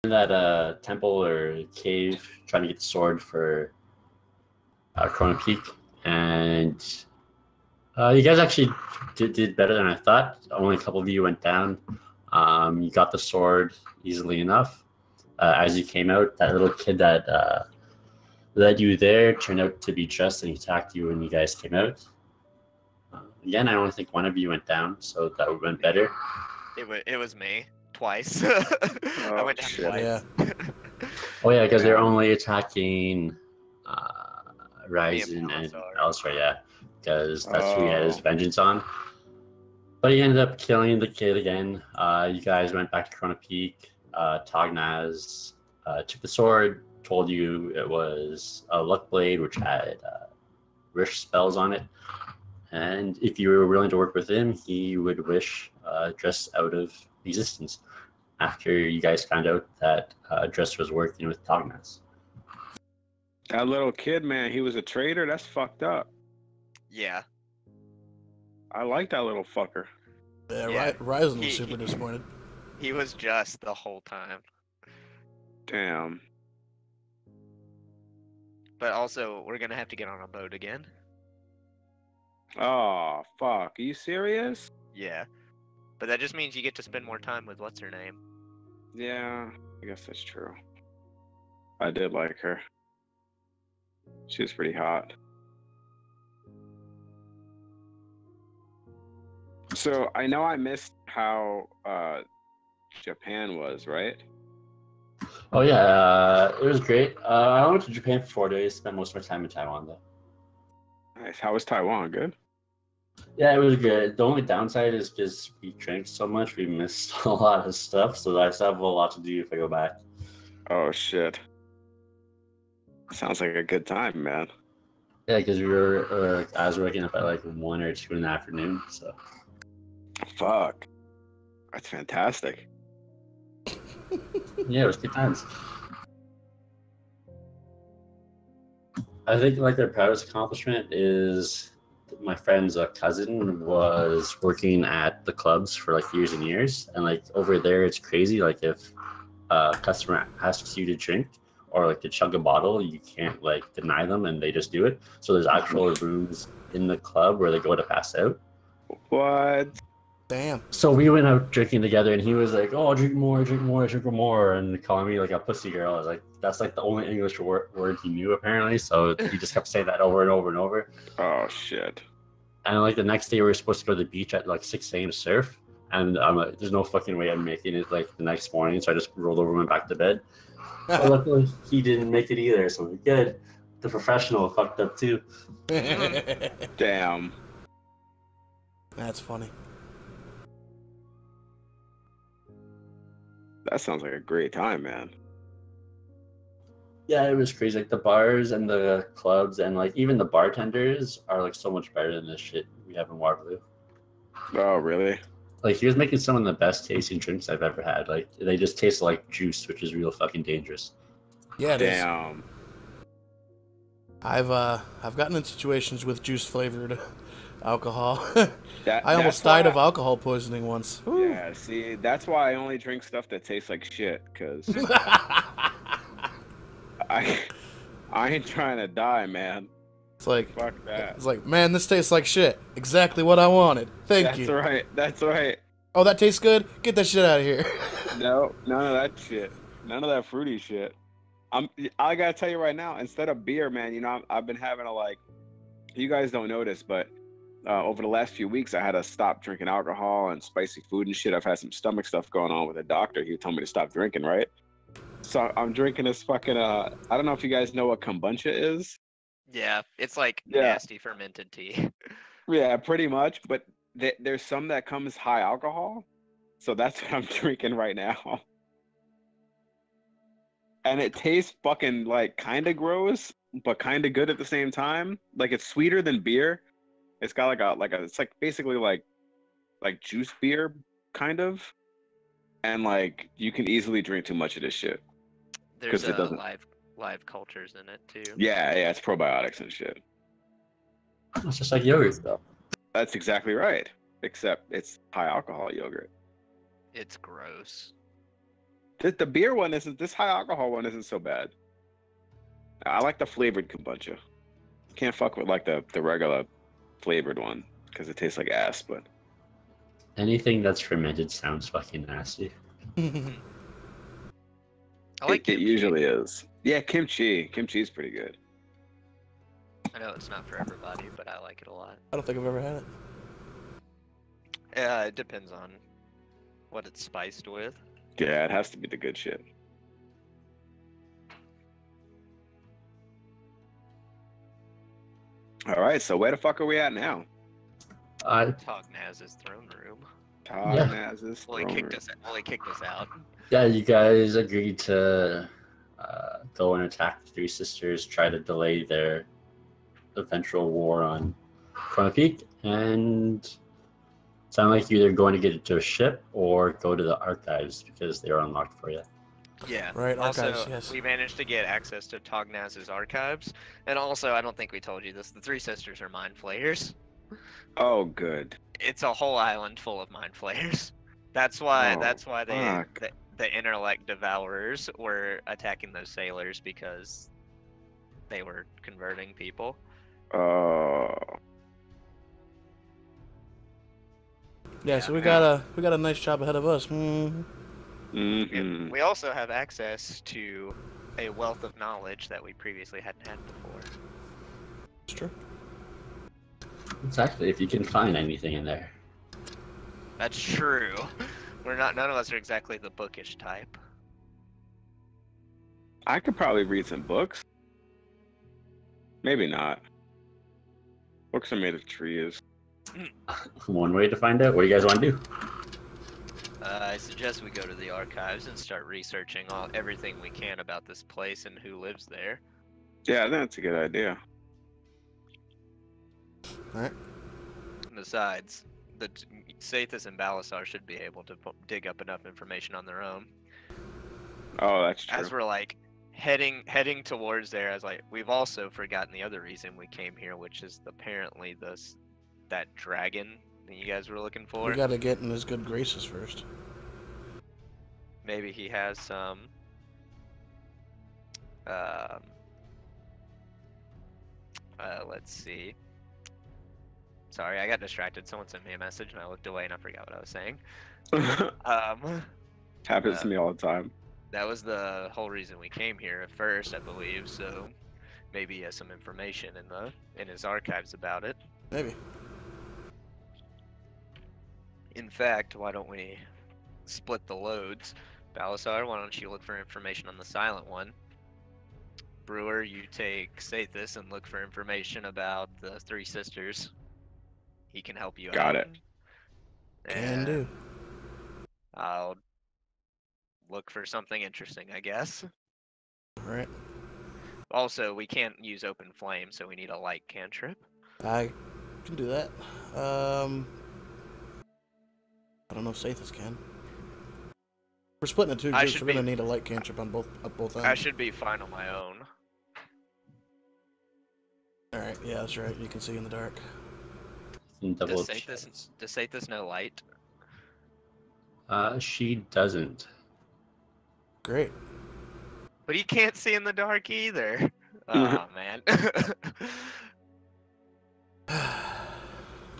in that temple or cave trying to get the sword for Chrono Peak, and you guys actually did better than I thought. Only a couple of you went down. You got the sword easily enough. As you came out, that little kid that led you there turned out to be just, and he attacked you when you guys came out. Again, I only think one of you went down, so that would have been better. It was me twice. Oh, I went down shit. twice. Yeah. Oh yeah, because they're only attacking Ryzen and Palisar. elsewhere, yeah, because that's who he had his vengeance on. But he ended up killing the kid again. You guys went back to Chrono Peak. Tognaz took the sword, told you it was a luck blade which had wish spells on it, and if you were willing to work with him, he would wish Dress out of existence. After you guys found out that Dress was working with Tognaz. That little kid, man, he was a traitor? That's fucked up. Yeah. I like that little fucker. Yeah, Ryzen was super disappointed. He was just the whole time. Damn. But also, we're gonna have to get on a boat again. Oh, fuck. Are you serious? Yeah. But that just means you get to spend more time with what's her name. Yeah, I guess that's true. I did like her. She was pretty hot. So I know I missed how Japan was, right? Oh yeah, it was great. I went to Japan for 4 days. Spent most of my time in Taiwan though. Nice. How was Taiwan? Good? Yeah, it was good. The only downside is just we drank so much, we missed a lot of stuff. So I still have a lot to do if I go back. Oh, shit. Sounds like a good time, man. Yeah, because I was waking up at like 1 or 2 in the afternoon. So Fuck. That's fantastic. yeah, it was good times. I think like their proudest accomplishment is my friend's cousin was working at the clubs for like years and years, and like over there it's crazy. Like if a customer asks you to drink or like to chug a bottle, you can't like deny them, and they just do it. So there's actual rooms in the club where they go to pass out. What? Damn. So we went out drinking together, and he was like, "Oh, drink more, drink more, drink more," and calling me like a pussy girl. I was like, "That's like the only English word he knew apparently." So he just kept saying that over and over and over. Oh, shit. And like the next day, we were supposed to go to the beach at like 6 a.m. to surf, and I'm like, "There's no fucking way I'm making it like the next morning." So I just rolled over and went back to bed. But luckily, he didn't make it either, so we're good. The professional fucked up too. Damn. That's funny. That sounds like a great time, man. Yeah, it was crazy. Like the bars and the clubs and like even the bartenders are like so much better than this shit we have in Waterloo. Oh, really? Like he was making some of the best tasting drinks I've ever had. Like they just taste like juice, which is real fucking dangerous. Yeah, it is. Damn. I've gotten in situations with juice flavored alcohol. That- I almost that's why died of alcohol poisoning once. Woo. Yeah, see, that's why I only drink stuff that tastes like shit, because I ain't trying to die, man. It's like, Fuck that. it's like, man, this tastes like shit. Exactly what I wanted. Thank you. That's right. That's right. Oh, that tastes good? Get that shit out of here. No, none of that shit. None of that fruity shit. I gotta tell you right now, instead of beer, man, you know, I've been having a like, you guys don't notice, but over the last few weeks, I had to stop drinking alcohol and spicy food and shit. I've had some stomach stuff going on with a doctor. He told me to stop drinking, right? So I'm drinking this fucking, I don't know if you guys know what kombucha is. Yeah, it's like Yeah. nasty fermented tea. Yeah, pretty much. But there's some that comes high alcohol. So that's what I'm drinking right now. And it tastes fucking like kind of gross, but kind of good at the same time. Like it's sweeter than beer. It's got it's like basically like juice beer kind of. And like you can easily drink too much of this shit. There's 'Cause it doesn't- live cultures in it too. Yeah, it's probiotics and shit. It's just like yogurt though. That's exactly right. Except it's high alcohol yogurt. It's gross. The beer one isn't. This high alcohol one isn't so bad. I like the flavored kombucha. Can't fuck with like the regular flavored one because it tastes like ass. But Anything that's fermented sounds fucking nasty. I like it kimchi. usually is. Yeah, kimchi. Kimchi's pretty good. I know it's not for everybody, but I like it a lot. I don't think I've ever had it. Yeah, it depends on what it's spiced with. Yeah, it has to be the good shit. All right, so where the fuck are we at now? Tognaz's throne room. Tognaz's Well, he throne kicked room. us. Well, he kicked us out. Yeah, you guys agreed to go and attack the Three Sisters, try to delay their eventual war on Corona Peak, and sound like you're either going to get into a ship or go to the archives because they're unlocked for you. Yeah. Right, Also, archives, yes. we managed to get access to Tognaz's archives, and also, I don't think we told you this. The Three Sisters are mind flayers. Oh, good. It's a whole island full of mind flayers. That's why. Oh, That's why fuck. the intellect devourers were attacking those sailors because they were converting people. Oh. Yeah, so we got a nice job ahead of us. Mm-hmm. We also have access to a wealth of knowledge that we previously hadn't had before. It's true. Exactly, if you can find anything in there. That's true. We're not. None of us are exactly the bookish type. I could probably read some books. Maybe not. Books are made of trees. One way to find out. What do you guys want to do? I suggest we go to the archives and start researching everything we can about this place and who lives there. Yeah, I think that's a good idea. Alright. Besides, the Sathis and Balasar should be able to dig up enough information on their own. Oh, that's true. As we're like heading towards there, as like we've also forgotten the other reason we came here, which is apparently that dragon that you guys were looking for. We gotta get in his good graces first. Maybe he has some let's see. Sorry, I got distracted. Someone sent me a message and I looked away and I forgot what I was saying. Happens to me all the time. That was the whole reason we came here at first, I believe. So maybe he has some information in his archives about it. Maybe. In fact, why don't we split the loads? Balasar, why don't you look for information on the Silent One? Brewer, you take Sathis and look for information about the Three Sisters. He can help you out. Got it. Can do. I'll look for something interesting, I guess. Alright. Also, we can't use open flame, so we need a light cantrip. I can do that. I don't know if Sathis can. We're splitting into two groups. We're gonna need a light cantrip on both ends. I should be fine on my own. Alright, yeah, that's right. You can see in the dark. Does Sathis know light? She doesn't. Great. But he can't see in the dark either. Oh, man.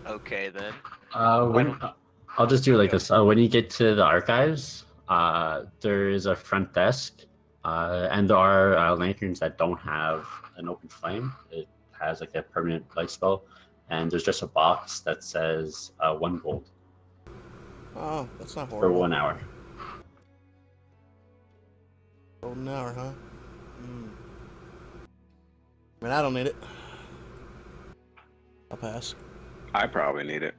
Okay, then. I'll just do it like this. When you get to the archives, there is a front desk, and there are lanterns that don't have an open flame. It has like a permanent light spell, and there's just a box that says 1 gold Oh, that's not for horrible. 1 hour. Golden hour, huh? I mean, I don't need it. I'll pass. I probably need it.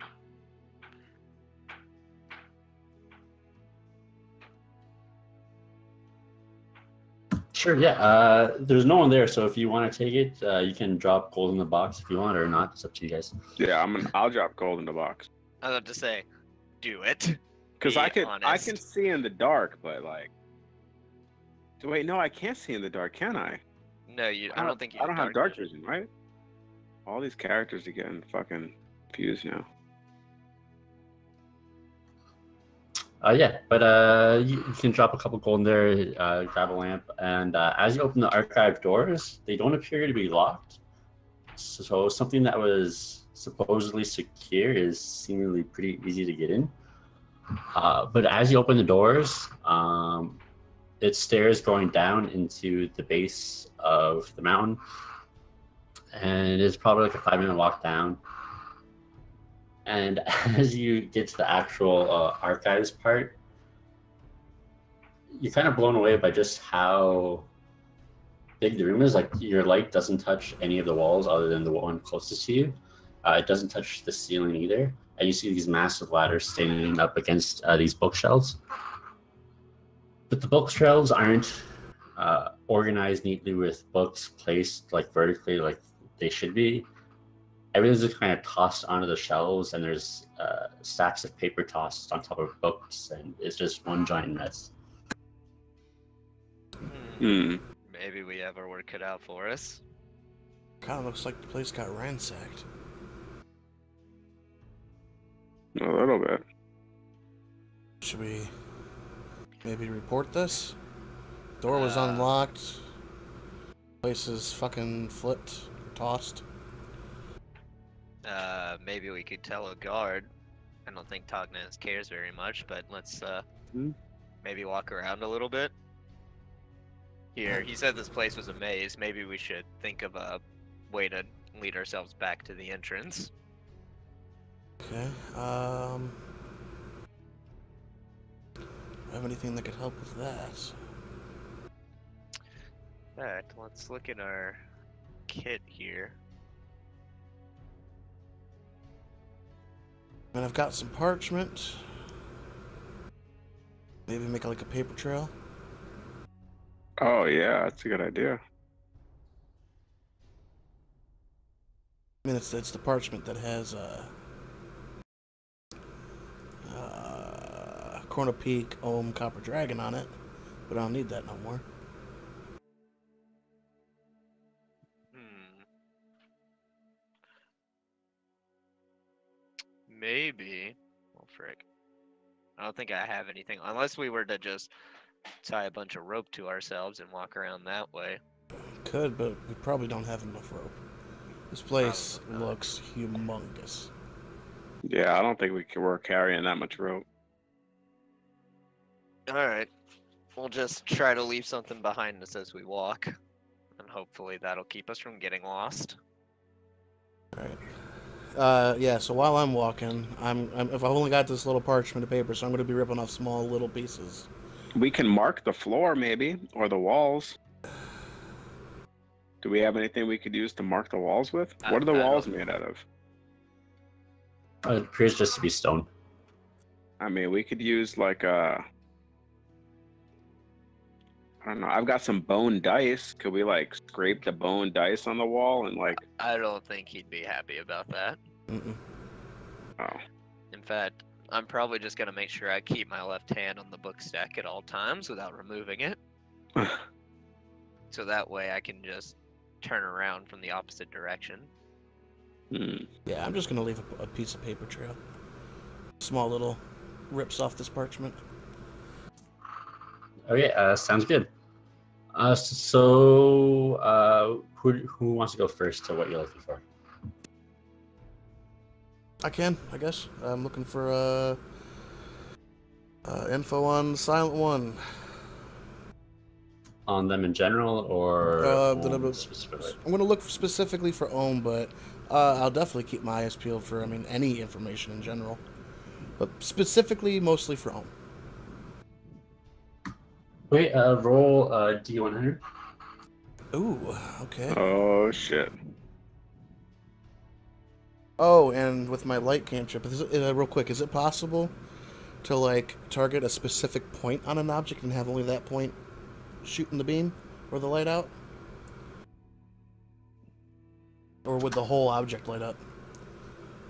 Sure, yeah. There's no one there, so if you want to take it, you can drop gold in the box if you want or not. It's up to you guys. Yeah, I'll drop gold in the box. I was about to say, do it. Because Be I can honest. see in the dark, but like, wait, no, I can't see in the dark, can I? No, I don't think you I don't have dark vision, right? All these characters are getting fucking confused now. Yeah, but you can drop a couple gold in there, grab a lamp, and as you open the archive doors, they don't appear to be locked. So something that was supposedly secure is seemingly pretty easy to get in. But as you open the doors, it's stairs going down into the base of the mountain, and it's probably like a 5-minute walk down. And as you get to the actual archives part, you're kind of blown away by just how big the room is. Like your light doesn't touch any of the walls other than the one closest to you. It doesn't touch the ceiling either. And you see these massive ladders standing up against these bookshelves. But the bookshelves aren't organized neatly with books placed like vertically like they should be. Everything's just kind of tossed onto the shelves, and there's stacks of paper tossed on top of books, and it's just one giant mess. Maybe we have our work cut out for us. Kind of looks like the place got ransacked. A little bit. Should we maybe report this? Door was unlocked. Place is fucking flipped or tossed. Maybe we could tell a guard. I don't think Tognaz cares very much, but let's maybe walk around a little bit. Here, he said this place was a maze. Maybe we should think of a way to lead ourselves back to the entrance. Okay, have anything that could help with that? In fact, let's look at our kit here. And I've got some parchment. Maybe make like a paper trail. Oh yeah, that's a good idea. I mean, it's the parchment that has Corner Peak, Ohm, Copper Dragon on it, but I don't need that no more. Maybe. Well, frick. I don't think I have anything, unless we were to just tie a bunch of rope to ourselves and walk around that way. Could, but we probably don't have enough rope. This place looks humongous. Yeah, I don't think we're carrying that much rope. Alright. We'll just try to leave something behind us as we walk. And hopefully that'll keep us from getting lost. Alright. Yeah, so while I'm walking, if I've only got this little parchment of paper, so I'm going to be ripping off small little pieces. We can mark the floor maybe, or the walls. Do we have anything we could use to mark the walls with? What are the walls made out of? It appears just to be stone. I mean, we could use like a... I don't know. I've got some bone dice. Could we like scrape the bone dice on the wall and like... I don't think he'd be happy about that. Oh. In fact, I'm probably just going to make sure I keep my left hand on the book stack at all times without removing it. So that way I can just turn around from the opposite direction. Yeah, I'm just going to leave a piece of paper trail. Small little rips off this parchment. Okay, sounds good. Who wants to go first to what you're looking for? I can, I guess. I'm looking for info on the Silent One. On them in general, or specifically? I'm going to look specifically for Ohm, but I'll definitely keep my eyes peeled for, any information in general. But specifically, mostly for Ohm. Wait, roll D100. Ooh, okay. Oh, shit. Oh, and with my light cantrip, real quick, is it possible to, like, target a specific point on an object and have only that point shooting the beam or the light out? Or would the whole object light up?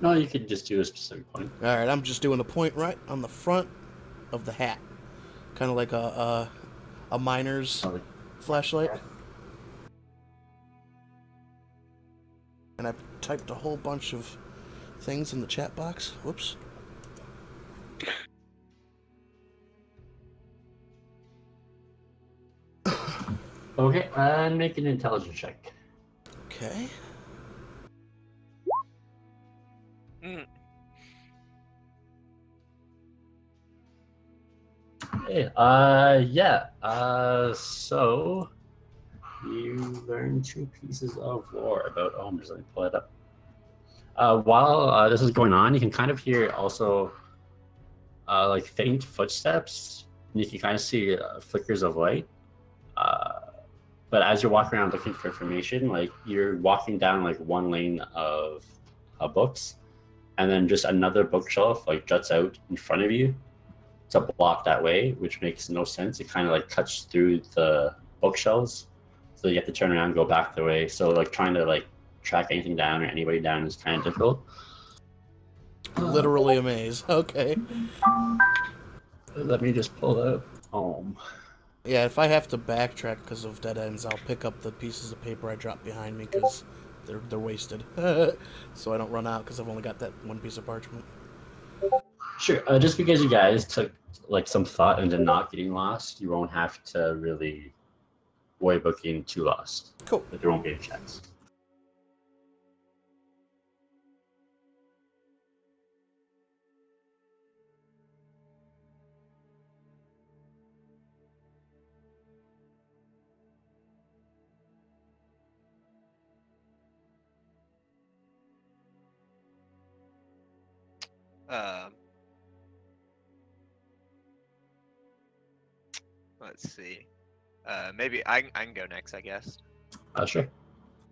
No, you could just do a specific point. Alright, I'm just doing a point right on the front of the hat. Kind of like a miner's flashlight. And I typed a whole bunch of things in the chat box. Whoops. Okay, and make an intelligence check. Okay. Mm. Hey, yeah. So you learn 2 pieces of lore about Ohms. Let me pull it up. While this is going on, you can kind of hear also like faint footsteps. And you can kind of see flickers of light. Uh, but as you're walking around looking for information, like you're walking down like one lane of books, and then just another bookshelf like juts out in front of you to block that way, which makes no sense. It kind of like cuts through the bookshelves, so you have to turn around and go back the way. So like trying to like track anything down or anybody down is kind of difficult. Literally a maze. Okay. Let me just pull up home. Yeah, if I have to backtrack because of dead ends, I'll pick up the pieces of paper I dropped behind me because they're wasted. So I don't run out because I've only got that one piece of parchment. Sure. Just because you guys took like some thought into not getting lost, you won't have to really worry about getting too lost. Cool. But there won't be a chance. Uh, let's see. Maybe I can go next, I guess. Sure.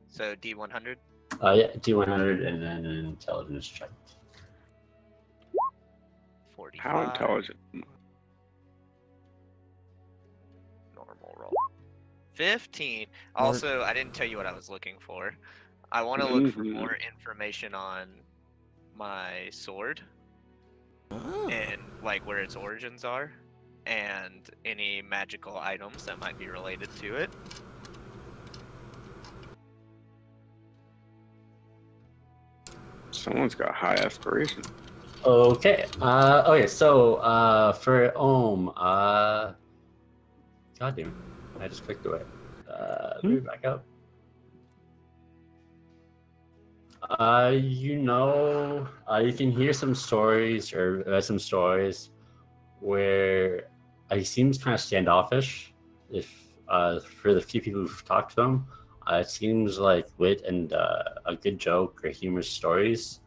So D100. Yeah, D100 and then an intelligence check. 45. How intelligent? Normal roll. 15. Also, I didn't tell you what I was looking for. I want to look for more information on my sword Oh. and like where its origins are, and any magical items that might be related to it. Someone's got high aspirations. Okay. Okay. So for Ohm, God damn it, I just clicked away. Let me back up. You can hear some stories or read some stories where he seems kind of standoffish. If for the few people who've talked to him, it seems like wit and a good joke or humorous stories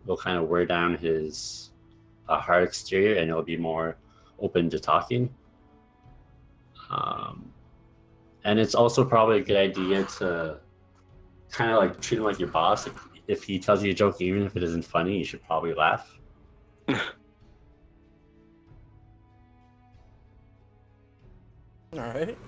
will kind of wear down his hard exterior, and he'll be more open to talking. And it's also probably a good idea to kind of like treat him like your boss. If he tells you a joke, even if it isn't funny, you should probably laugh. All right.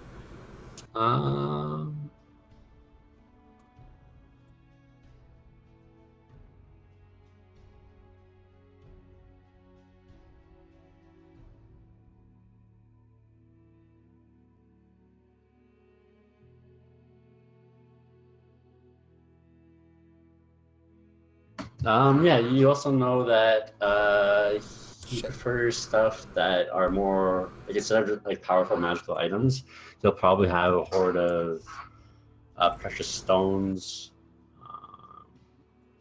Yeah, you also know that he prefers stuff that are more like instead of just like powerful magical items, he'll probably have a hoard of precious stones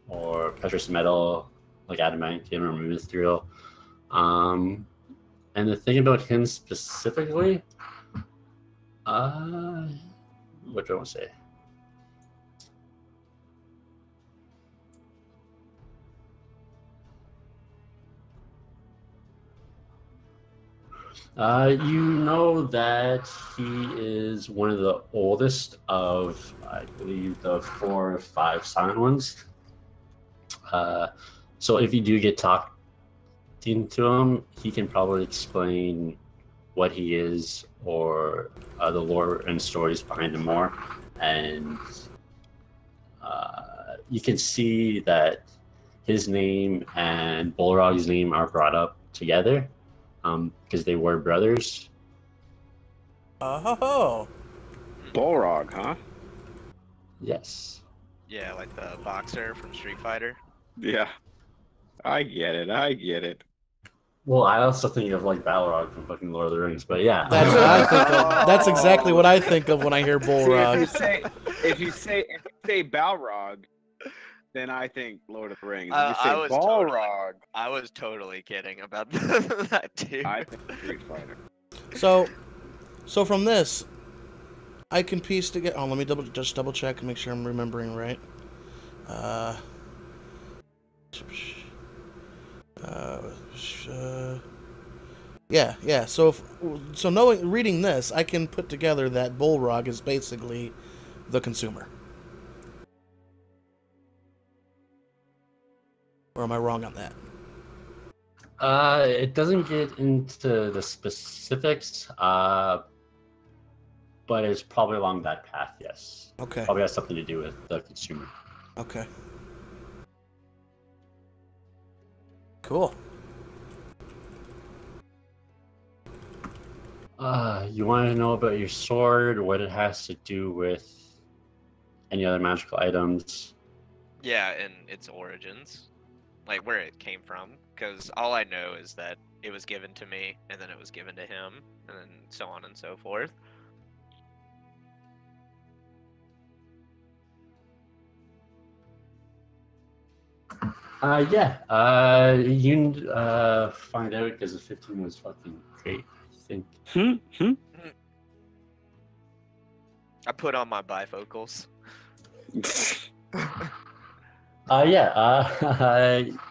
or precious metal like adamantium or mithril. And the thing about him specifically, what do I want to say? You know that he is one of the oldest of, I believe, the 4 or 5 silent ones. So if you do get talking to him, he can probably explain what he is or the lore and stories behind him more. And you can see that his name and Bolrog's name are brought up together because they were brothers. Oh. Bolrog, huh? Yes. Yeah, like the boxer from Street Fighter. Yeah. I get it. Well, I also think of like Balrog from fucking Lord of the Rings, but yeah. That's what I think of. That's exactly what I think of when I hear See, Bullrog. if you say Balrog, then I think Lord of the Rings. If you say I was totally- Balrog, I was totally kidding about that too. I think Street Fighter. So from this, I can piece together. Oh, let me double check and make sure I'm remembering right. Yeah. So reading this, I can put together that Bullrog is basically the consumer. Or am I wrong on that? It doesn't get into the specifics, but it's probably along that path, yes. Okay. Probably has something to do with the consumer. Okay. Cool. You want to know about your sword, what it has to do with any other magical items? Yeah, and its origins, like where it came from, because all I know is that it was given to me, and then it was given to him, and then so on and so forth. You find out because the 15 was fucking great, I think. I put on my bifocals.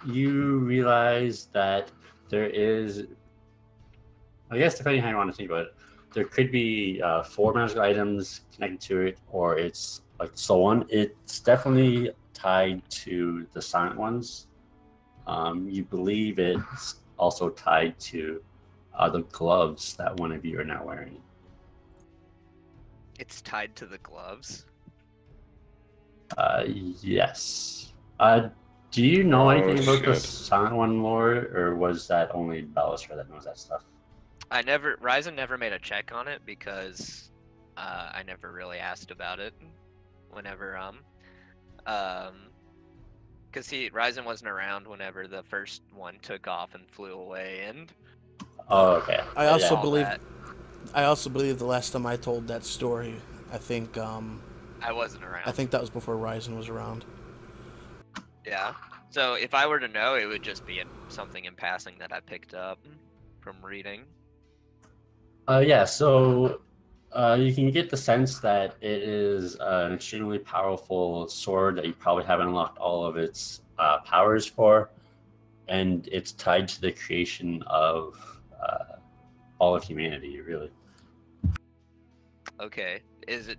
You realize that there is, I guess depending how you want to think about it, there could be 4 magical items connected to it, or it's like so on. It's definitely tied to the silent ones. You believe it's also tied to the gloves that one of you are now wearing. It's tied to the gloves. Yes. Do you know anything about the shit. silent one lore, or was that only Balasar that knows that stuff? Ryzen never made a check on it because I never really asked about it. Whenever because Ryzen wasn't around whenever the first one took off and flew away, and Oh, okay. I also all believe. that. I also believe the last time I told that story, I think I wasn't around. I think that was before Ryzen was around. Yeah. So if I were to know, it would just be something in passing that I picked up from reading. So you can get the sense that it is an extremely powerful sword that you probably haven't unlocked all of its powers for, and it's tied to the creation of all of humanity, really. Okay.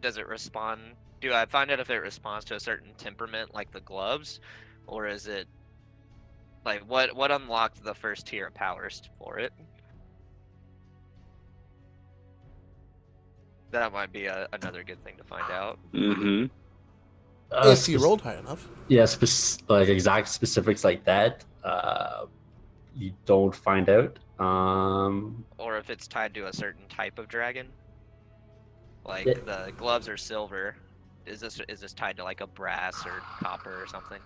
Does it respond? Do I find out if it responds to a certain temperament like the gloves, or is it like what unlocked the first tier of powers for it? That might be another good thing to find out. Mm-hmm. If you rolled high enough. Yeah, like exact specifics like that, you don't find out. Or if it's tied to a certain type of dragon. Like Yeah. the gloves are silver. Is this tied to like a brass or copper or something?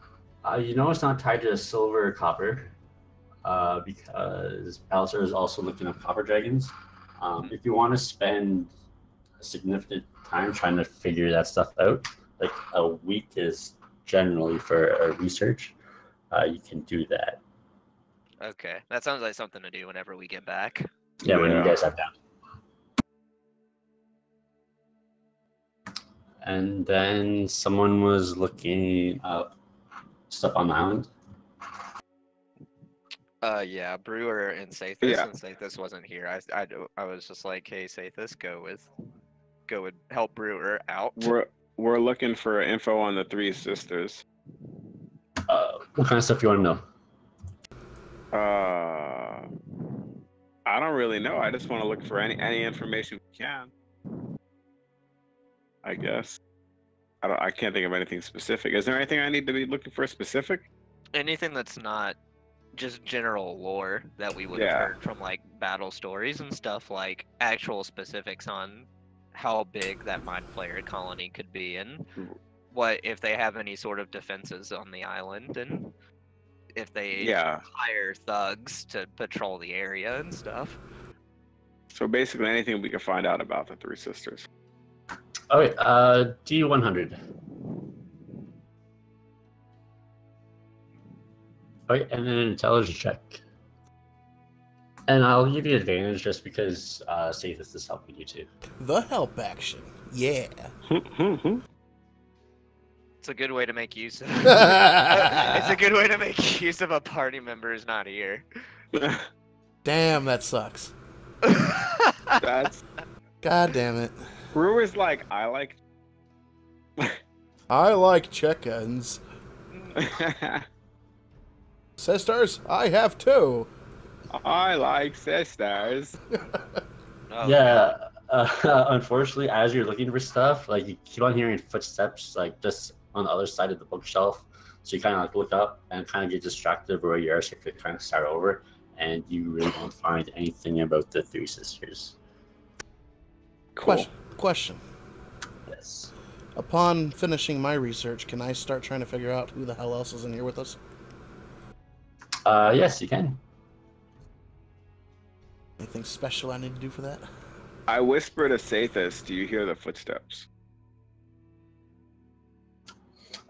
It's not tied to silver or copper, because Palliser is also looking at copper dragons. If you want to spend a significant time trying to figure that stuff out, like a week is generally for a research, you can do that. Okay, that sounds like something to do whenever we get back. Yeah, when you Yeah. guys have down. And then someone was looking up stuff on the island. Yeah, Brewer and Sathis, Yeah. and Sathis wasn't here. I was just like, hey, Sathis, go with help Brewer out. We're looking for info on the 3 sisters. What kind of stuff you want to know? I don't really know. I just want to look for any information we can. I guess. I can't think of anything specific. Is there anything I need to be looking for specific? Anything that's not just general lore that we would have heard from like battle stories and stuff, like actual specifics on how big that Mind Flayer colony could be and what if they have any sort of defenses on the island and if they Yeah. hire thugs to patrol the area and stuff. So basically, anything we can find out about the Three Sisters. Okay, D100. Okay, and then an intelligence check. And I'll give you advantage just because Sathis is helping you too. The help action. Yeah. It's a good way to make use of. It's a good way to make use of a party member who's not here. Damn, that sucks. That's God damn it. Brewer's like, I like. I like chickens. Sisters, I have two. I like sisters. Oh, Yeah, unfortunately, as you're looking for stuff, like you keep on hearing footsteps, like just on the other side of the bookshelf. So you kind of like look up and kind of get distracted where you are, so you kind of start over, and you really don't find anything about the Three Sisters. Cool. Question. Yes. Upon finishing my research, can I start trying to figure out who the hell else is in here with us? Yes, you can. Anything special I need to do for that? I whisper to Sathis, do you hear the footsteps?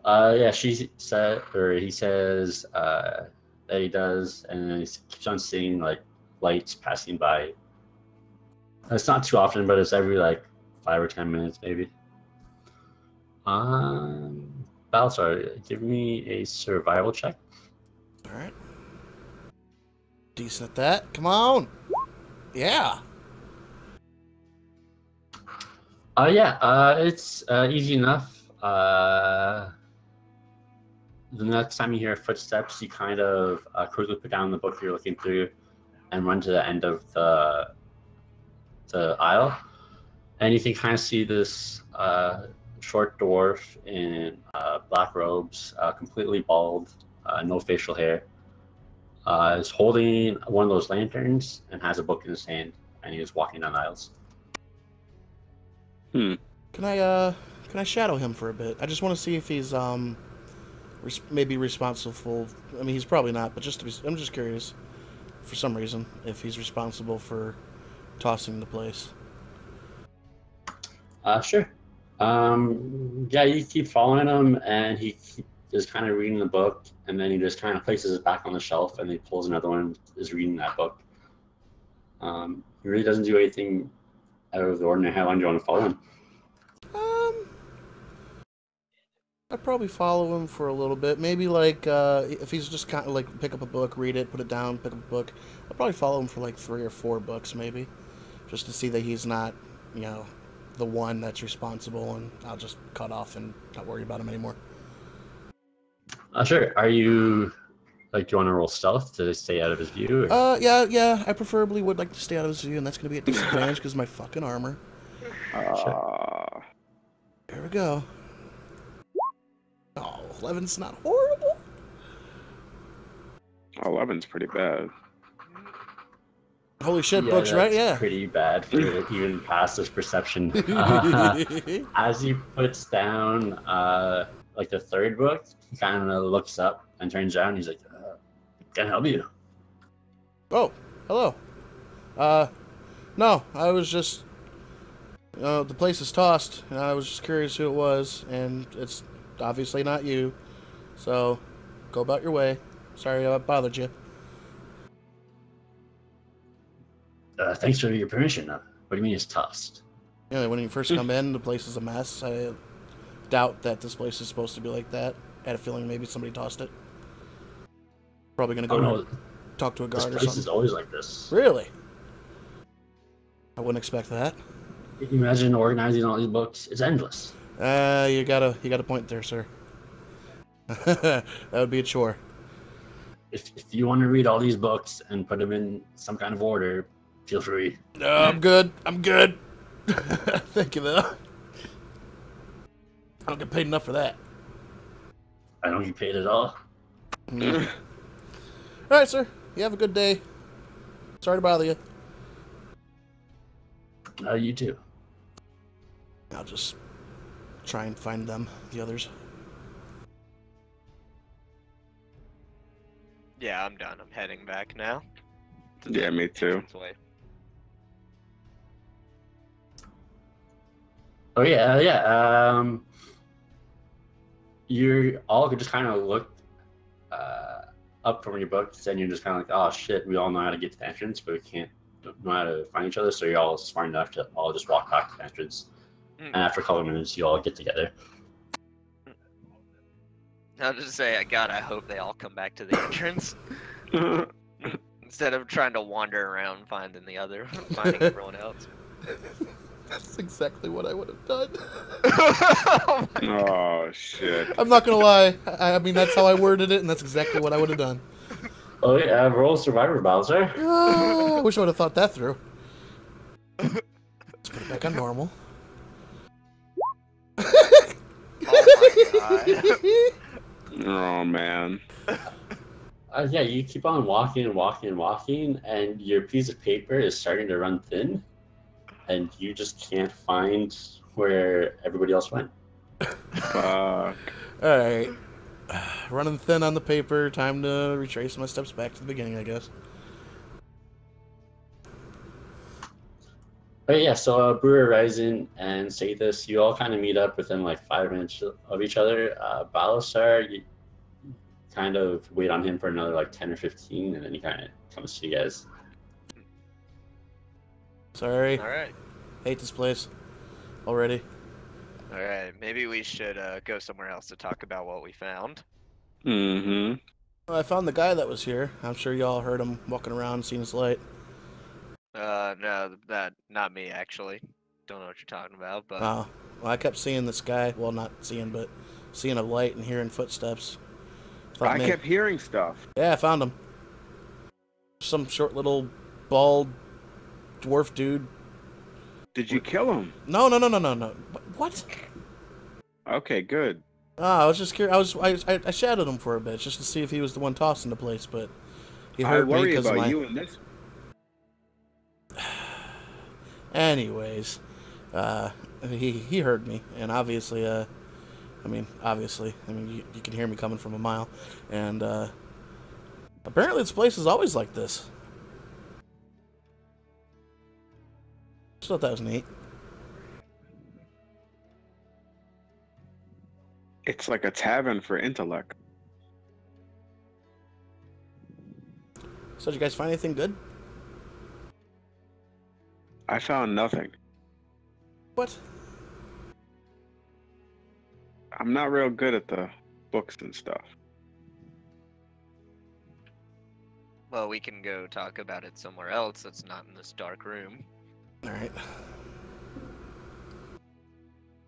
Yeah, she said, or he says that he does, and then he keeps on seeing like lights passing by. It's not too often, but it's every like 5 or 10 minutes, maybe. Balthazar, give me a survival check. All right. Decent at that. Come on. Yeah. Yeah, it's easy enough. The next time you hear footsteps, you kind of quickly put down the book you're looking through and run to the end of the aisle. And you can kind of see this short dwarf in black robes, completely bald, no facial hair, is holding one of those lanterns and has a book in his hand, and he is walking down aisles. Can I shadow him for a bit? I just want to see if he's maybe responsible. I mean, he's probably not, but I'm just curious, for some reason, if he's responsible for tossing the place. Sure. Yeah, you keep following him, and he is kind of reading the book, and then he just kind of places it back on the shelf, and he pulls another one, is reading that book. He really doesn't do anything out of the ordinary. How long do you want to follow him? I'd probably follow him for a little bit. Maybe like if he's just kind of like pick up a book, read it, put it down, pick up a book. I'll probably follow him for like 3 or 4 books, maybe, just to see that he's not, the one that's responsible, and I'll just cut off and not worry about him anymore. Sure. Are you do you want to roll stealth to stay out of his view? Or? Yeah. I preferably would like to stay out of his view, and that's gonna be at disadvantage because of my fucking armor. Sure. Here we go. Oh, 11's not horrible. 11's pretty bad. Holy shit, Yeah, books, right? that's Yeah. pretty bad for even past his perception. As he puts down like the third book, he kind of looks up and turns around. He's like, "Can I help you?" Oh, hello. No, I was just, the place is tossed, and I was just curious who it was, and it's obviously not you. So, go about your way. Sorry I bothered you. Thanks for your permission. What do you mean it's tossed? Yeah, when you first come in, the place is a mess. I doubt that this place is supposed to be like that. I had a feeling maybe somebody tossed it. Probably gonna go no, talk to a this guard or place something. is always like this. Really? I wouldn't expect that. Can you imagine organizing all these books? It's endless. You got a point there, sir. That would be a chore. If you want to read all these books and put them in some kind of order, feel free. No, I'm good. Thank you, though. I don't get paid enough for that. I don't get paid at all. All right, sir. You have a good day. Sorry to bother you. You too. I'll just try and find them, the others. Yeah, I'm done. I'm heading back now. to Yeah, the me too. entranceway. Oh yeah. You all could just kind of look up from your books, and you're just kind of like, oh shit, we all know how to get to the entrance, but we can't know how to find each other. So you're all smart enough to all just walk back to the entrance. And after a couple of minutes, you all get together. I'll just say, God, I hope they all come back to the entrance instead of trying to wander around finding everyone else. That's exactly what I would have done. Oh shit! I'm not gonna lie. I mean, that's how I worded it, and that's exactly what I would have done. Oh yeah, roll survivor, Bowser. I wish I would have thought that through. Let's put it back on normal. Oh my god. Oh man. Yeah, you keep on walking and walking and walking, and your piece of paper is starting to run thin, and you just can't find where everybody else went. Fuck. Alright. Running thin on the paper. Time to retrace my steps back to the beginning, I guess. But yeah, so Brewer, Ryzen, and Sathis, you all kind of meet up within like 5 minutes of each other. Balasar, you kind of wait on him for another like 10 or 15, and then he kind of comes to you guys. Sorry. Alright. Hate this place already. Alright, maybe we should go somewhere else to talk about what we found. Mm-hmm. Well, I found the guy that was here. I'm sure y'all heard him walking around, seen his light. No, not me actually. Don't know what you're talking about, but Oh, well, I kept seeing this guy. Well, not seeing, but seeing a light and hearing footsteps. Thought I kept hearing stuff. Yeah, I found him. Some short little bald dwarf dude. Did you kill him? No. What? Okay, good. I was just curious. I shadowed him for a bit just to see if he was the one tossing the place, but he heard I worry me because about of my... you and this. Anyways, he heard me, and obviously, you can hear me coming from a mile, and apparently this place is always like this. Just thought that was neat. It's like a tavern for intellect. So did you guys find anything good? I found nothing. What? I'm not real good at the books and stuff. well, we can go talk about it somewhere else that's not in this dark room. Alright.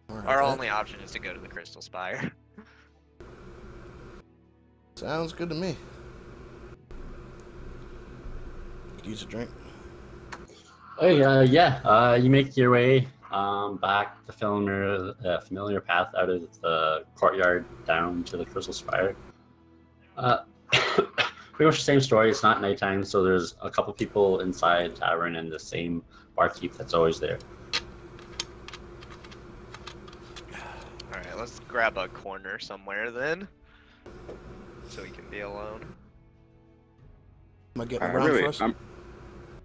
Our only option is to go to the Crystal Spire. Sounds good to me. Could use a drink. Oh yeah. You make your way back the familiar path out of the courtyard down to the Crystal Spire. Pretty much the same story. It's not nighttime, so there's a couple people inside the tavern and the same barkeep that's always there. Alright, let's grab a corner somewhere then. So we can be alone. Am I getting around for us? I'm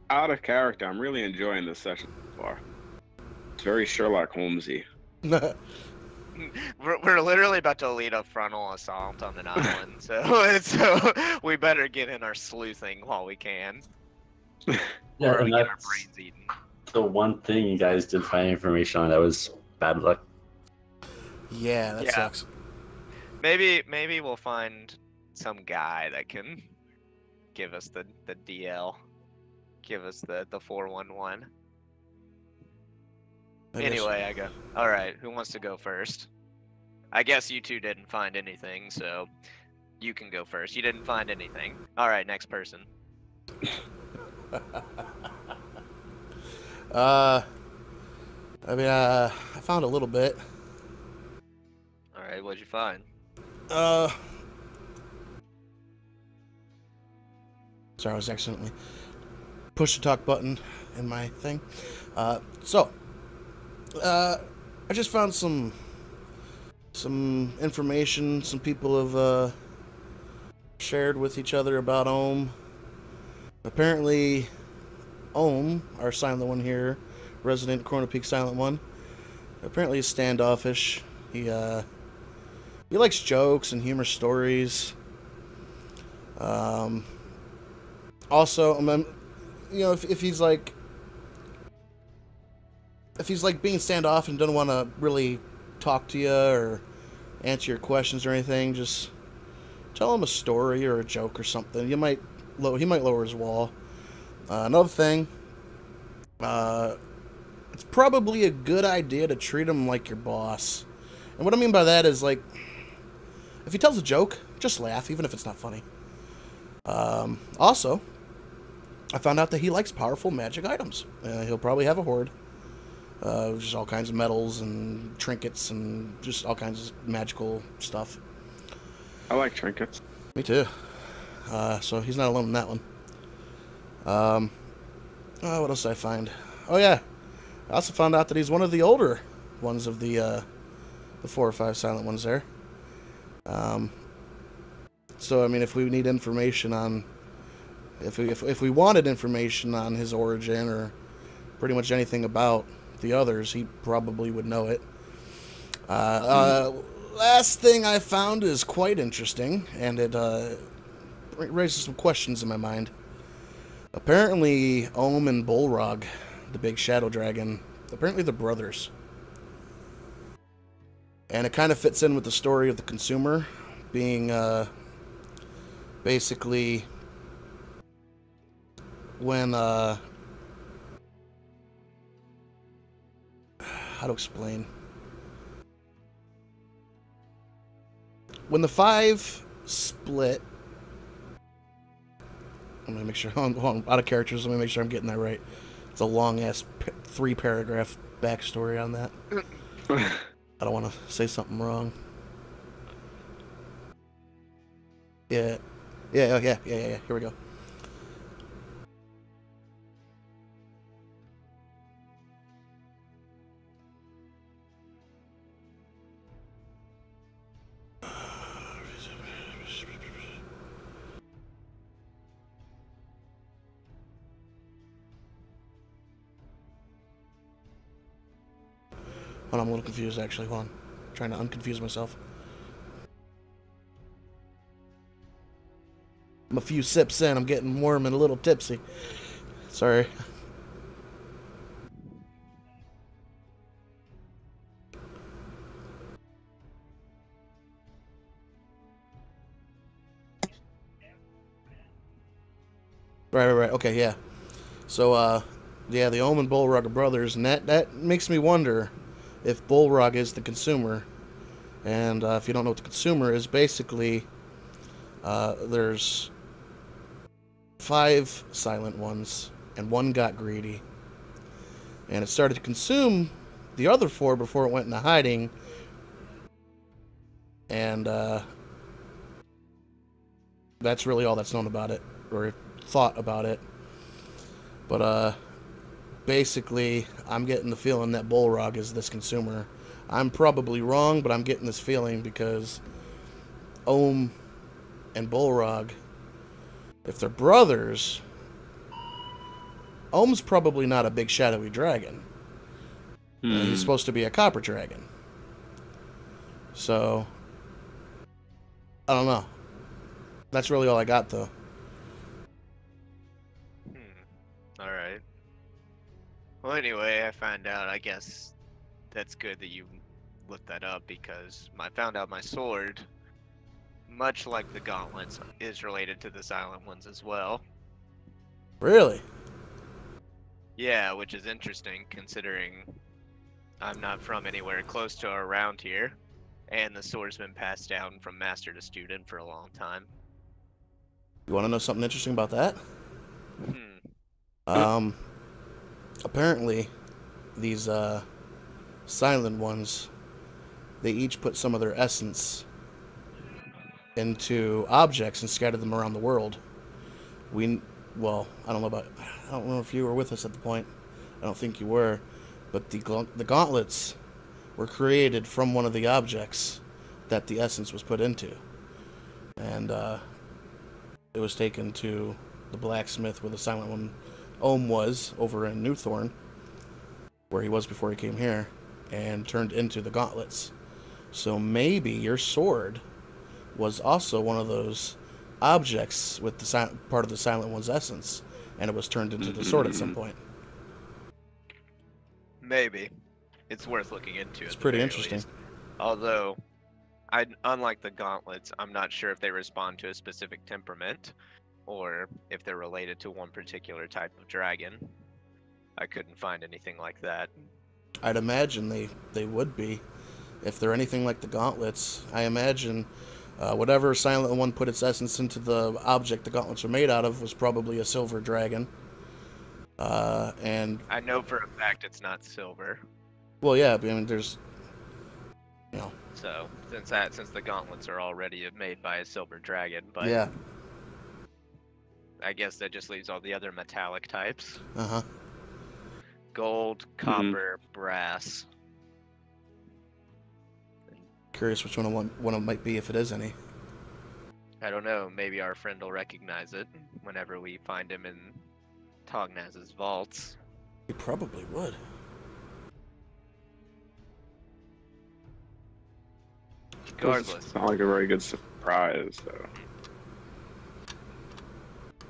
out of character. I'm really enjoying this session so far. It's very Sherlock Holmesy. We're literally about to lead a frontal assault on an island, so we better get in our sleuthing while we can. Yeah, or we and get our that's brains eaten. the one thing you guys did find information on that was bad luck. Yeah, that sucks. Maybe we'll find some guy that can give us the DL. Give us the 411. Anyway, I go. Alright, who wants to go first? I guess you two didn't find anything, so you can go first. You didn't find anything. Alright, next person. I found a little bit. Alright, what'd you find? Sorry, I was accidentally push the talk button in my thing. I just found some information. Some people have shared with each other about Ohm. Apparently, Ohm, our silent one here, resident Corona Peak silent one, apparently is standoffish. He likes jokes and humor stories. Also, you know, if he's like being standoffish and doesn't want to really talk to you or answer your questions or anything, just tell him a story or a joke or something. He might lower his wall. Another thing, it's probably a good idea to treat him like your boss. And what I mean by that is, like, if he tells a joke, just laugh, even if it's not funny. Also, I found out that he likes powerful magic items. He'll probably have a hoard. Just all kinds of medals and trinkets and just all kinds of magical stuff. I like trinkets. Me too. So he's not alone in that one. What else did I find? Oh yeah, I also found out that he's one of the older ones of the 4 or 5 silent ones there. So I mean, if we need information on, if we wanted information on his origin or pretty much anything about the others, he probably would know it. Last thing I found is quite interesting, and it raises some questions in my mind. Apparently, Ohm and Bolrog, the big shadow dragon, apparently they're brothers. And it kind of fits in with the story of the consumer being basically when how to explain, when the 5 split. I'm gonna make sure I'm out of characters. Let me make sure I'm getting that right. It's a long ass 3-paragraph backstory on that. I don't want to say something wrong. Yeah. Here we go. Hold on, I'm a little confused actually. Hold on. I'm trying to unconfuse myself. I'm a few sips in. I'm getting warm and a little tipsy. Sorry. Right. Okay, yeah. So, yeah, the Ohm and Bolrog are brothers, and that makes me wonder if Bolrog is the consumer. And if you don't know what the consumer is, basically, there's 5 silent ones, and 1 got greedy. And it started to consume the other 4 before it went into hiding. And that's really all that's known about it, or thought about it. But basically, I'm getting the feeling that Bolrog is this consumer. I'm probably wrong, but I'm getting this feeling because Ohm and Bolrog, if they're brothers, Ohm's probably not a big shadowy dragon. He's supposed to be a copper dragon. So, I don't know. That's really all I got, though. Alright. Well, anyway, I found out, I guess that's good that you looked that up, because I found out my sword, much like the gauntlets, is related to the silent ones as well. Really? Yeah, which is interesting considering I'm not from anywhere close to or around here, and the sword's been passed down from master to student for a long time. You want to know something interesting about that? Apparently, these silent ones, they each put some of their essence into objects and scattered them around the world. Well, I don't know if you were with us at the point. I don't think you were, but the gauntlets were created from one of the objects that the essence was put into. And it was taken to the blacksmith where the Silent One Ohm was, over in Newthorn, where he was before he came here, and turned into the gauntlets. So maybe your sword was also one of those objects with the part of the Silent One's essence, and it was turned into the sword at some point. Maybe. It's worth looking into. It's pretty interesting. Least. Although, unlike the gauntlets, I'm not sure if they respond to a specific temperament, or if they're related to one particular type of dragon. I couldn't find anything like that. I'd imagine they would be. If they're anything like the gauntlets, I imagine whatever Silent One put its essence into the object the gauntlets are made out of was probably a silver dragon. And I know for a fact it's not silver. Well, yeah, I mean, there's, you know. So since the gauntlets are already made by a silver dragon, but yeah, I guess that just leaves all the other metallic types. Gold, copper, brass. Curious which one it might be, if it is any. I don't know. Maybe our friend will recognize it whenever we find him in Tognaz's vaults. He probably would. Regardless. It's not like a very good surprise, though.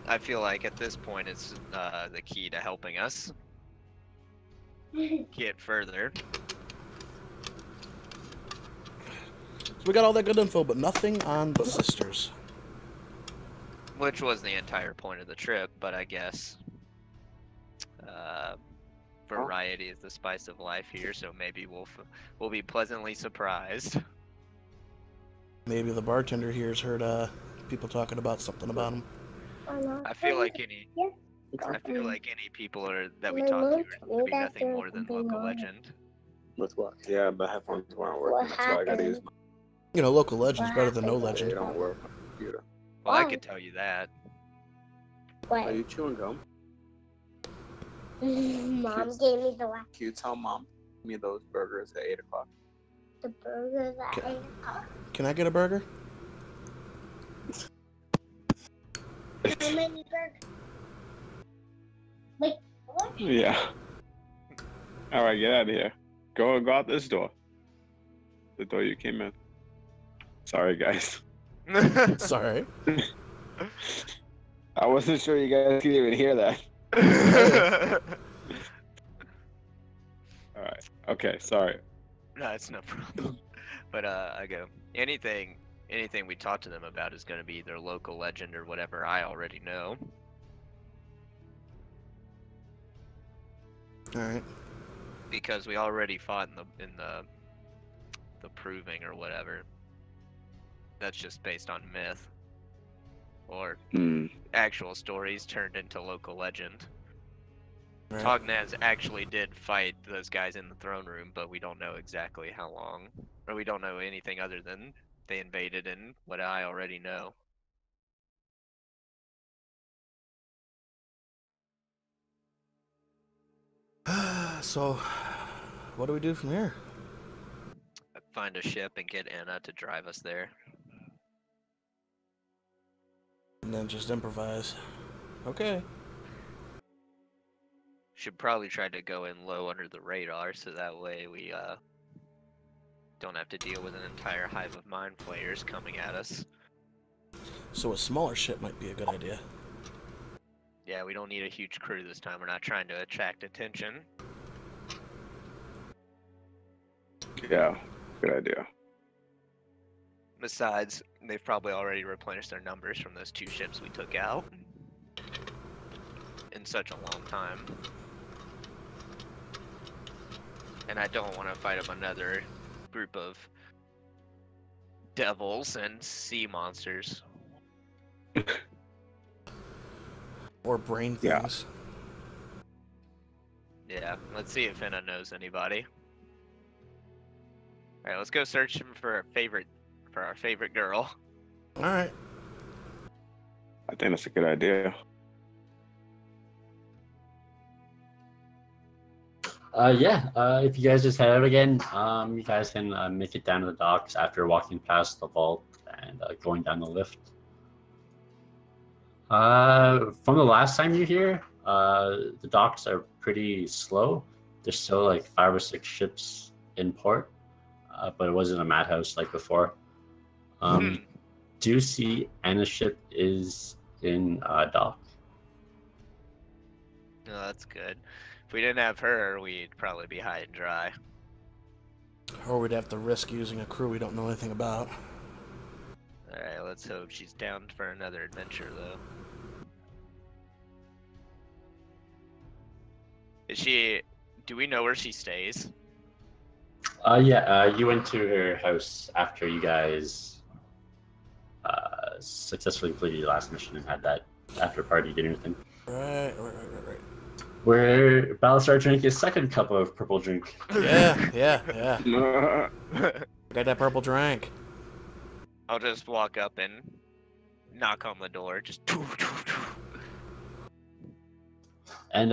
I feel like at this point it's the key to helping us get further. So we got all that good info, but nothing on the sisters. Which was the entire point of the trip, but I guess variety is the spice of life here, so maybe we'll be pleasantly surprised. Maybe the bartender here's heard people talking about something about him. I feel like any people that we talk to are gonna be nothing more than local legend. With what? Yeah, but headphones weren't working, so I gotta use my... You know, local legend's better than no legend. They don't work on the computer. Well, I could tell you that. Are you chewing gum? Mom gave me the last. Can you tell Mom give me those burgers at 8 o'clock? The burgers at 8 o'clock. Can I get a burger? How many burgers? Wait, what? Yeah. All right, get out of here. Go out this door. The door you came in. Sorry, guys. Sorry. I wasn't sure you guys could even hear that. All right. Okay. Sorry. No, it's no problem. But I go. Anything we talk to them about is going to be either local legend or whatever I already know. All right. Because we already fought in the proving or whatever. That's just based on myth or actual stories turned into local legend. Right. Tognaz actually did fight those guys in the throne room, but we don't know exactly how long, or we don't know anything other than they invaded and what I already know. So, what do we do from here? Find a ship and get Anna to drive us there. And then just improvise. Okay. Should probably try to go in low under the radar, so that way we don't have to deal with an entire hive of mind flayers coming at us. So a smaller ship might be a good idea. Yeah, we don't need a huge crew this time. We're not trying to attract attention. Yeah, good idea. Besides, they've probably already replenished their numbers from those 2 ships we took out in such a long time. And I don't want to fight up another group of devils and sea monsters. Or brain things. Yeah, let's see if Anna knows anybody. Alright, let's go search for our favorite girl. Alright. I think that's a good idea. If you guys just head out again, you guys can make it down to the docks after walking past the vault and going down the lift. From the last time you were here, the docks are pretty slow. There's still like 5 or 6 ships in port, but it wasn't a madhouse like before. You do see Anna's ship is in dock. No, that's good. If we didn't have her, we'd probably be high and dry. Or we'd have to risk using a crew we don't know anything about. Alright, let's hope she's down for another adventure, though. Is she... Do we know where she stays? Yeah, you went to her house after you guys successfully completed your last mission and had that after party dinner thing. Right. Where Balasar drank his second cup of purple drink. Yeah. Got that purple drink. I'll just walk up and knock on the door. Just... And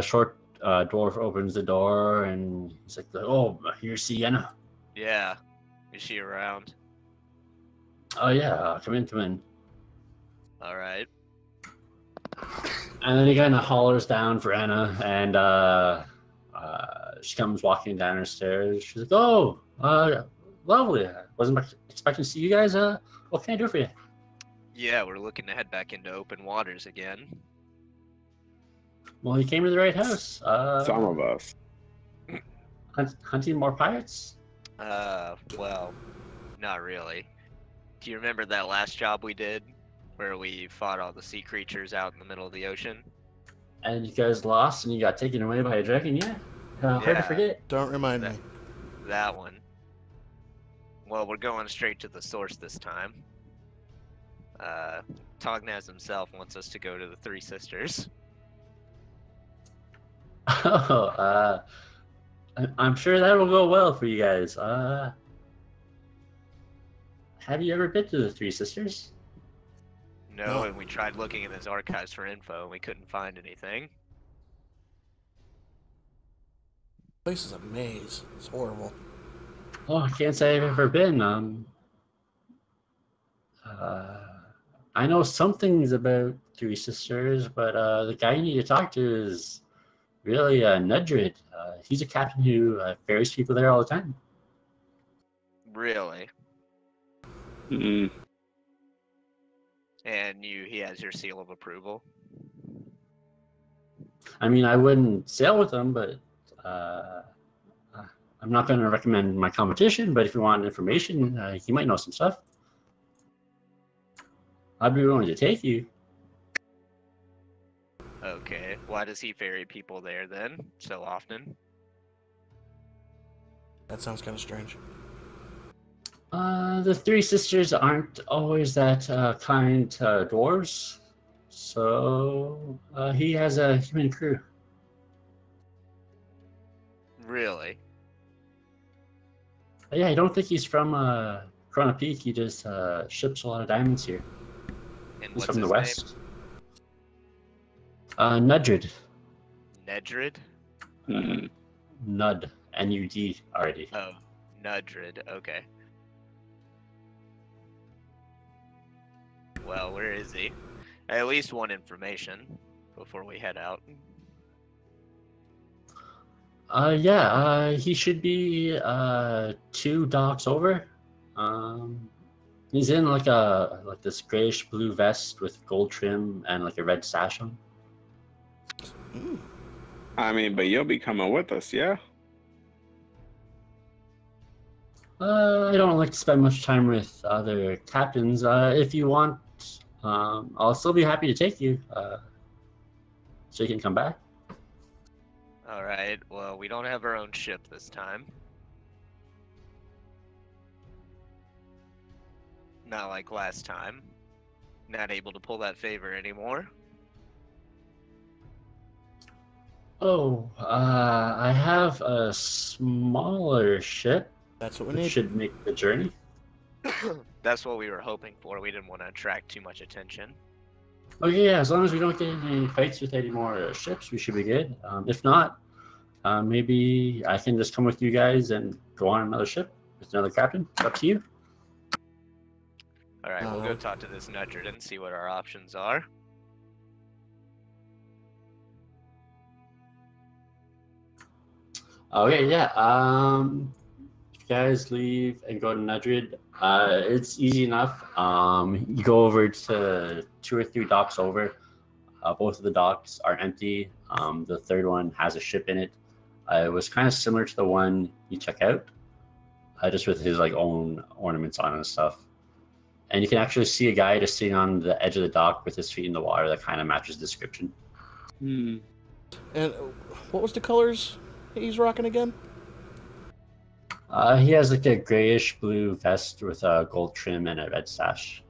short dwarf opens the door and he's like, "Oh, here's Sienna." Yeah. Is she around? Oh yeah, come in. Alright. And then he kind of hollers down for Anna, and she comes walking down her stairs. She's like, "Oh, lovely. I wasn't expecting to see you guys. What can I do for you?" Yeah, we're looking to head back into open waters again. Well, you came to the right house. Some of us. Hunting more pirates? Well, not really. Do you remember that last job we did? Where we fought all the sea creatures out in the middle of the ocean? And you guys lost and you got taken away by a dragon, yeah? Hard to Yeah. forget. Don't remind me. That one. Well, we're going straight to the source this time. Tognaz himself wants us to go to the Three Sisters. Oh, I'm sure that will go well for you guys. Have you ever been to the Three Sisters? No, and we tried looking in his archives for info and we couldn't find anything. This place is a maze. It's horrible. Oh, I can't say I've ever been. I know some things about Three Sisters, but the guy you need to talk to is really Nudrid. He's a captain who ferries people there all the time. Really? Mm-mm. And he has your seal of approval? I mean, I wouldn't sail with him, but I'm not going to recommend my competition. But if you want information, he might know some stuff. I'd be willing to take you. Okay, why does he ferry people there then, so often? That sounds kind of strange. The Three Sisters aren't always that kind to dwarves, so he has a human crew. Really? Yeah, I don't think he's from Corona Peak. He just ships a lot of diamonds here. And He's what's from the his west. Nudrid. name? Nedrid? Mm-mm. Nud. N-U-D already. Oh, Nudrid, okay. Well, where is he? I at least want information before we head out. He should be 2 docks over. He's in like this grayish blue vest with gold trim and like a red sash on. I mean, but you'll be coming with us, yeah? I don't like to spend much time with other captains. If you want, I'll still be happy to take you, so you can come back. Alright, well, we don't have our own ship this time. Not like last time. Not able to pull that favor anymore. Oh, I have a smaller ship That's what we that need. should make the journey. That's what we were hoping for. We didn't want to attract too much attention. Okay, yeah, as long as we don't get in any fights with any more ships, we should be good. If not, maybe I can just come with you guys and go on another ship with another captain. It's up to you. All right, we'll go talk to this Nudred and see what our options are. Okay, yeah. If you guys leave and go to Nudred, it's easy enough. You go over to 2 or 3 docks over. Both of the docks are empty. The third one has a ship in it. It was kind of similar to the one you check out, just with his like own ornaments on and stuff. And you can actually see a guy just sitting on the edge of the dock with his feet in the water that kind of matches the description. Hmm. And what was the colors he's rocking again? He has like a grayish blue vest with a gold trim and a red sash.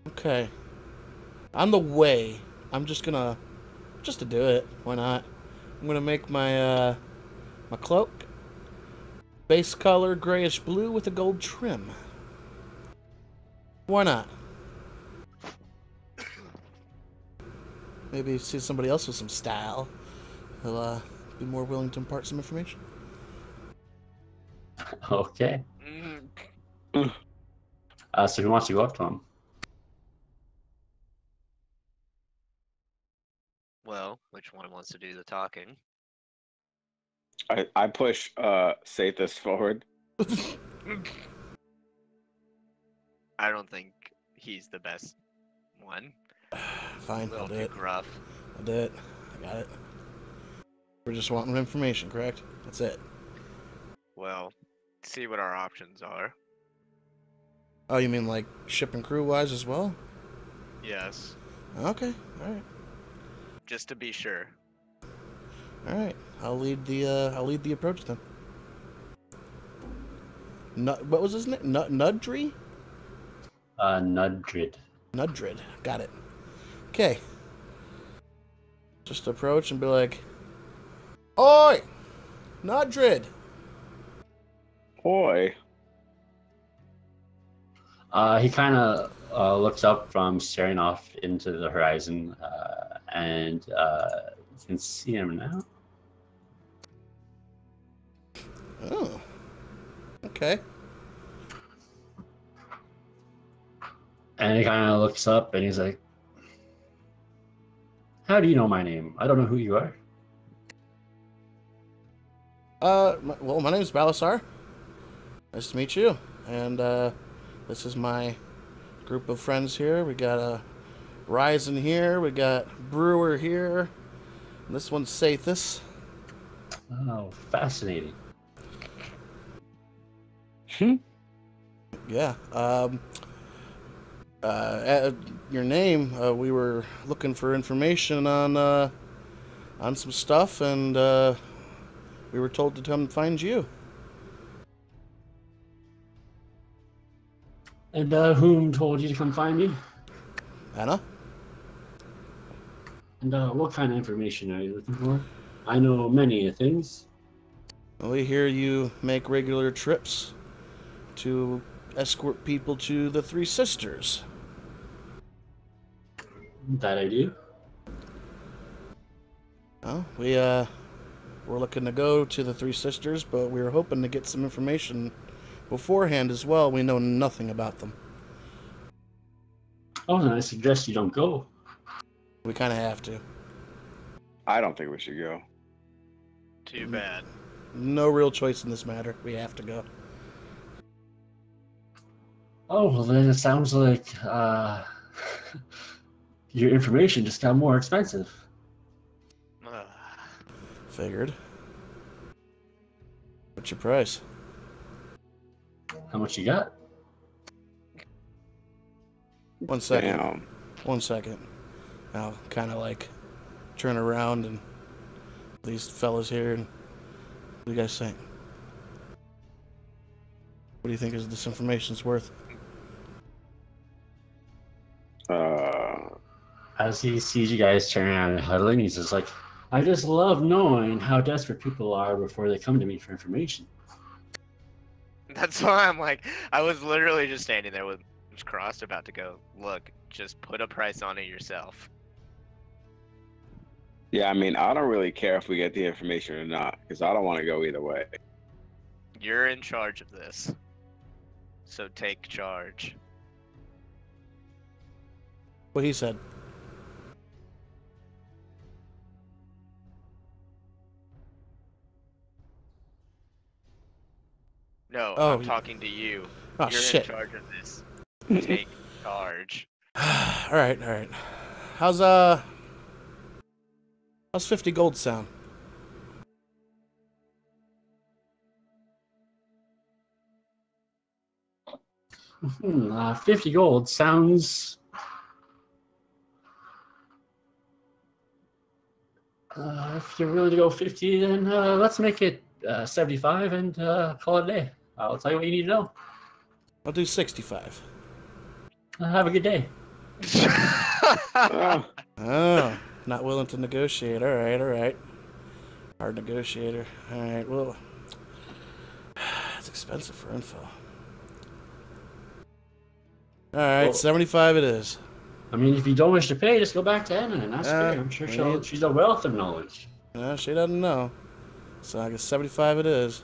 Okay. On the way, I'm just to do it. Why not? I'm gonna make my my cloak base color grayish blue with a gold trim. Why not? Maybe see somebody else with some style. He'll be more willing to impart some information. Okay. So who wants to go up to him? Well, which one wants to do the talking? I push Sathis forward. I don't think he's the best one. Fine, A little I'll do too it. gruff. I'll do it. I got it. We're just wanting information, correct? That's it. Well, see what our options are. Oh, you mean like ship and crew wise as well? Yes, Okay, all right, just to be sure. all right. I'll lead the approach then. What was his name? Nudry? Nudred. Nudred. Got it. Okay. Just approach and be like, "Oi, Nudred." Boy. He kind of looks up from staring off into the horizon, and you can see him now. Oh. Okay. And he kind of looks up and he's like, "How do you know my name? I don't know who you are." Well, my name is Balasar. Nice to meet you. And this is my group of friends here. We got Ryzen here. We got Brewer here. And this one's Sathis. Oh, fascinating. Yeah. Your name. We were looking for information on some stuff, and we were told to come find you. And whom told you to come find me? Anna. And what kind of information are you looking for? I know many things. We hear you make regular trips to escort people to the Three Sisters. That I do. Well, we're looking to go to the Three Sisters, but we were hoping to get some information beforehand as well. We know nothing about them. Oh, then I suggest you don't go. We kind of have to. I don't think we should go. Too bad. No real choice in this matter. We have to go. Oh, well then it sounds like your information just got more expensive. Figured. What's your price? How much you got? 1 second. Damn. 1 second. I'll kind of like turn around and these fellas here, and what do you guys think? What do you think is this information's worth? As he sees you guys turning around and huddling, he's just like, I just love knowing how desperate people are before they come to me for information. That's why I'm like, I was literally just standing there with arms crossed, about to go, look, just put a price on it yourself. Yeah, I mean, I don't really care if we get the information or not, because I don't want to go either way. You're in charge of this, so take charge. What he said. No, Oh, I'm talking to you. Oh, You're shit. in charge of this. Take charge. All right. How's 50 gold sound? Hmm, 50 gold sounds. If you're willing to go 50, then let's make it 75 and call it a day. I'll tell you what you need to know. I'll do 65. Have a good day. Oh, Oh, not willing to negotiate. All right. Hard negotiator. All right, well, it's expensive for info. All right, Well, 75 it is. I mean, if you don't wish to pay, just go back to Anna and ask her. I'm sure she's a wealth of knowledge. She doesn't know. So I guess 75 it is.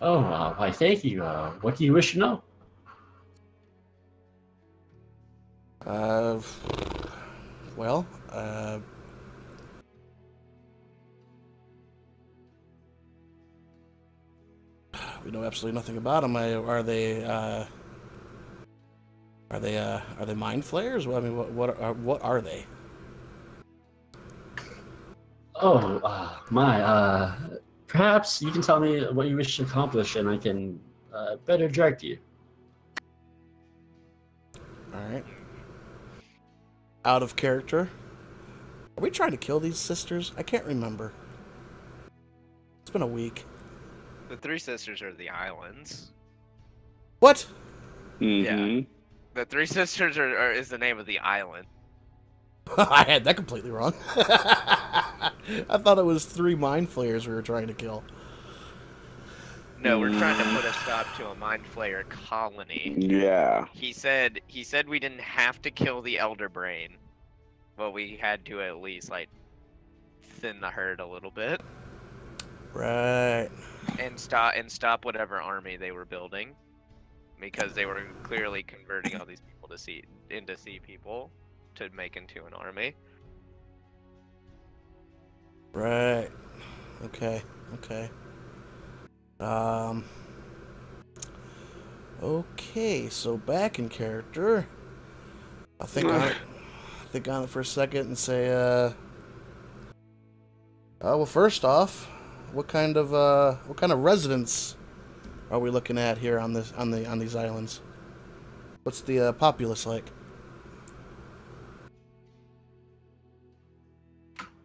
Oh, why, thank you. What do you wish to know? Well, we know absolutely nothing about them. Are they mind flayers? Well, I mean, what are they? Oh, perhaps you can tell me what you wish to accomplish and I can better direct you. All right. Out of character. Are we trying to kill these sisters? I can't remember. It's been a week. The Three Sisters are the islands. What? mhm. The Three Sisters is the name of the island. I had that completely wrong. I thought it was 3 mind flayers we were trying to kill. No, we're trying to put a stop to a mind flayer colony. Yeah. He said we didn't have to kill the Elder Brain, but we had to at least like thin the herd a little bit Right. and stop whatever army they were building, because they were clearly converting all these people into sea people to make into an army. Right. Okay. Okay, so back in character. I'll think on it for a second and say, well, first off, what kind of residents are we looking at here on these islands? What's the populace like?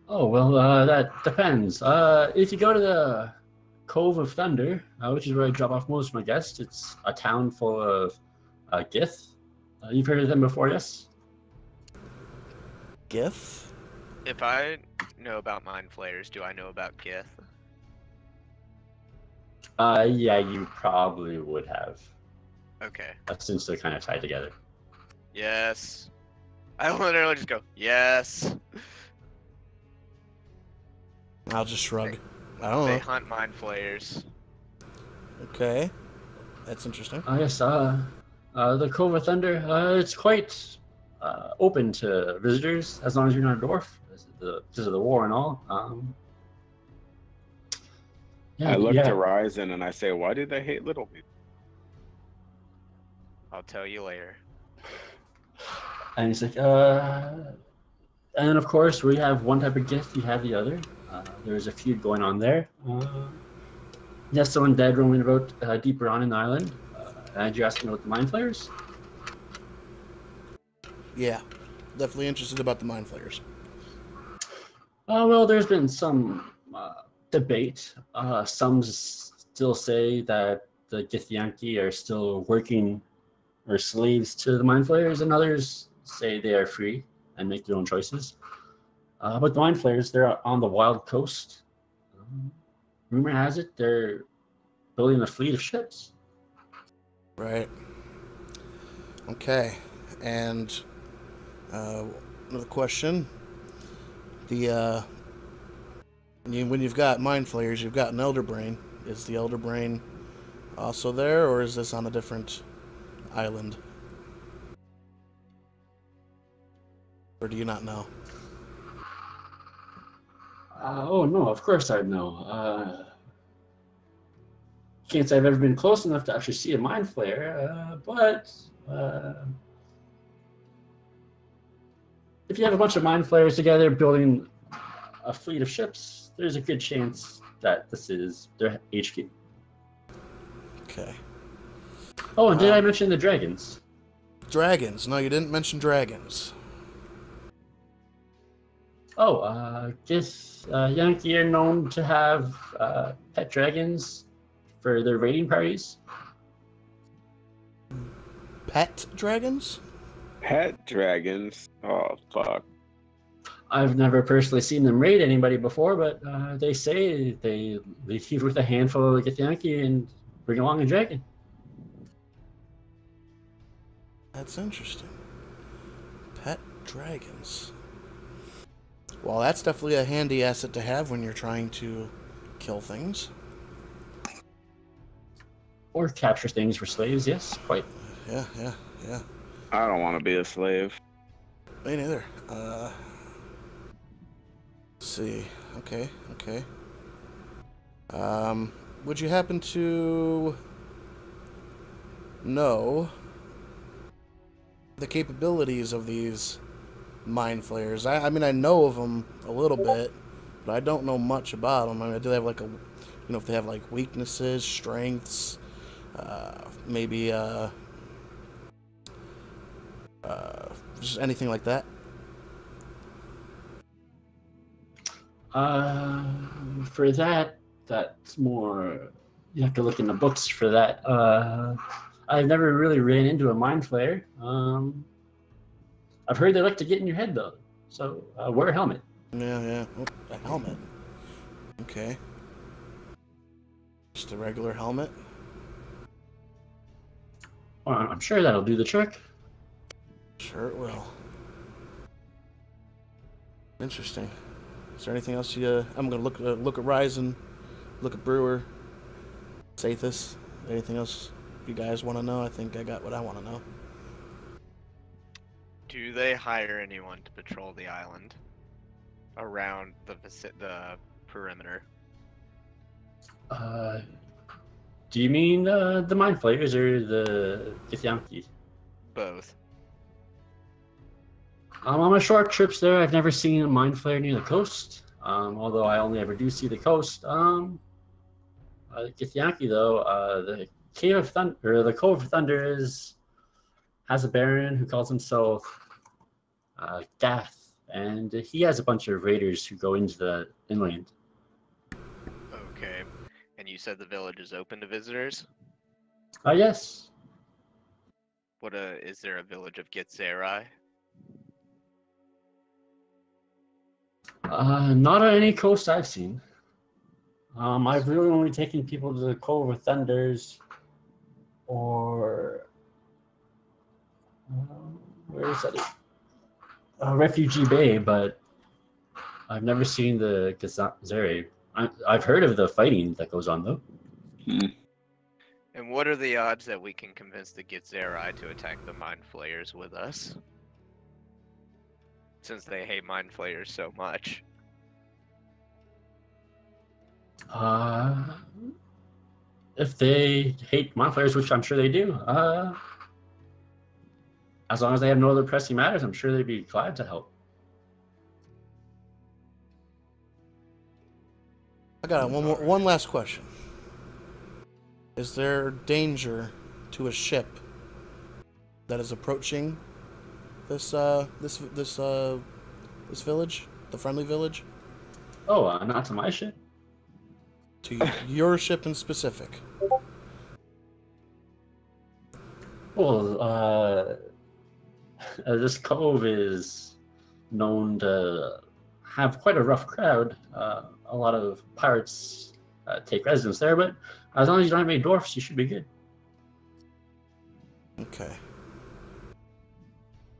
Oh, well, that depends. If you go to the Cove of Thunder, which is where I drop off most of my guests, it's a town full of Gith. You've heard of them before, yes? Gith? If I know about mind flayers, do I know about Gith? Yeah, you probably would have, Okay. since they're kind of tied together. Yes. I literally just go, yes. I'll just shrug. I don't They know. hunt mind flayers. Okay. That's interesting. Yes, the Cove of Thunder, it's quite open to visitors as long as you're not a dwarf, because of the war and all. I look to Ryzen and I say, why do they hate little people? I'll tell you later. And he's like, and of course, we have one type of gift, you have the other. There's a feud going on there. Yes, someone dead roaming about deeper on in the island. And you're asking about the mind flayers? Yeah. Definitely interested about the mind flayers. Well, there's been some debate. Some still say that the Githyanki are still working or slaves to the mind flayers, and others say they are free and make their own choices. But the mind flayers, they're on the wild coast. Rumor has it they're building a fleet of ships. Right. Okay. And another question. When you've got mind flayers, you've got an elder brain. Is the elder brain also there, or is this on a different island? Or do you not know? Oh no, of course I'd know. Can't say I've ever been close enough to actually see a mind flayer, but if you have a bunch of mind flayers together building a fleet of ships, there's a good chance that this is their HQ. Okay. Oh, and did I mention the dragons? Dragons. No, you didn't mention dragons. Oh, guess Yankee are known to have pet dragons for their raiding parties. Pet dragons? Pet dragons. Oh fuck. I've never personally seen them raid anybody before, but they say they leave with a handful of Githyanki and bring along a dragon. That's interesting. Pet dragons. Well, that's definitely a handy asset to have when you're trying to kill things. Or capture things for slaves, yes, quite. Yeah. I don't want to be a slave. Me neither. Let's see. Okay. Would you happen to know the capabilities of these mind flayers? I mean, I know of them a little bit, but I don't know much about them. I mean, do they have like if they have like weaknesses, strengths, maybe just anything like that? For that's more. You have to look in the books for that. I've never really ran into a mind flayer. I've heard they like to get in your head though, so wear a helmet. Yeah. Oh, a helmet. Okay. Just a regular helmet. Well, I'm sure that'll do the trick. Sure it will. Interesting. Is there anything else you? I'm gonna look at Ryzen, look at Brewer, Sathis. Anything else you guys want to know? I think I got what I want to know. Do they hire anyone to patrol the island around the perimeter? Do you mean the mind flayers or the Githyanki? Both. On my short trips there, I've never seen a mind flayer near the coast. Although I only ever do see the coast. Githyanki though, the Cave of Thunder, or the Cove of Thunder has a baron who calls himself Gath, and he has a bunch of raiders who go into the inland. Okay. And you said the village is open to visitors? Yes. Is there a village of Gitzerai? Not on any coast I've seen. I've really only taken people to the Cove of Thunders, or where is that? Refugee Bay, but I've never seen the Gazere. I've heard of the fighting that goes on though. And what are the odds that we can convince the Gitzerai to attack the Mind Flayers with us? Since they hate Mind Flayers so much. If they hate Mind Flayers, which I'm sure they do, as long as they have no other pressing matters, I'm sure they'd be glad to help. I got one last question. Is there danger to a ship that is approaching this village, the friendly village? Oh, not to my ship. To your ship in specific. Well, this cove is known to have quite a rough crowd. A lot of pirates take residence there, but as long as you don't have any dwarfs, you should be good. Okay.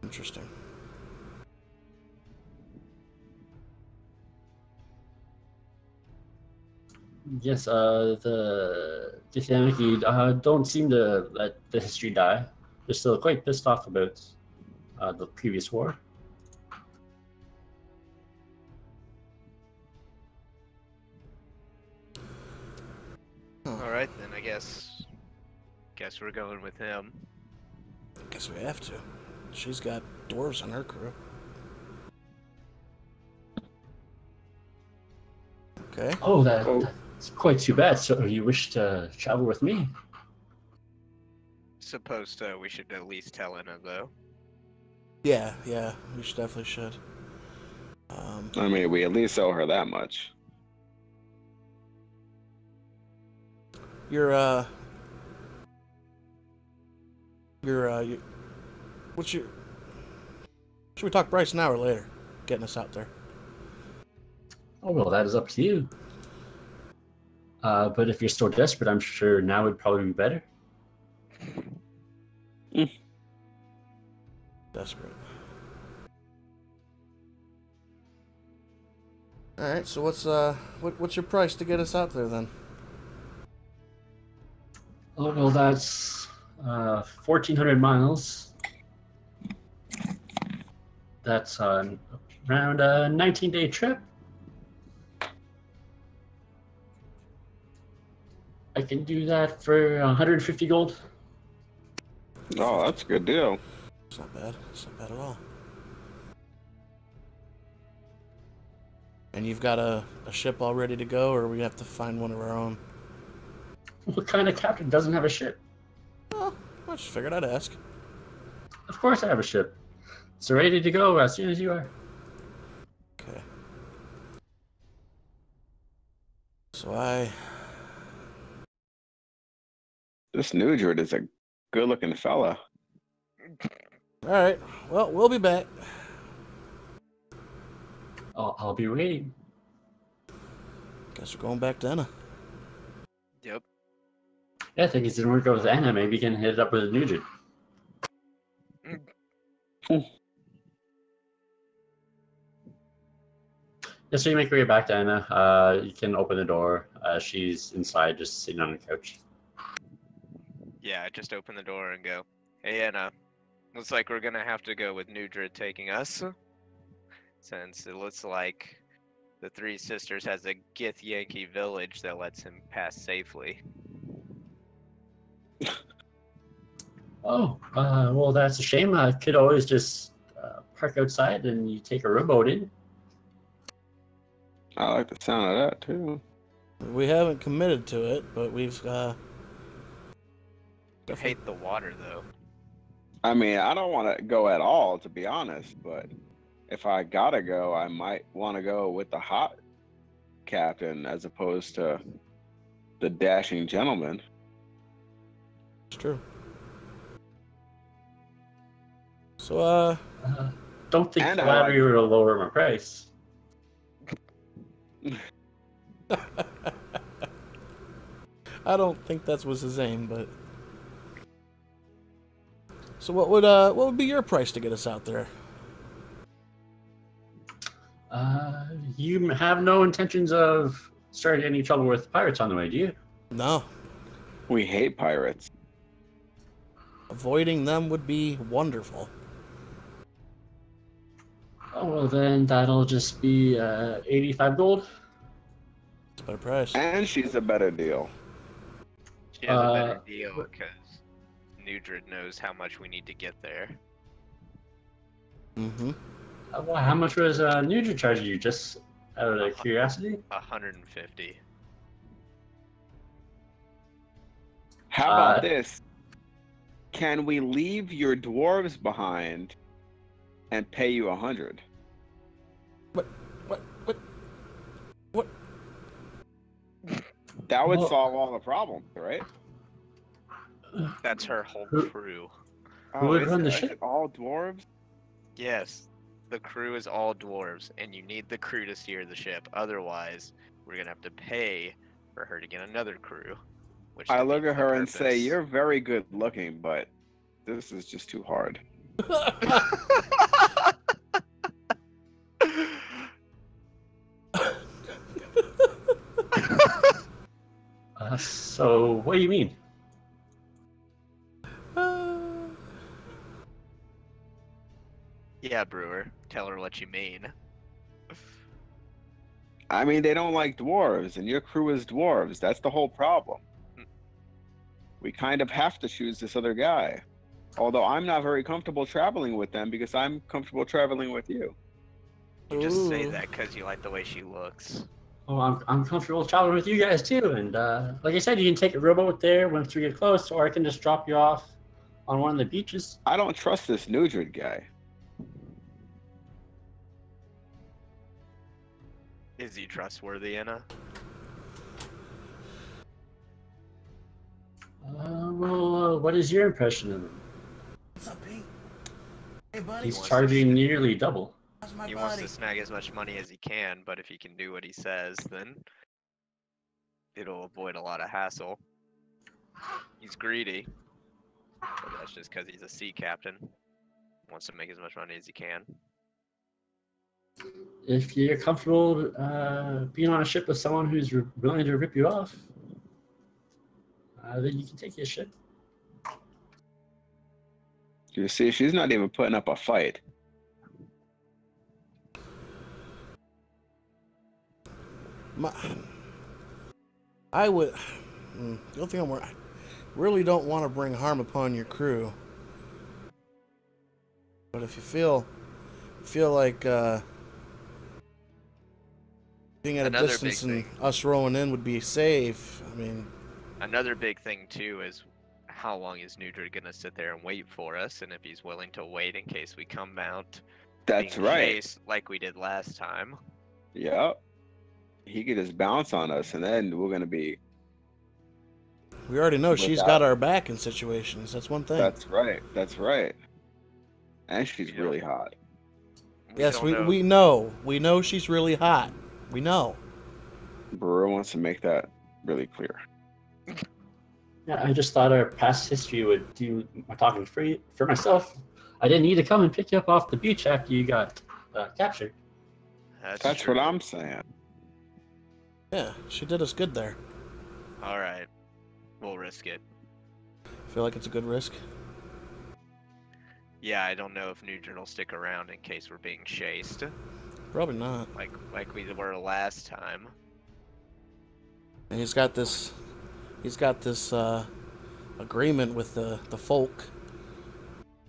Interesting. Yes, the Githyanki don't seem to let the history die. They're still quite pissed off about the previous war. Alright, then I guess we're going with him. Guess we have to. She's got dwarves on her crew. Okay. Oh, that's quite too bad. So you wish to travel with me? Suppose we should at least tell Anna, though. Yeah, we definitely should. I mean, we at least owe her that much. What's your... Should we talk price now or later? Getting us out there. Oh, well, that is up to you. But if you're still desperate, I'm sure now would probably be better. Desperate. Alright, so what's your price to get us out there then? Oh, well, that's 1,400 miles. That's around a 19-day trip. I can do that for 150 gold. Oh, that's a good deal. It's not bad. It's not bad at all. And you've got a ship all ready to go, or we have to find one of our own? What kind of captain doesn't have a ship? Oh, I just figured I'd ask. Of course I have a ship. It's ready to go as soon as you are. Okay. So This Nugent is a good-looking fella. Alright, well, we'll be back. I'll be waiting. Guess we're going back to Anna. Yep. Yeah, things didn't work out with Anna. Maybe you can hit it up with Nugent. Yeah, so you make your way back to Anna. You can open the door. She's inside, just sitting on the couch. Yeah, just open the door and go, hey Anna, looks like we're gonna have to go with Nudrid taking us. Since it looks like the Three Sisters has a Gith-Yankee village that lets him pass safely. Oh, well, that's a shame. I could always just park outside and you take a rowboat in. I like the sound of that, too. We haven't committed to it, but we've I hate the water, though. I mean, I don't want to go at all, to be honest, but if I gotta go, I might want to go with the hot captain as opposed to the dashing gentleman. It's true. So, Don't think And I flattery will lower my price. I don't think that was his aim, but... So what would be your price to get us out there? You have no intentions of starting any trouble with pirates on the way, do you? No. We hate pirates. Avoiding them would be wonderful. Oh, well, then that'll just be 85 gold. It's a better price. And she's a better deal. She has a better deal because Nudrid knows how much we need to get there. Mm-hmm. Well, how much was Nugent charging you, just out of curiosity? 150. How about this? Can we leave your dwarves behind and pay you 100? What? That would Well, solve all the problems, right? That's her whole crew. Who would is run the is ship? it all dwarves? Yes, the crew is all dwarves, and you need the crew to steer the ship. Otherwise, we're gonna have to pay for her to get another crew. Which I look defeats at the her and say, purpose. "You're very good looking, but this is just too hard." So, what do you mean? Yeah, Brewer. Tell her what you mean. I mean, they don't like dwarves, and your crew is dwarves. That's the whole problem. we kind of have to choose this other guy. Although I'm not very comfortable traveling with them because I'm comfortable traveling with you. You just say Ooh. that because you like the way she looks. Oh, I'm comfortable traveling with you guys too, and like I said, you can take a rowboat there once we get close, or I can just drop you off on one of the beaches. I don't trust this Nugent guy. Is he trustworthy, Anna? Well, what is your impression of him? What's up, Pete? Hey, buddy. He's wants to charging shoot. nearly double. How's my He wants to snag as much money as he can, but if he can do what he says, then it'll avoid a lot of hassle. He's greedy, but that's just because he's a sea captain. Wants to make as much money as he can. If you're comfortable being on a ship with someone who's willing to rip you off, then you can take his ship. You see, she's not even putting up a fight. I would. The only thing I really don't want to bring harm upon your crew. But if you feel like being at Another a distance big and thing. us rowing in would be safe, I mean, Another big thing too is how long is Nudra gonna sit there and wait for us, and if he's willing to wait in case we come out. That's being right. chased like we did last time. Yep. He could just bounce on us, and then we're gonna be. we already know she's Without- got our back in situations. That's one thing. That's right. That's right. And she's Yeah. really hot. Yes, don't know. we know. We know she's really hot. We know. Brewer wants to make that really clear. Yeah, I just thought our past history would do my talking for myself. I didn't need to come and pick you up off the beach after you got captured. That's true. what I'm saying. Yeah, she did us good there. All right, we'll risk it. Feel like it's a good risk. Yeah, I don't know if Nugent will stick around in case we're being chased, Probably not. like we were last time. And he's got this agreement with the folk.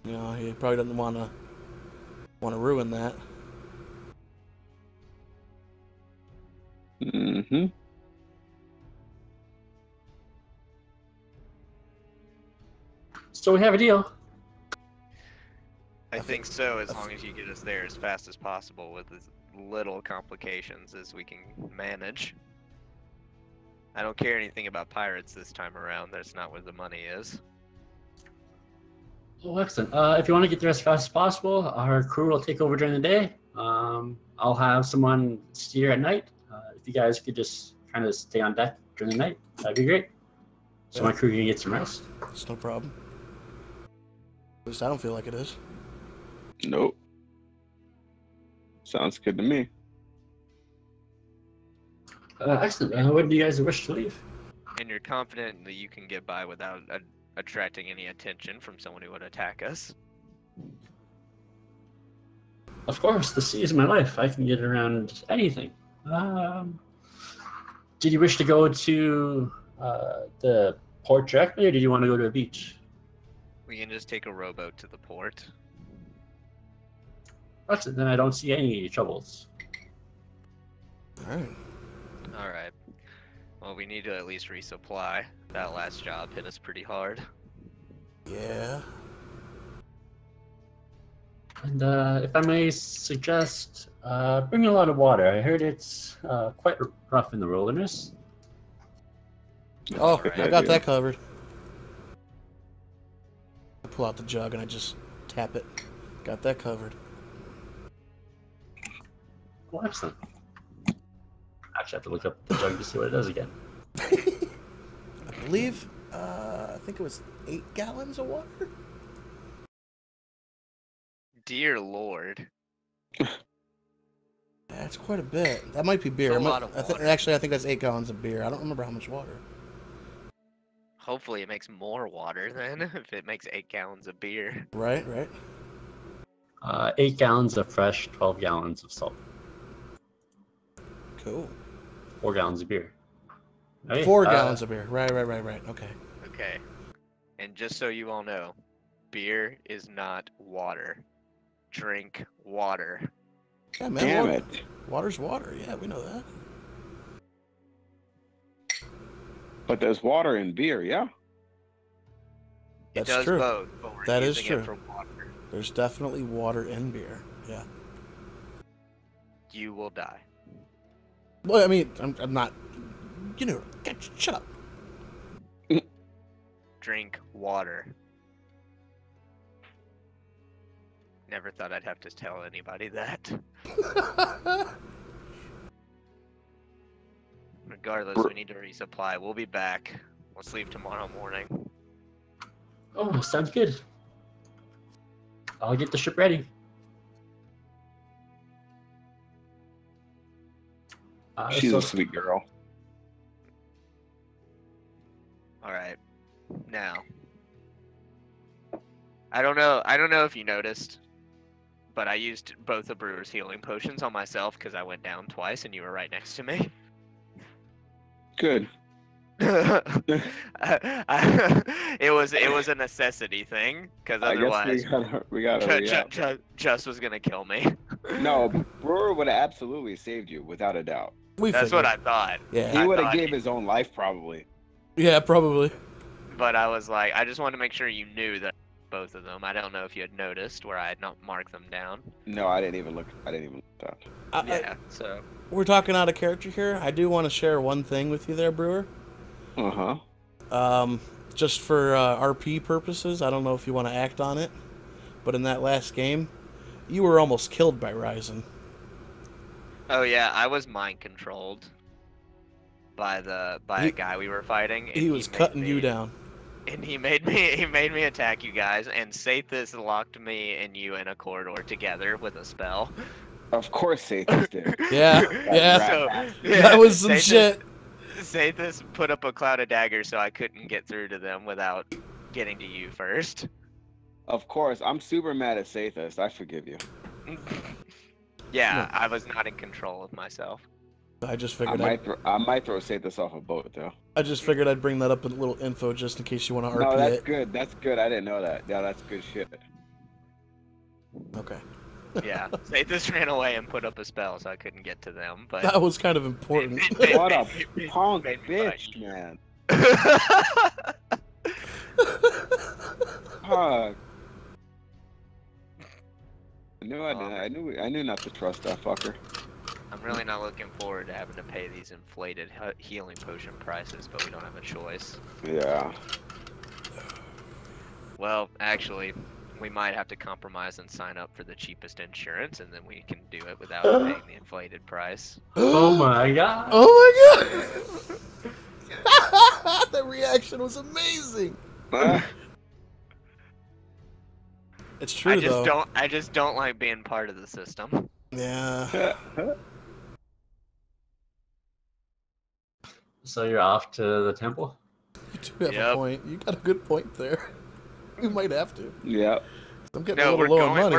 You know, he probably doesn't want to ruin that. Mm-hmm. So we have a deal. I think so, as long as you get us there as fast as possible with as little complications as we can manage. I don't care anything about pirates this time around. That's not where the money is. Oh, excellent. If you want to get there as fast as possible, our crew will take over during the day. I'll have someone steer at night. If you guys could just kind of stay on deck during the night, that'd be great. So my crew can get some rest. It's no problem. At least I don't feel like it is. Nope. Sounds good to me. Excellent. When do you guys wish to leave? And you're confident that you can get by without attracting any attention from someone who would attack us. Of course, the sea is my life. I can get around anything. Did you wish to go to the port directly, or did you want to go to a beach? We can just take a rowboat to the port. Excellent. Then I don't see any troubles. All right. Alright. Well, we need to at least resupply. That last job hit us pretty hard. Yeah. And if I may suggest, bring a lot of water. I heard it's quite rough in the wilderness. Oh, Alright. I got that covered. I pull out the jug and I just tap it. Got that covered. Well, excellent. I actually have to look up the jug to see what it does again. I believe, I think it was 8 gallons of water. Dear Lord. That's quite a bit. That might be beer. It's a I might- lot of water. Actually, I think that's 8 gallons of beer. I don't remember how much water. Hopefully it makes more water then, if it makes 8 gallons of beer. Right, right. 8 gallons of fresh, 12 gallons of salt, Cool. 4 gallons of beer. Right? 4 gallons of beer. Right. Okay. Okay. And just so you all know, beer is not water. Drink water. Yeah, man. Damn water, it. Water's water. Yeah, we know that. But there's water in beer, yeah? That's it does true. both, but we're That is using true. it for water. There's definitely water in beer. Yeah. You will die. Well, I mean, I'm not. You know, shut up. Drink water. Never thought I'd have to tell anybody that. Regardless, we need to resupply. We'll be back. Let's leave tomorrow morning. Oh, sounds good. I'll get the ship ready. She's So- a sweet girl. Alright. Now. I don't know if you noticed, but I used both the brewer's healing potions on myself because I went down twice and you were right next to me. Good. It was a necessity thing because I guess otherwise we gotta hurry up. Just was gonna kill me. No, Brewer would have absolutely saved you, without a doubt. That's what I thought. Yeah. He I would have thought gave his own life, probably. Yeah, probably. But I was like, I just wanted to make sure you knew that both of them. I don't know if you had noticed where I had not marked them down. No, I didn't even look at that. Yeah, so We're talking out of character here. I do want to share one thing with you there, Brewer. Uh-huh. Just for RP purposes, I don't know if you want to act on it, but in that last game, you were almost killed by Ryzen. oh yeah, I was mind controlled by a guy we were fighting. And He was cutting you down. And he made me attack you guys, and Sathis locked me and you in a corridor together with a spell. Of course Sathis did. Yeah, yeah. So, That was some shit. Sathis put up a cloud of daggers so I couldn't get through to them without getting to you first. Of course, I'm super mad at Sathis. I forgive you. Yeah, I was not in control of myself. I just I figured might throw Sathis off a boat, though. I just figured I'd bring that up in a little info just in case you want to RP No, that's it. good. That's good. I didn't know that. Yeah, that's good shit. Okay. Yeah, Sathis ran away and put up a spell so I couldn't get to them, but... That was kind of important. What a punk bitch, man. Fuck. I knew not to trust that fucker. I'm really not looking forward to having to pay these inflated healing potion prices, but we don't have a choice. Yeah. Well, actually, we might have to compromise and sign up for the cheapest insurance, and then we can do it without paying the inflated price. Oh my god. Oh my god! That reaction was amazing. It's true I just don't like being part of the system. Yeah. So you're off to the temple? You do have a Yep. point. You got a good point there. You might have to. Yep. I'm getting No, a little low on money.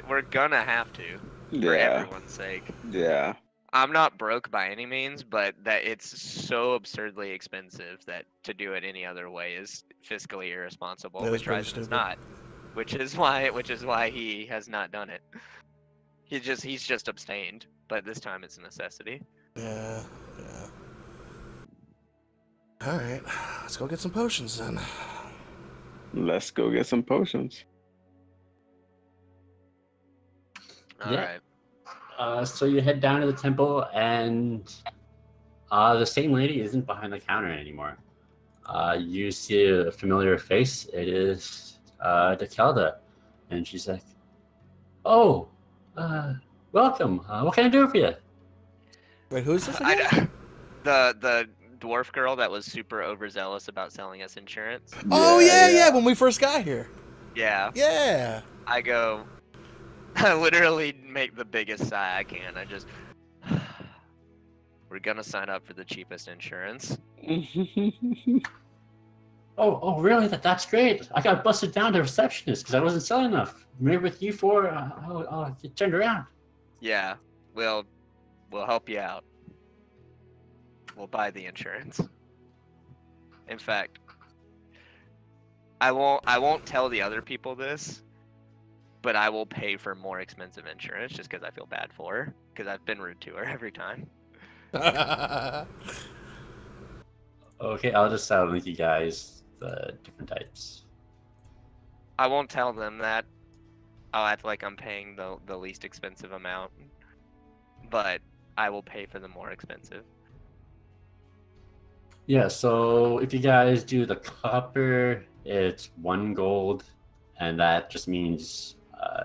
we're gonna have to, for Yeah. everyone's sake. Yeah. I'm not broke by any means, but that it's so absurdly expensive that to do it any other way is fiscally irresponsible, That is which pretty Ryzen is stupid. not. Which is why he has not done it. He's just abstained, but this time it's a necessity. Yeah. Yeah. All right. Let's go get some potions then. Let's go get some potions. All Yeah. right. So you head down to the temple, and the same lady isn't behind the counter anymore. You see a familiar face. It is Dekelda, and she's like, "Oh, welcome. What can I do for you?" Wait, who's this again? The dwarf girl that was super overzealous about selling us insurance. Oh yeah, when we first got here. Yeah. Yeah. I literally make the biggest sigh I can. We're gonna sign up for the cheapest insurance. Oh, really? That's great. I got busted down to receptionist because I wasn't selling enough. Maybe with you four, I'll get turned around. Yeah, we'll help you out. We'll buy the insurance. In fact, I won't tell the other people this, but I will pay for more expensive insurance just because I feel bad for her, because I've been rude to her every time. Okay, I'll just link you guys the different types. I won't tell them that. I'll act like I'm paying the least expensive amount, but I will pay for the more expensive. Yeah, so if you guys do the copper, it's 1 gold, and that just means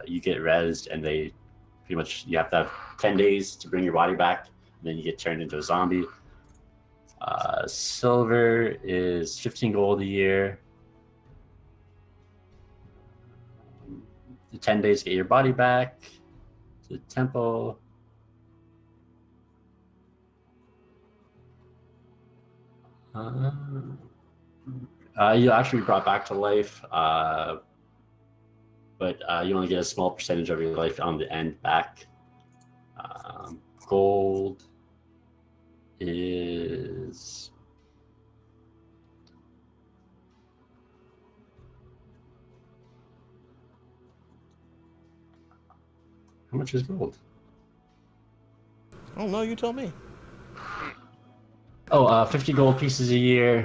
you get rezzed, and they pretty much, you have to have 10 days to bring your body back, and then you get turned into a zombie. Silver is 15 gold a year. The 10 days to get your body back to the temple. You'll actually be brought back to life, but you only get a small percentage of your life on the end back. Gold is how much is gold? I don't know. You tell me. Oh, 50 gold pieces a year.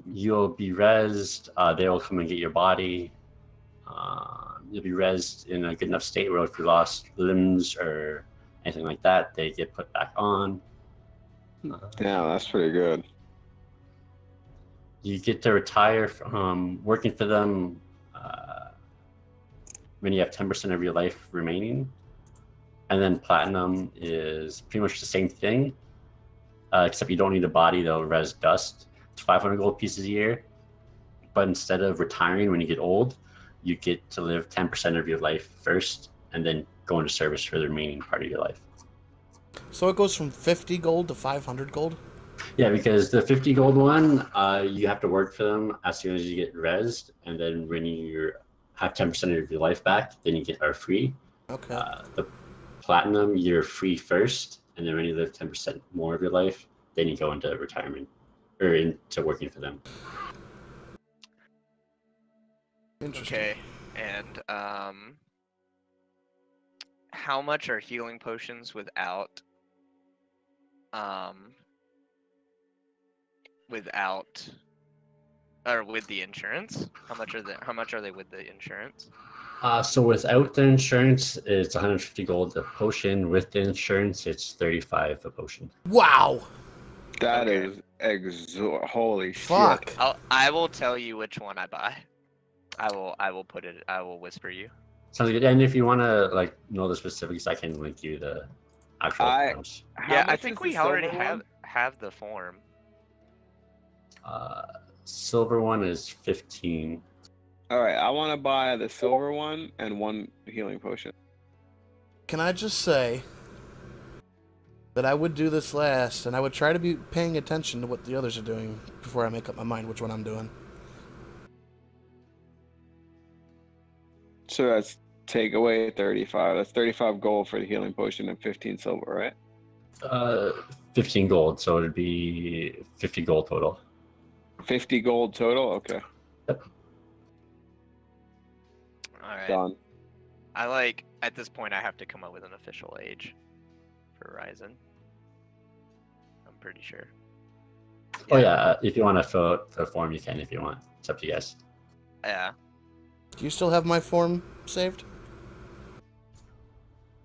You'll be rezzed. They will come and get your body. You'll be rezzed in a good enough state where if you lost limbs or anything like that, they get put back on. Yeah, that's pretty good. You get to retire from working for them when you have 10% of your life remaining. And then platinum is pretty much the same thing, except you don't need a body, they'll res dust. It's 500 gold pieces a year. But instead of retiring when you get old, you get to live 10% of your life first and then go into service for the remaining part of your life. So it goes from 50 gold to 500 gold? Yeah, because the 50 gold one, you have to work for them as soon as you get rezzed, and then when you have 10% of your life back, then you are free. Okay. The platinum, you're free first, and then when you live 10% more of your life, then you go into retirement or into working for them. Interesting. Okay, and how much are healing potions without or with the insurance? How much are they with the insurance? So without the insurance, it's 150 gold a potion. With the insurance, it's 35 a potion. Wow. That Okay. is holy Fuck. shit. I will tell you which one I buy. I will whisper you. Sounds good. And if you want to know the specifics, I can link you the actual forms. Yeah, I much think is we the already silver have the form. Silver one is 15. All right, I want to buy the silver one and 1 healing potion. Can I just say that I would do this last, and I would try to be paying attention to what the others are doing before I make up my mind which one I'm doing. So that's take away 35. That's 35 gold for the healing potion and 15 silver, right? 15 gold, so it'd be 50 gold total. 50 gold total? Okay. Yep. Alright. Done. At this point I have to come up with an official age for Ryzen. I'm pretty sure. Oh yeah, if you want to fill out the form, you can if you want. It's up to you guys. Yeah. Do you still have my form saved?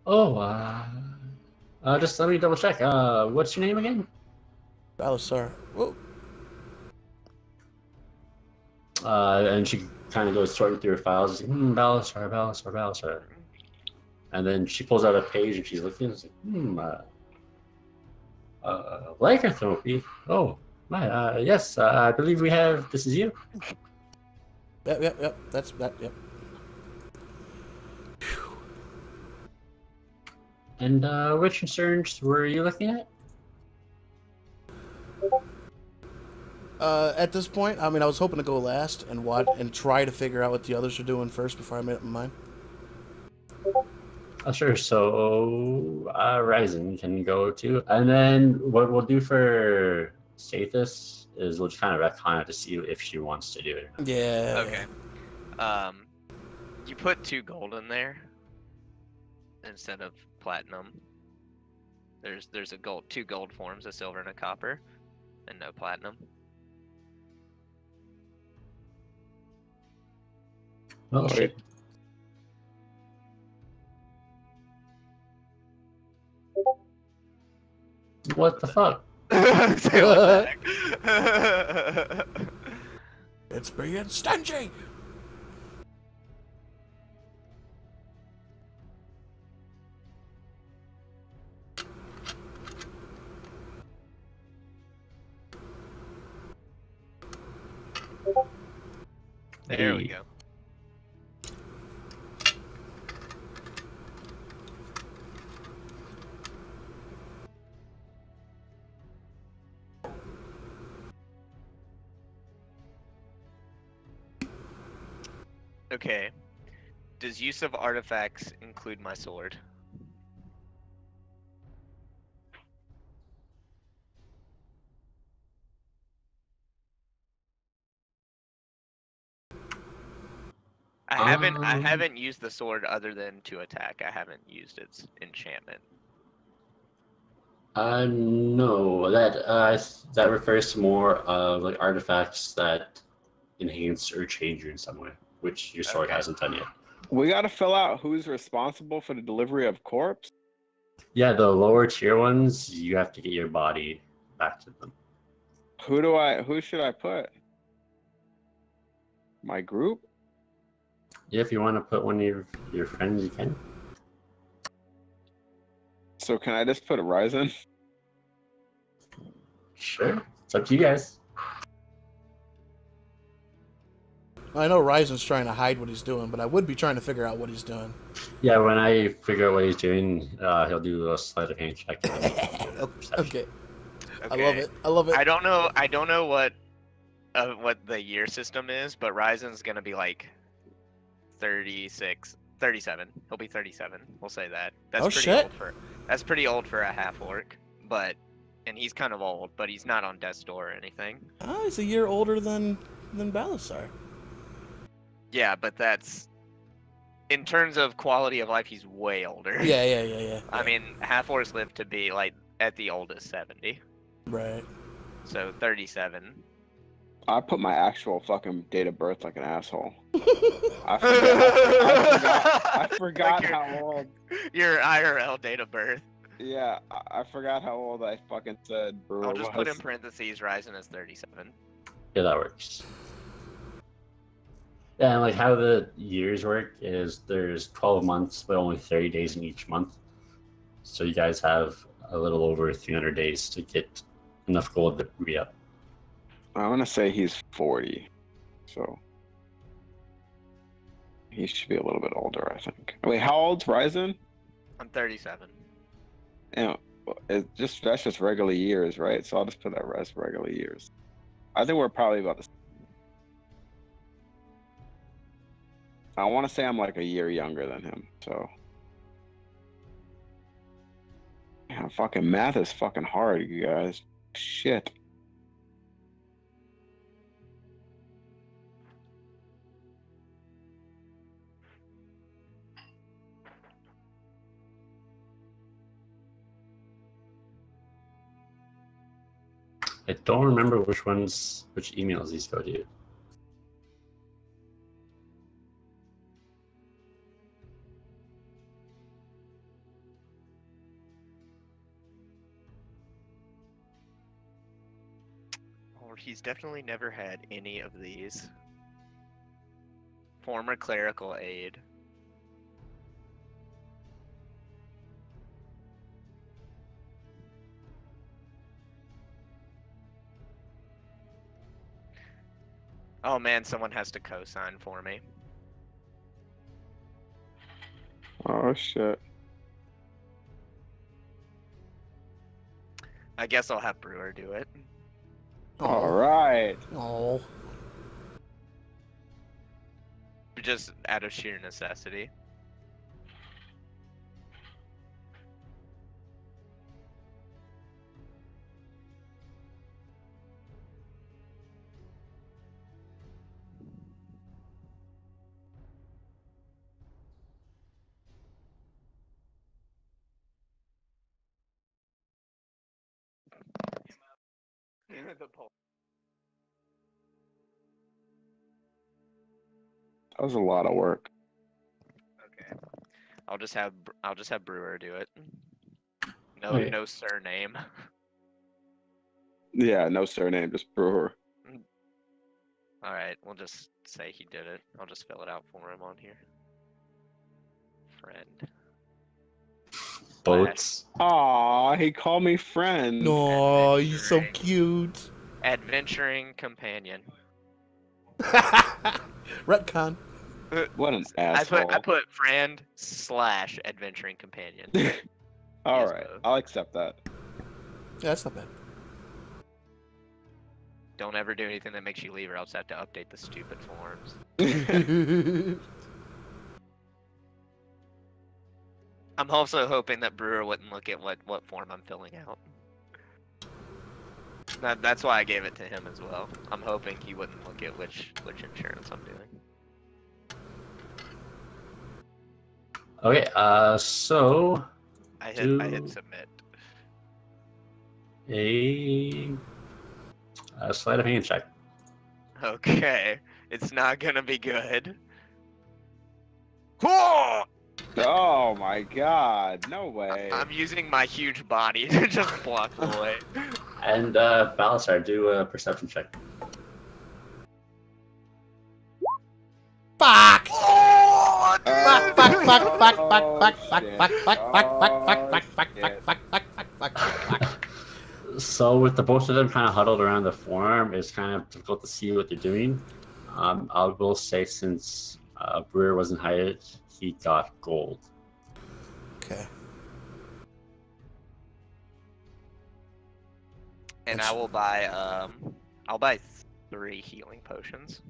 Oh, just let me double check. What's your name again? Balasar. Whoa. And she kind of goes sorting through her files. Like, Balasar. And then she pulls out a page and she's looking. It's like, lycanthropy. Oh, my. Yes, I believe we have. This is you. Yep. That's that. Yep. And which concerns were you looking at? At this point, I mean, I was hoping to go last and try to figure out what the others are doing first before I made up my mind. Sure. So, Ryzen can go too. And then what we'll do for Stathis is we'll just kind of retcon it to see if she wants to do it. Yeah. Okay. You put 2 gold in there instead of platinum. There's 2 gold forms, a silver and a copper, and no platinum. Well, Okay. shit. What the fuck? Say what the heck? It's being stingy. There we Hey. go. Okay. Does use of artifacts include my sword? I haven't used the sword other than to attack. I haven't used its enchantment. No, that refers to more of like artifacts that enhance or change you in some way, which your sword Okay. hasn't done yet. We got to fill out who's responsible for the delivery of corpse. Yeah, the lower tier ones, you have to get your body back to them. Who should I put? My group? Yeah, if you want to put one of your friends, you can. So can I just put Ryzen? Sure, it's up to you guys. I know Ryzen's trying to hide what he's doing, but I would be trying to figure out what he's doing. Yeah, when I figure out what he's doing, he'll do a sleight of hand check. Okay. I Okay. love it. I love it. I don't know what the year system is, but Ryzen's gonna be like 37. He'll be 37. We'll say that. That's Oh, pretty shit. That's pretty old for a half orc, and he's kind of old, but he's not on death's door or anything. Oh, he's a year older than Balasar. Yeah, but that's in terms of quality of life, he's way older. Yeah. I mean, half orcs live to be like at the oldest 70, Right. so 37. I put my actual fucking date of birth like an asshole. I forgot Like how old. your IRL date of birth. Yeah, I forgot how old I fucking said Brewer I'll just put in was. parentheses Ryzen as 37. Yeah, that works. Yeah, and like how the years work is there's 12 months, but only 30 days in each month. So you guys have a little over 300 days to get enough gold to re-up. I want to say he's 40, so he should be a little bit older, I think. Wait, how old's Ryzen? I'm 37. You know, that's just regular years, right? So I'll just put that as regular years. I think we're probably about the same. I want to say I'm like a year younger than him, so. Yeah, fucking math is fucking hard, you guys. Shit. I don't remember which emails these go to. Or he's definitely never had any of these. Former clerical aid. Oh man, someone has to co-sign for me. Oh shit. I guess I'll have Brewer do it. All right. Oh. Just out of sheer necessity. The poll. That was a lot of work. Okay. I'll just have Brewer do it. No, Okay. no surname. Yeah, no surname, just Brewer. All right, we'll just say he did it. I'll just fill it out for him on here. Friend. Boats. Aw, he called me friend. Oh, you're so cute. Adventuring companion. Retcon. What an I asshole. put friend / adventuring companion. All Yes, right, both. I'll accept that. Yeah, that's not bad. Don't ever do anything that makes you leave, or else I have to update the stupid forms. I'm also hoping that Brewer wouldn't look at what form I'm filling out. That's why I gave it to him as well. I'm hoping he wouldn't look at which insurance I'm doing. Okay, so I hit submit. a sleight of hand check. Okay, it's not gonna be good. Whoa! Oh my god, no way. I'm using my huge body to just block the way. And Balasar, do a perception check. Fuck! Oh, dude! Fuck, fuck, fuck, fuck, fuck, Oh, fuck, fuck, shit. fuck, fuck, fuck, fuck, fuck, Oh, fuck, fuck, shit. fuck, fuck, fuck, fuck, fuck. So with the both of them kind of huddled around the form, it's kind of difficult to see what they're doing. I will say since Brewer wasn't hired, he got gold. Okay. And I will buy I'll buy 3 healing potions.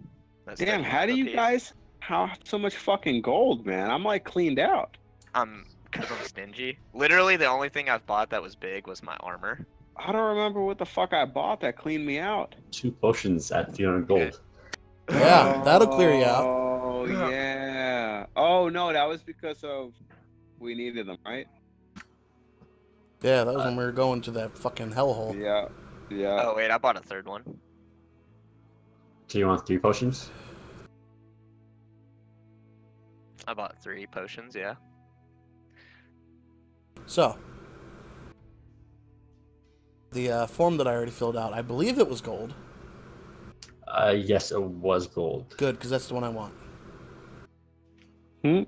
That's Damn, 30 how do you apiece. guys have so much fucking gold, man? I'm like cleaned out. Because I'm stingy. Literally, the only thing I've bought that was big was my armor. I don't remember what the fuck I bought that cleaned me out. 2 potions at 300 gold. Yeah, that'll clear you out. Oh, yeah. Oh, no, that was because of we needed them, right? Yeah, that was when we were going to that fucking hellhole. Yeah, yeah. Oh wait, I bought a 3rd one. Do you want 3 potions? I bought 3 potions. Yeah. So, the form that I already filled out, I believe it was gold. Yes, it was gold. Good, because that's the one I want. Hmm?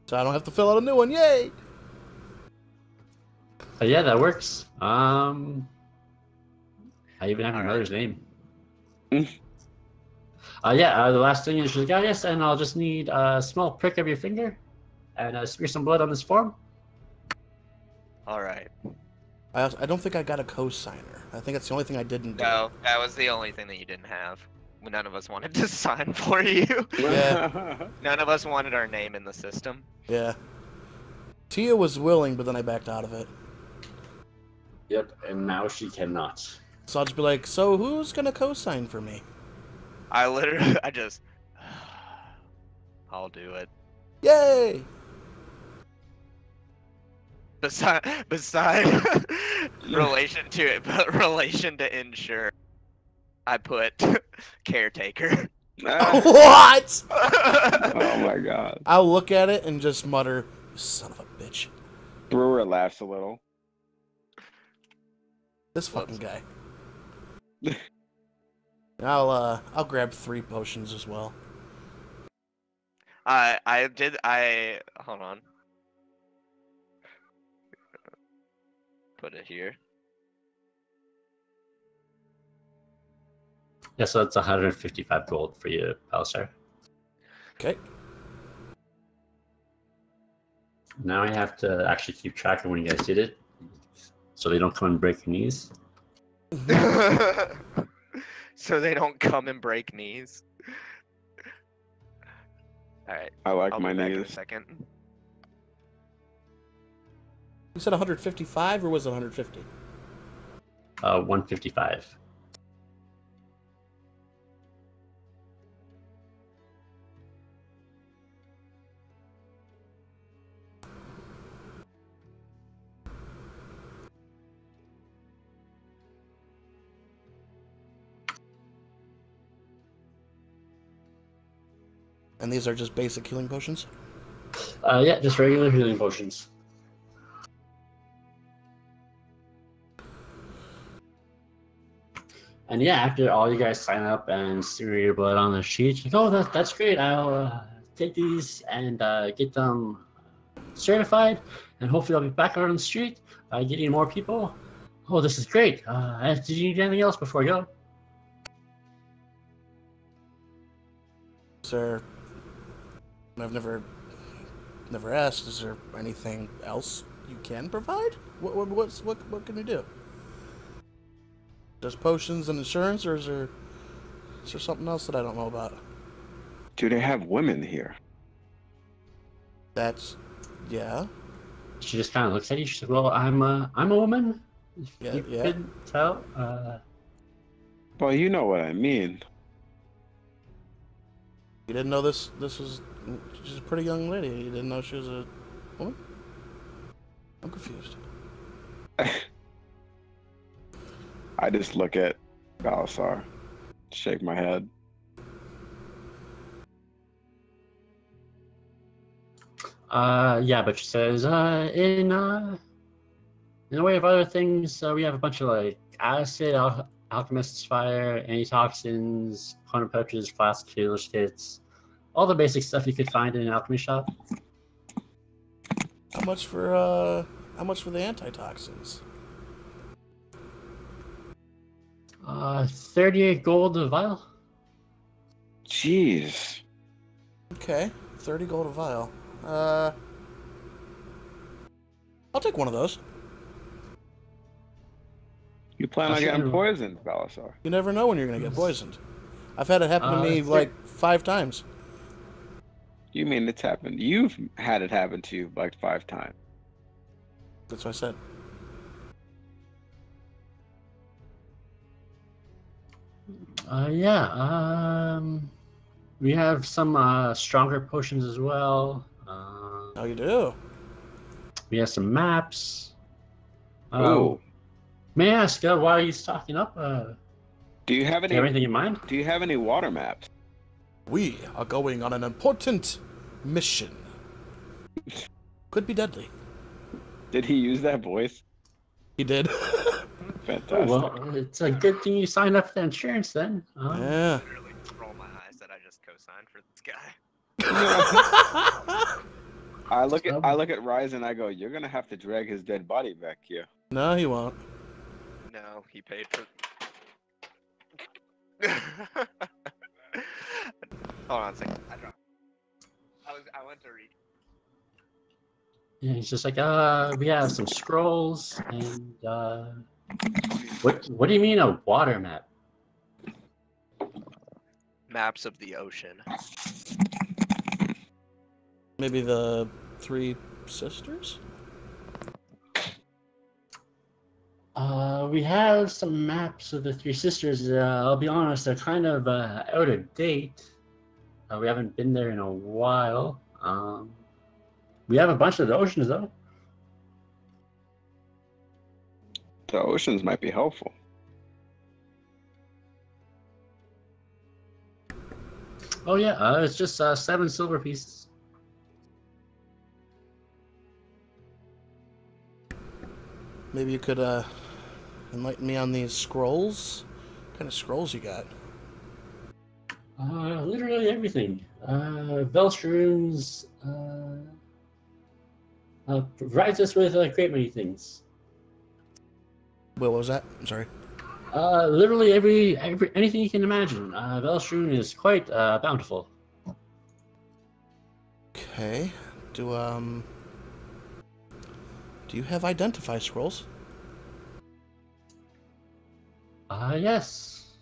So I don't have to fill out a new one. Yay! Yeah, that works. I even have your All mother's name. The last thing is just like, oh, yes, and I'll just need a small prick of your finger and smear some blood on this form. All right. I don't think I got a co-signer. I think that's the only thing I didn't do. No, that was the only thing that you didn't have. None of us wanted to sign for you. Yeah. None of us wanted our name in the system. Yeah. Tia was willing, but then I backed out of it. Yep, and now she cannot. So I'll just be like, so who's gonna co-sign for me? I just, I'll do it. Yay! Beside relation to insure, I put caretaker. What? Oh my god. I'll look at it and just mutter, "You son of a bitch." Brewer laughs a little. This fucking guy. I'll grab 3 potions as well. Hold on. Put it here. Yeah, so that's 155 gold for you, Balasar. Okay. Now I have to actually keep track of when you guys did it, so they don't come and break your knees. So they don't come and break knees. All right. I like I'll my be back in a knees. second. You said 155 or was it 150? 155. And these are just basic healing potions? Yeah, just regular healing potions. And yeah, after all you guys sign up and smear your blood on the sheet, like, oh, that's great. I'll take these and get them certified, and hopefully I'll be back out on the street getting more people. Oh, this is great. Did you need anything else before I go? Sir, I've never asked. Is there anything else you can provide? What can you do? Just potions and insurance, or is there something else that I don't know about? Do they have women here? Yeah. She just kind of looks at you. She said, "Well, I'm a woman. Yeah, You yeah. couldn't tell." Well, you know what I mean. You didn't know this was... She's a pretty young lady. You didn't know she was a woman? I'm confused. I just look at Balasar, shake my head. Yeah, but she says, in a way of other things, we have a bunch of like acid, alchemist's fire, antitoxins, corner pouches, flask healer's kits, all the basic stuff you could find in an alchemy shop. How much for the antitoxins? 38 gold a vial. Jeez. Okay, 30 gold a vial. I'll take one of those. You plan on Sure. getting poisoned, Balasar? You never know when you're gonna get poisoned. I've had it happen to me like 5 times. You mean it's happened? You've had it happen to you like 5 times. That's what I said. Yeah. We have some stronger potions as well. Oh, you do? We have some maps. Oh. May I ask why he's stocking up? Do you have Do you have any? anything in mind? Do you have any water maps? We are going on an important mission. Could be deadly. Did he use that voice? He did. Fantastic. Oh, well, it's a good thing you signed up for the insurance then. Yeah. Literally roll my eyes that I just co-signed for this guy. I look at Rise and I go, "You're gonna have to drag his dead body back here." No, he won't. No, he paid for. Hold on a second. I dropped. I went to read. Yeah, he's just like, we have some scrolls and what do you mean a water map? Maps of the ocean. Maybe the 3 sisters? We have some maps of the 3 sisters. I'll be honest, they're kind of out of date. We haven't been there in a while. We have a bunch of the oceans though. The oceans might be helpful. Oh yeah, it's just 7 silver pieces. Maybe you could enlighten me on these scrolls? What kind of scrolls you got? Literally everything. Velstrunes provides us with a great many things. What was that? I'm sorry. Literally every anything you can imagine. Velstrune is quite bountiful. Okay. Do you have identify scrolls? Yes.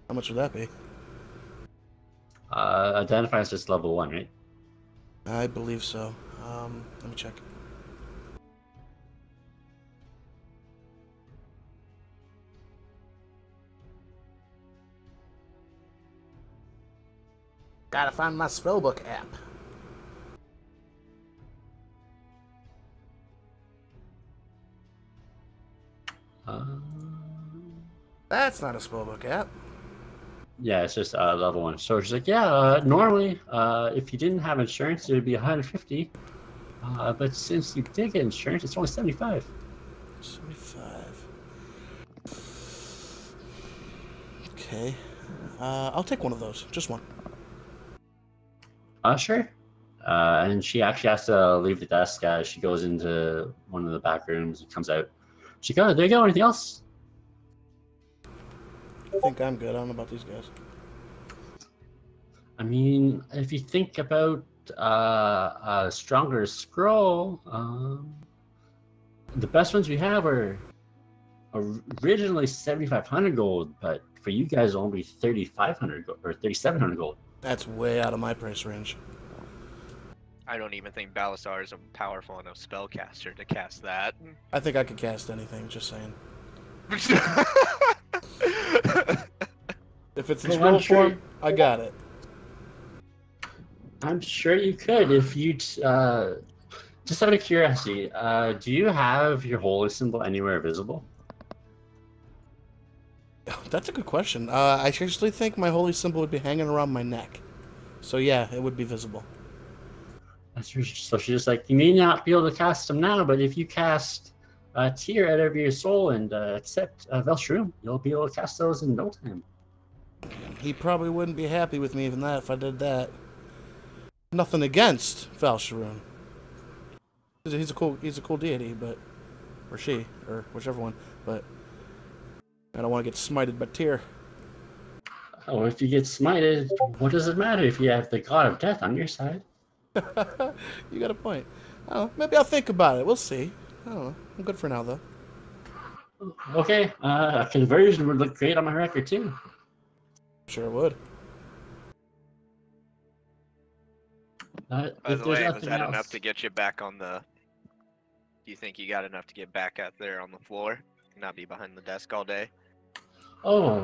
How much would that be? Identify is just level 1, right? I believe so. Let me check. Gotta find my spellbook app. Uh, That's not a spellbook app. Yeah, it's just level 1. So she's like, yeah, normally, if you didn't have insurance, it would be 150. But since you did get insurance, it's only 75. 75. Okay. I'll take one of those. Just one. Sure. And she actually has to leave the desk as she goes into one of the back rooms and comes out. She goes, there you go, anything else? I think I'm good. I don't know about these guys. I mean, if you think about a stronger scroll, the best ones we have are originally 7,500 gold, but for you guys only 3,500 gold or 3,700 gold. That's way out of my price range. I don't even think Balasar is a powerful enough spellcaster to cast that. I think I could cast anything, just saying. If it's in scroll form, I got it. I'm sure you could if you just out of curiosity, do you have your holy symbol anywhere visible? That's a good question. I actually think my holy symbol would be hanging around my neck. So yeah, it would be visible. So she's just like, you may not be able to cast them now, but if you cast a tear out of your soul and accept Velshroom, you'll be able to cast those in no time. He probably wouldn't be happy with me even that if I did that. Nothing against Valsharoon. He's a cool deity, but or she, or whichever one, but I don't want to get smited by Tyr. Oh, if you get smited, what does it matter if you have the god of death on your side? You got a point. Oh, maybe I'll think about it. We'll see. I don't know. I'm good for now, though. Okay, a conversion would look great on my record too. Sure would. By the way, was that enough to get you back on the... Do you think you got enough to get back out there on the floor? Not be behind the desk all day? Oh,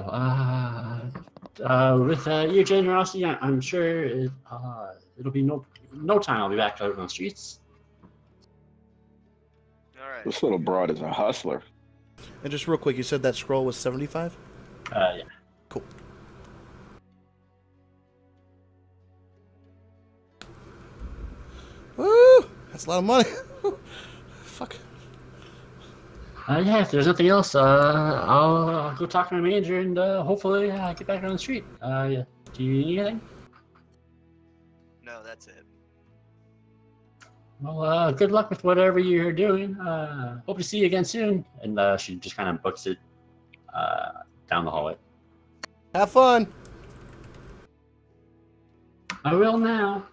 with your generosity, I'm sure it'll be no time. I'll be back out on the streets. All right. This little broad is a hustler. And just real quick, you said that scroll was 75? Yeah. Cool. Woo! That's a lot of money. Fuck. Yeah, if there's nothing else, I'll go talk to my manager and hopefully get back on the street. Yeah. Do you need anything? No, that's it. Well, good luck with whatever you're doing. Hope to see you again soon. And she just kind of books it down the hallway. Have fun. I will now.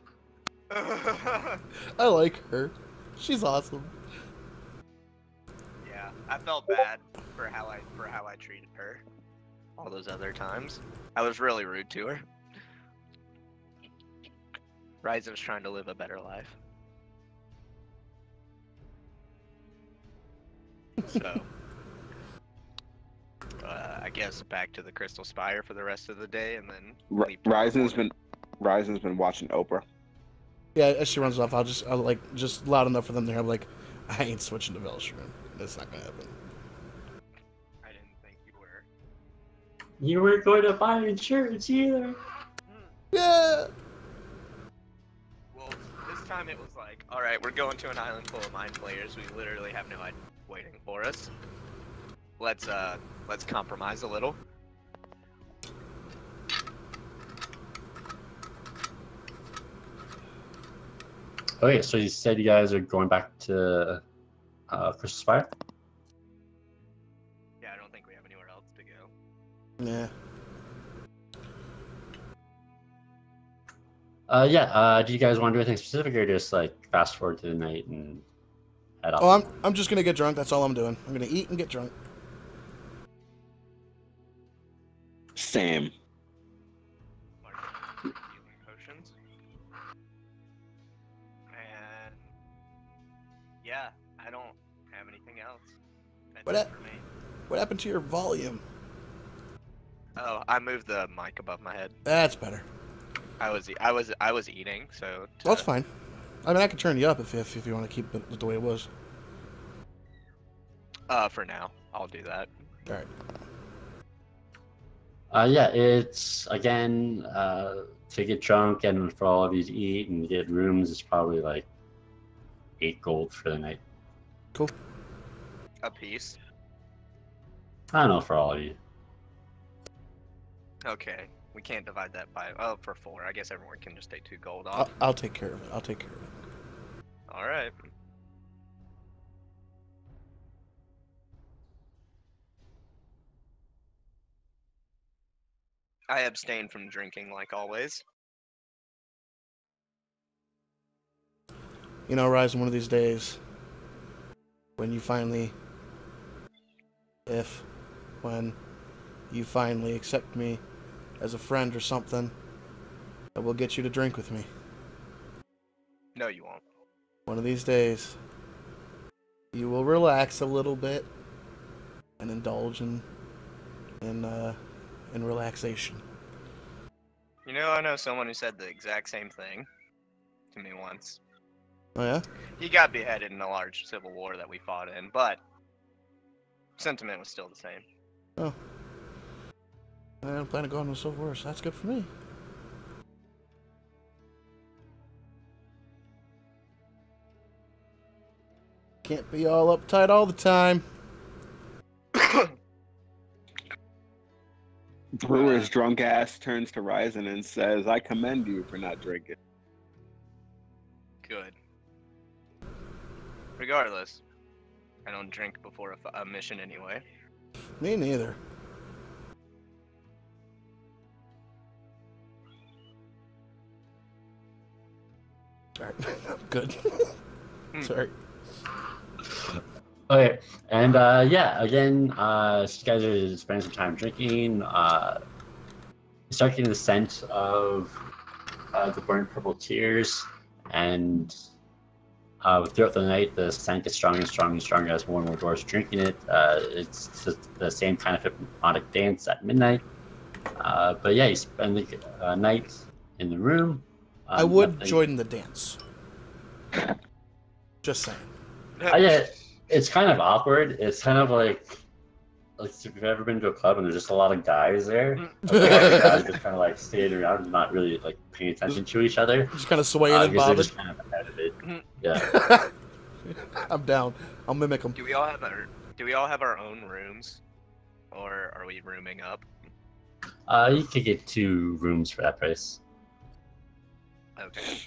I like her. She's awesome. Yeah, I felt bad for how I treated her all those other times. I was really rude to her. Ryzen's trying to live a better life. So, I guess back to the Crystal Spire for the rest of the day, and then Ryzen's been watching Oprah. Yeah, as she runs off, I'll like just loud enough for them to hear. I'm like, I ain't switching to Velshroom. That's not gonna happen. I didn't think you were. You weren't going to buy insurance either. Yeah. Well, this time it was like, all right, we're going to an island full of mind players. We literally have no idea waiting for us. Let's compromise a little. Okay, so you said you guys are going back to Crystal Spire? Yeah, I don't think we have anywhere else to go. Yeah. Yeah, do you guys want to do anything specific or just like fast forward to the night and head off? Oh, I'm just gonna get drunk. That's all I'm doing. I'm gonna eat and get drunk. Same. Healing potions. And yeah, I don't have anything else. That's What it for me. What happened to your volume? Oh, I moved the mic above my head. That's better. I was eating, so. That's fine. I mean, I can turn you up if you want to keep it the way it was. For now, I'll do that. All right. Yeah, it's again to get drunk and for all of you to eat and get rooms is probably like 8 gold for the night. Cool. A piece. I don't know for all of you. Okay. We can't divide that by for 4. I guess everyone can just take 2 gold off. I'll take care of it. I'll take care of it. All right. I abstain from drinking like always. You know, Ryzen, one of these days, when you finally accept me as a friend or something, I will get you to drink with me. No, you won't. One of these days, you will relax a little bit and indulge in relaxation. You know, I know someone who said the exact same thing to me once. Oh yeah? He got beheaded in a large civil war that we fought in, but sentiment was still the same. Oh. I don't plan to go on the Civil War, so that's good for me. Can't be all uptight all the time. Brewer's drunk ass turns to Ryzen and says, "I commend you for not drinking." Good. Regardless, I don't drink before a mission anyway. Me neither. Alright, good. Sorry. Okay, and yeah, again, so you guys are spending some time drinking. You start getting the scent of the burnt purple tears, and throughout the night, the scent gets stronger and stronger and stronger as more and more dwarves are drinking it. It's just the same kind of hypnotic dance at midnight. But yeah, you spend the night in the room. I would nothing- join the dance. Just saying. Yeah, it's kind of awkward. It's kind of like if you've ever been to a club and there's just a lot of guys there, like, a lot of guys just kind of like standing around and not really like paying attention to each other. Just kind of swaying and Because they're bobbing. just kind of ahead of it. Yeah. I'm down. I'll mimic them. Do we all have our own rooms, or are we rooming up? You could get 2 rooms for that price. Okay.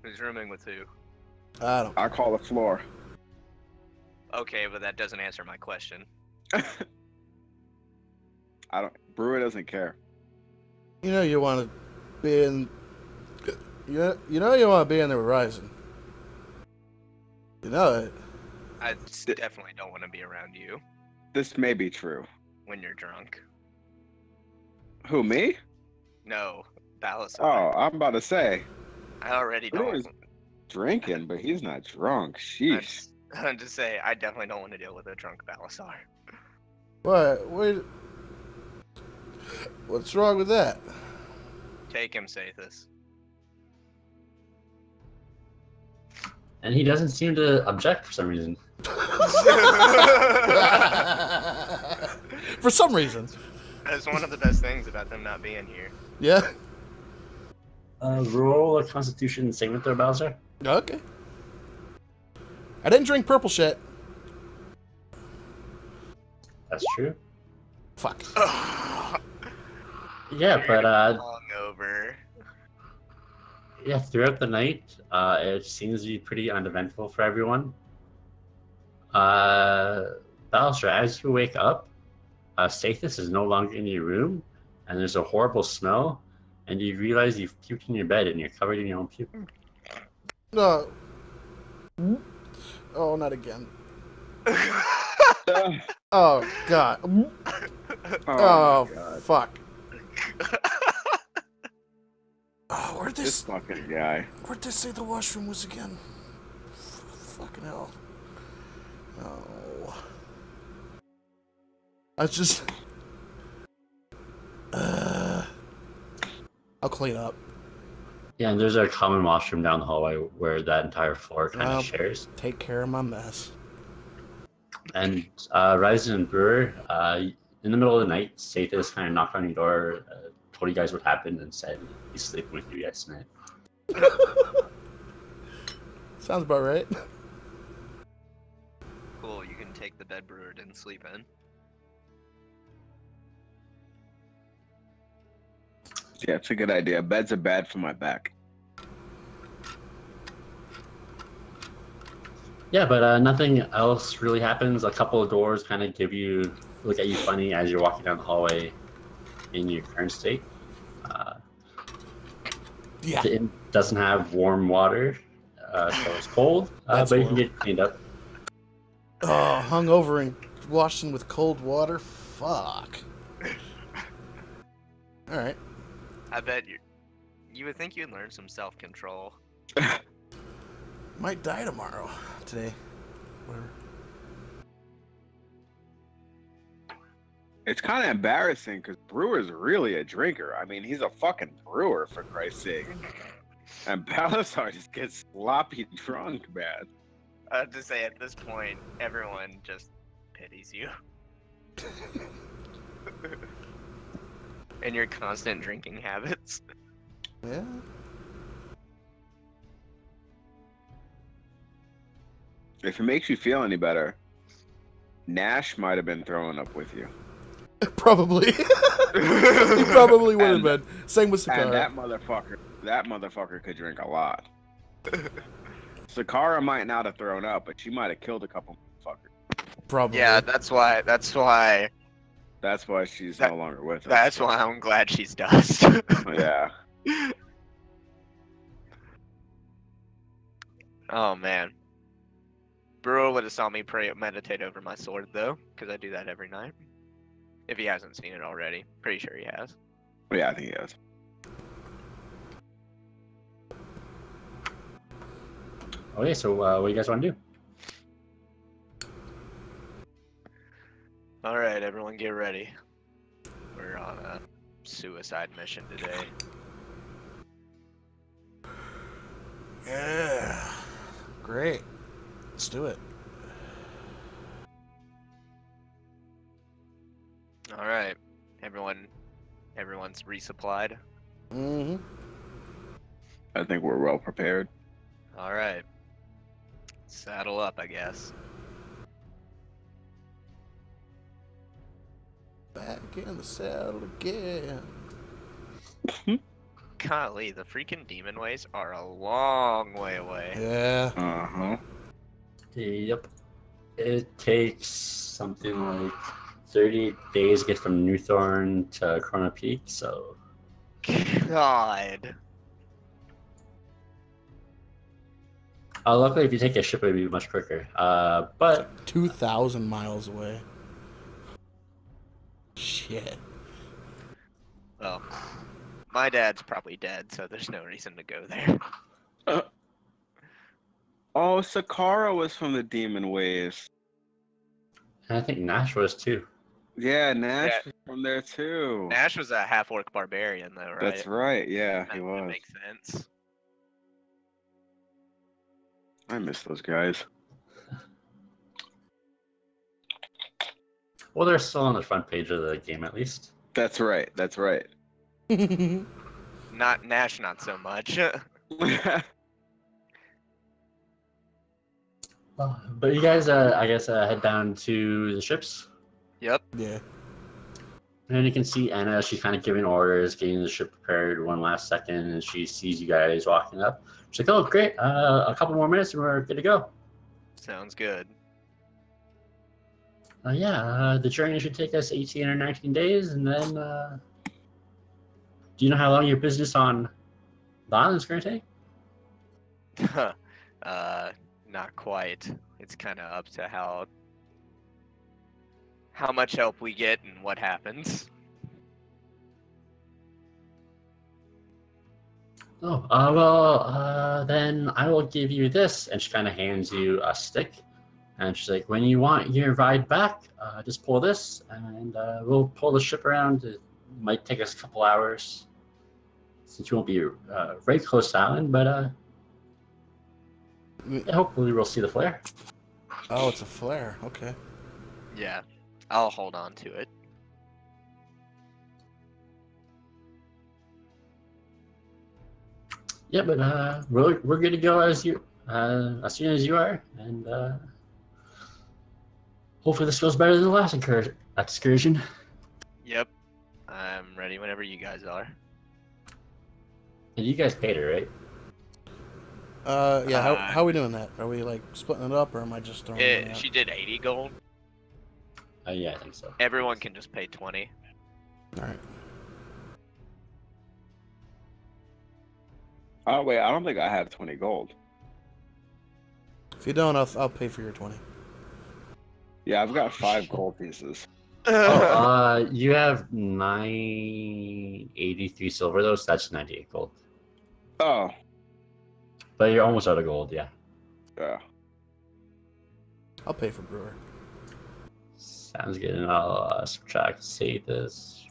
Who's rooming with who? I don't. I call the floor. Okay, but that doesn't answer my question. Brewer doesn't care. You know you want to be in. You know you want to be in the Horizon. You know it. I definitely don't want to be around you This may be true. when you're drunk. Who, me? No, Balasar. Oh, I'm about to say. I already Brewer's don't. drinking, but he's not drunk. Sheesh. I'm just saying, I definitely don't want to deal with a drunk Balasar. What? Wait. What's wrong with that? Take him, Sathis. And he doesn't seem to object for some reason. For some reason. That's one of the best things about them not being here. Yeah. Roll a Constitution saving throw, Bowser. Okay. I didn't drink purple shit. That's true. Fuck. Yeah, but Hungover. yeah, throughout the night, it seems to be pretty uneventful for everyone. Ballister, as you wake up, Sathis is no longer in your room, and there's a horrible smell, and you realize you've puked in your bed and you're covered in your own puke. No. Oh, not again. Oh, God. Oh, my God. fuck. Oh, where'd This fucking guy. Where'd they say the washroom was again? Fucking hell. Oh. I just... I'll clean up. Yeah, and there's a common washroom down the hallway where that entire floor kind Well, of shares. Take care of my mess. And Ryzen and Brewer, in the middle of the night, Sathis kind of knocked on your door, told you guys what happened, and said he's sleeping with you guys tonight. Sounds about right. Cool, you can take the bed Brewer didn't sleep in. Yeah, it's a good idea. Beds are bad for my back. Yeah, but nothing else really happens. A couple of doors kind of look at you funny as you're walking down the hallway in your current state. Yeah. The inn doesn't have warm water, so it's cold, but you can get cleaned up. Oh, hungover and washing with cold water? Fuck. Alright. I bet you would think you'd learn some self-control. Might die tomorrow. Today. Whatever. It's kind of embarrassing because Brewer's really a drinker. I mean, he's a fucking brewer, for Christ's sake. And Balasar just gets sloppy drunk, man. I have to say, at this point, everyone just pities you. And your constant drinking habits. Yeah. If it makes you feel any better, Nash might have been throwing up with you. Probably. He probably would have been. Same with And Sakara. that motherfucker could drink a lot. Sakara might not have thrown up, but she might have killed a couple motherfuckers. Probably. Yeah, that's why That's why she's no longer with us. that's why I'm glad she's dust. Yeah. Oh man. Brewer would have saw me meditate over my sword though, because I do that every night. If he hasn't seen it already. Pretty sure he has. Yeah, I think he is. Okay, so what do you guys want to do? Alright, everyone get ready. We're on a suicide mission today. Yeah. Great. Let's do it. Alright. Everyone's resupplied. Mm-hmm. I think we're well prepared. Alright. Saddle up, I guess. Back in the saddle again. Golly, the freaking demon ways are a long way away. Yeah. Uh-huh. Yep. It takes something like 30 days to get from Newthorn to Chrono Peak, so... God. Luckily, if you take a ship, it would be much quicker. But 2,000 miles away. Shit. Well, my dad's probably dead, so there's no reason to go there. Oh, Sakara was from the Demon Ways. I think Nash was too. Yeah, Nash Yeah. was from there too. Nash was a half-orc barbarian, though, right? That's right, yeah, he That was. makes sense. I miss those guys. Well, they're still on the front page of the game, at least. That's right, that's right. Not Nash, not so much. But you guys, I guess, head down to the ships. Yep. Yeah. And you can see Anna, she's kind of giving orders, getting the ship prepared one last second, and she sees you guys walking up. She's like, oh, great, a couple more minutes and we're good to go. Sounds good. The journey should take us 18 or 19 days, and then, do you know how long your business on the island's going to take? Not quite. It's kind of up to how much help we get and what happens. Then I will give you this. And she kind of hands you a stick. And she's like, when you want your ride back, just pull this, and we'll pull the ship around. It might take us a couple hours, since you won't be very close to the island, but hopefully we'll see the flare. Oh, it's a flare. Okay. Yeah, I'll hold on to it. Yeah, but we're good to go as soon as you are, and hopefully this goes better than the last excursion. Yep. I'm ready whenever you guys are. And you guys paid her, right? Yeah. How are we doing that? Are we like splitting it up, or am I just throwing money out? She did 80 gold. Yeah, I think so. Everyone can just pay 20. All right. Oh wait, I don't think I have 20 gold. If you don't, I'll pay for your 20. Yeah, I've got 5 gold pieces. Oh, you have 983 silver though, so that's 98 gold. Oh, But you're almost out of gold, yeah. yeah. I'll pay for Brewer. Sounds good, and I'll subtract save this.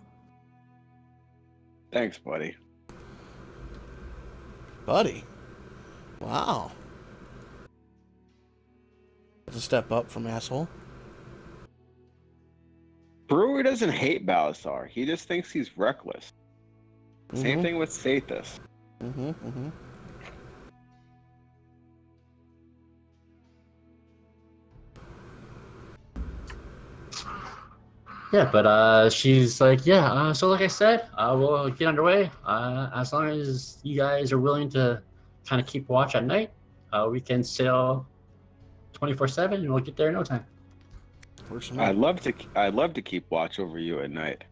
Thanks, buddy. Buddy. Wow. That's a step up from asshole. Brewer doesn't hate Balasar. He just thinks he's reckless. Same thing with Sathis. Mm-hmm. Yeah, but she's like, yeah. So like I said, we'll get underway. As long as you guys are willing to kind of keep watch at night, we can sail 24/7, and we'll get there in no time. Works for me. I'd love to keep watch over you at night.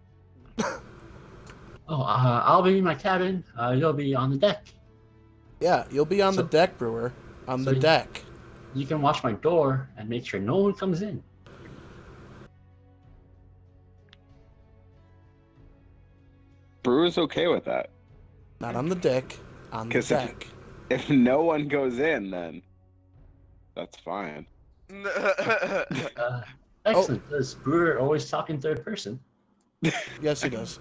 Oh, I'll be in my cabin. You'll be on the deck. Yeah, you'll be on the deck, Brewer. On the deck. You can watch my door and make sure no one comes in. Brewer's okay with that. Not on the deck. On the 'Cause deck. If no one goes in, then that's fine. Excellent. Does Brewer always talk in third person? Yes, he does.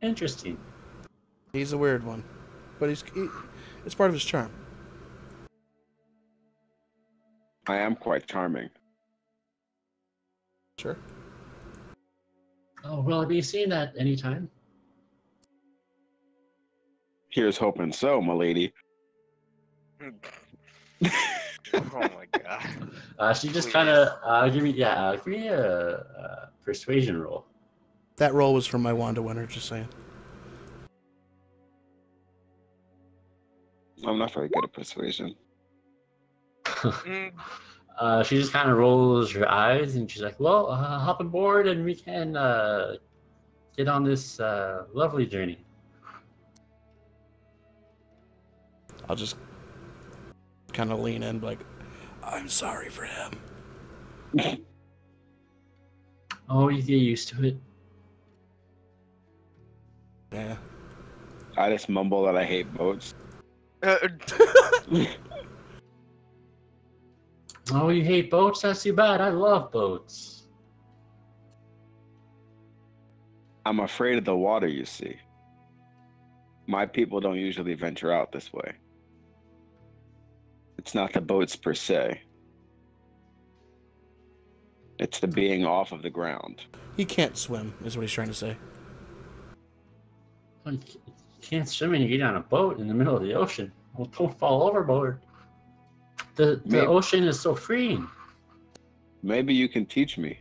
Interesting. He's a weird one, but it's part of his charm. I am quite charming. Sure. Oh, will I be seeing that anytime? Here's hoping so, my lady. Oh my god. She just kind of give me a persuasion roll. That roll was from my Wanda winner, just saying. I'm not very good at persuasion. She just kind of rolls her eyes and she's like, well, hop aboard and we can get on this lovely journey. I'll just kind of lean in, like, I'm sorry for him. Oh, you get used to it. Yeah. I just mumble that I hate boats. Oh, you hate boats? That's too bad. I love boats. I'm afraid of the water, you see. My people don't usually venture out this way. It's not the boats per se. It's the being off of the ground. He can't swim, is what he's trying to say. You can't swim and you get on a boat in the middle of the ocean. Well, don't fall overboard. The ocean is so freeing. Maybe you can teach me.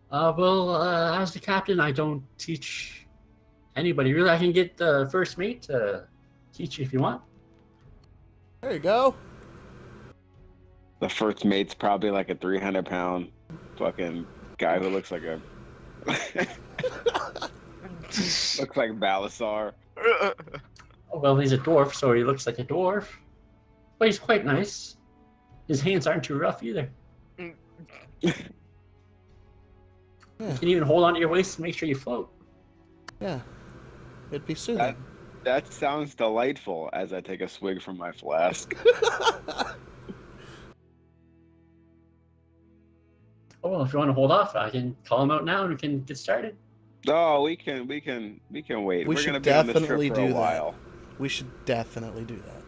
Well, as the captain, I don't teach anybody. Really, I can get the first mate to teach you if you want. There you go. The first mate's probably like a 300-pound fucking guy who looks like a looks like Balasar. Oh, well, he's a dwarf, so he looks like a dwarf. But he's quite nice. His hands aren't too rough either. Yeah. You can even hold onto your waist to make sure you float. Yeah. It'd be soothing. That sounds delightful as I take a swig from my flask. Oh, well, if you want to hold off, I can call him out now and we can get started. Oh, we can wait. We're should gonna be on this definitely trip for a do that. while. We should definitely do that.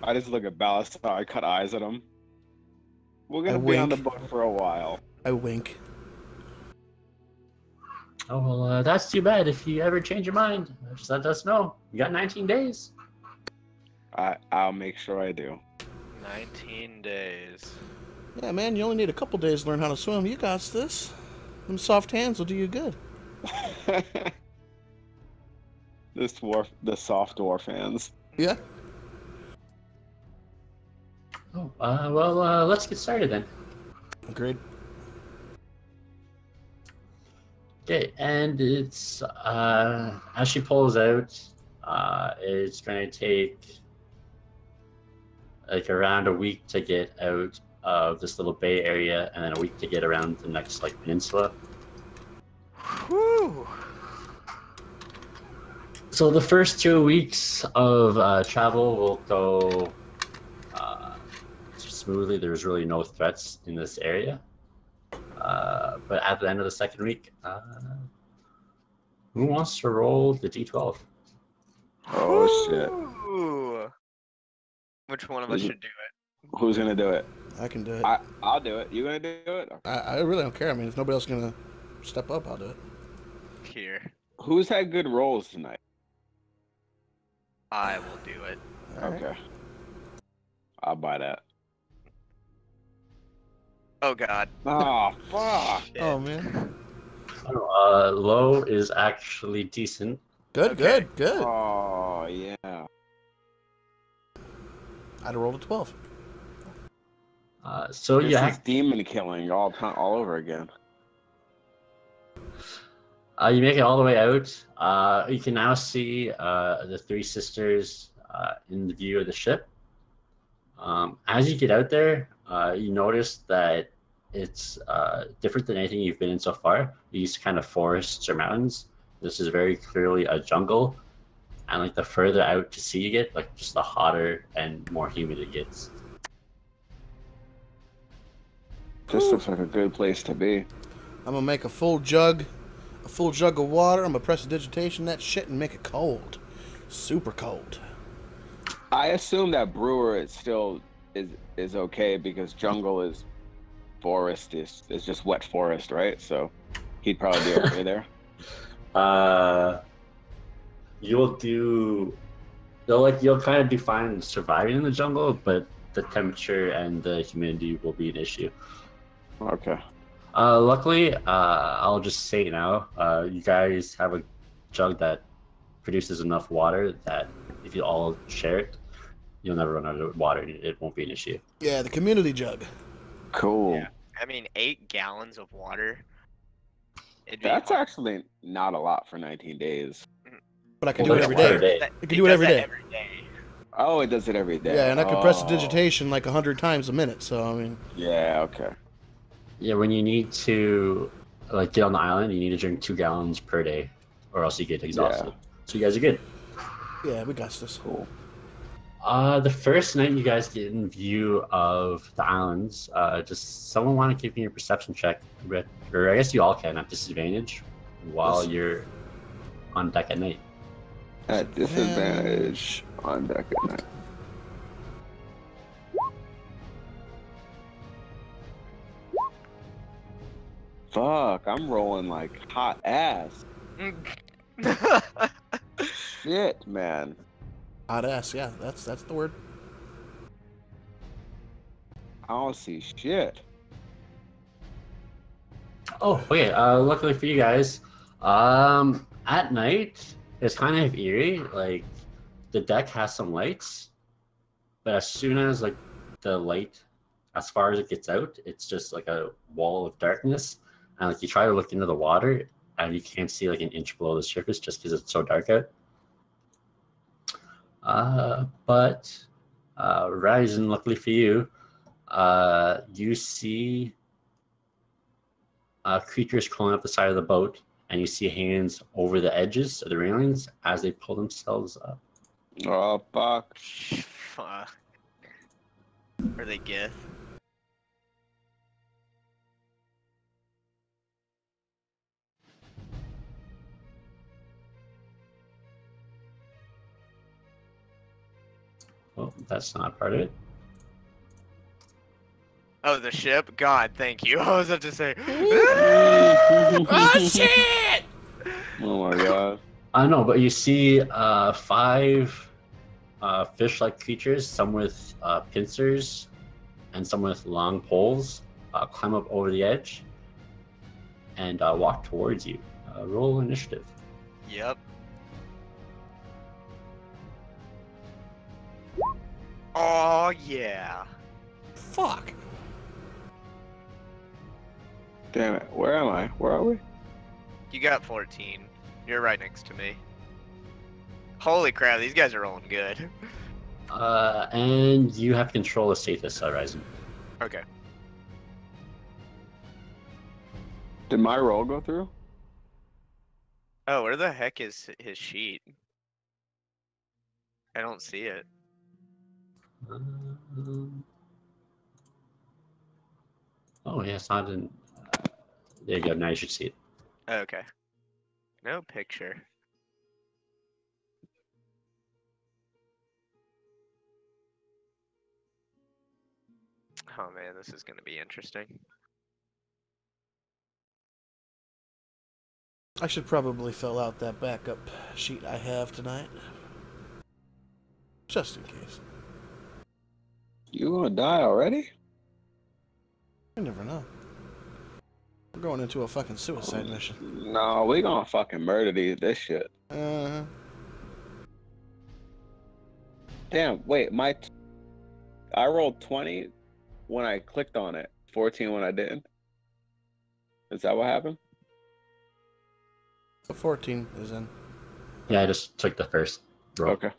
I just look at Balasar, I cut eyes at him. We're gonna be on the boat for a while. I wink. Oh, well, that's too bad. If you ever change your mind, just let us know. You got 19 days. I'll make sure I do. 19 days. Yeah, man, you only need a couple days to learn how to swim. You got this. Them soft hands will do you good. The soft dwarf hands. Yeah. Oh, well, let's get started then. Agreed. Okay, and it's as she pulls out, it's going to take like around a week to get out of this little bay area, and then a week to get around the next like peninsula. Whew. So the first 2 weeks of travel will go smoothly. There's really no threats in this area. But at the end of the second week, who wants to roll the D12? Oh shit! Ooh. Which one of us should do it? Who's gonna do it? I can do it. I'll do it. You gonna do it? I really don't care. I mean, if nobody else is gonna step up, I'll do it. Here. Who's had good rolls tonight? I will do it. All right. Okay. I'll buy that. Oh god. Oh fuck! Shit. Oh man. Low is actually decent. Good, Okay. good. Oh yeah. I'd have rolled a 12. So This yeah, is demon killing all over again. you make it all the way out. You can now see the three sisters in the view of the ship. As you get out there, you notice that it's different than anything you've been in so far. These kind of forests or mountains. This is very clearly a jungle, and like the further out to sea you get, like just the hotter and more humid it gets. This looks like a good place to be. I'm gonna make a full jug of water. I'm gonna prestidigitation that shit and make it cold. Super cold. I assume that brewer is still is okay because jungle is forest is just wet forest, right? So he'd probably be okay there. You'll kind of do fine surviving in the jungle, but the temperature and the humidity will be an issue. Okay. Luckily, I'll just say now, you guys have a jug that produces enough water that if you all share it, you'll never run out of water. It won't be an issue. Yeah, the community jug. Cool. Yeah. I mean, 8 gallons of water. That's actually not a lot for 19 days. But I can Well, do it that's every day. water day. I can do it every day. Oh, it does it every day. Yeah, and I can Oh. prestidigitation like 100 times a minute. So I mean. Yeah. Okay. Yeah, when you need to like get on the island, you need to drink 2 gallons per day, or else you get exhausted. Yeah. So you guys are good. Yeah, we got this. Cool. The first night you guys get in view of the islands, just someone want to give me a perception check, or I guess you all can at disadvantage while you're on deck at night. At disadvantage on deck at night. Fuck, I'm rolling like hot ass. Shit, man. Hot ass. Yeah, that's the word. I don't see shit. Oh, okay. Luckily for you guys, at night it's kind of eerie. Like the deck has some lights, but as soon as like the light, as far as it gets out, it's just like a wall of darkness. And like you try to look into the water, and you can't see like an inch below the surface just because it's so dark out. But Ryzen, luckily for you, you see creatures crawling up the side of the boat, and you see hands over the edges of the railings as they pull themselves up. Oh, fuck. Fuck. Are they Gith? Well, that's not part of it. Oh, the ship? God, thank you. I was about to say. Oh shit! Oh my god. I know, but you see 5 fish-like creatures, some with pincers and some with long poles, climb up over the edge and walk towards you. Roll initiative. Yep. Oh yeah. Fuck. Damn it. Where am I? Where are we? You got 14. You're right next to me. Holy crap, these guys are rolling good. And you have control of status, Ryzen. Okay. Did my roll go through? Oh, where the heck is his sheet? I don't see it. Oh yeah, it's not in. There you go. Now you should see it. Okay. No picture. Oh man, this is gonna be interesting. I should probably fill out that backup sheet I have tonight. Just in case. You gonna die already? You never know. We're going into a fucking suicide mission. No, we gonna fucking murder this shit. Damn, wait, I rolled 20 when I clicked on it, 14 when I didn't. Is that what happened? The 14 is in. Yeah, I just took the first roll. Okay.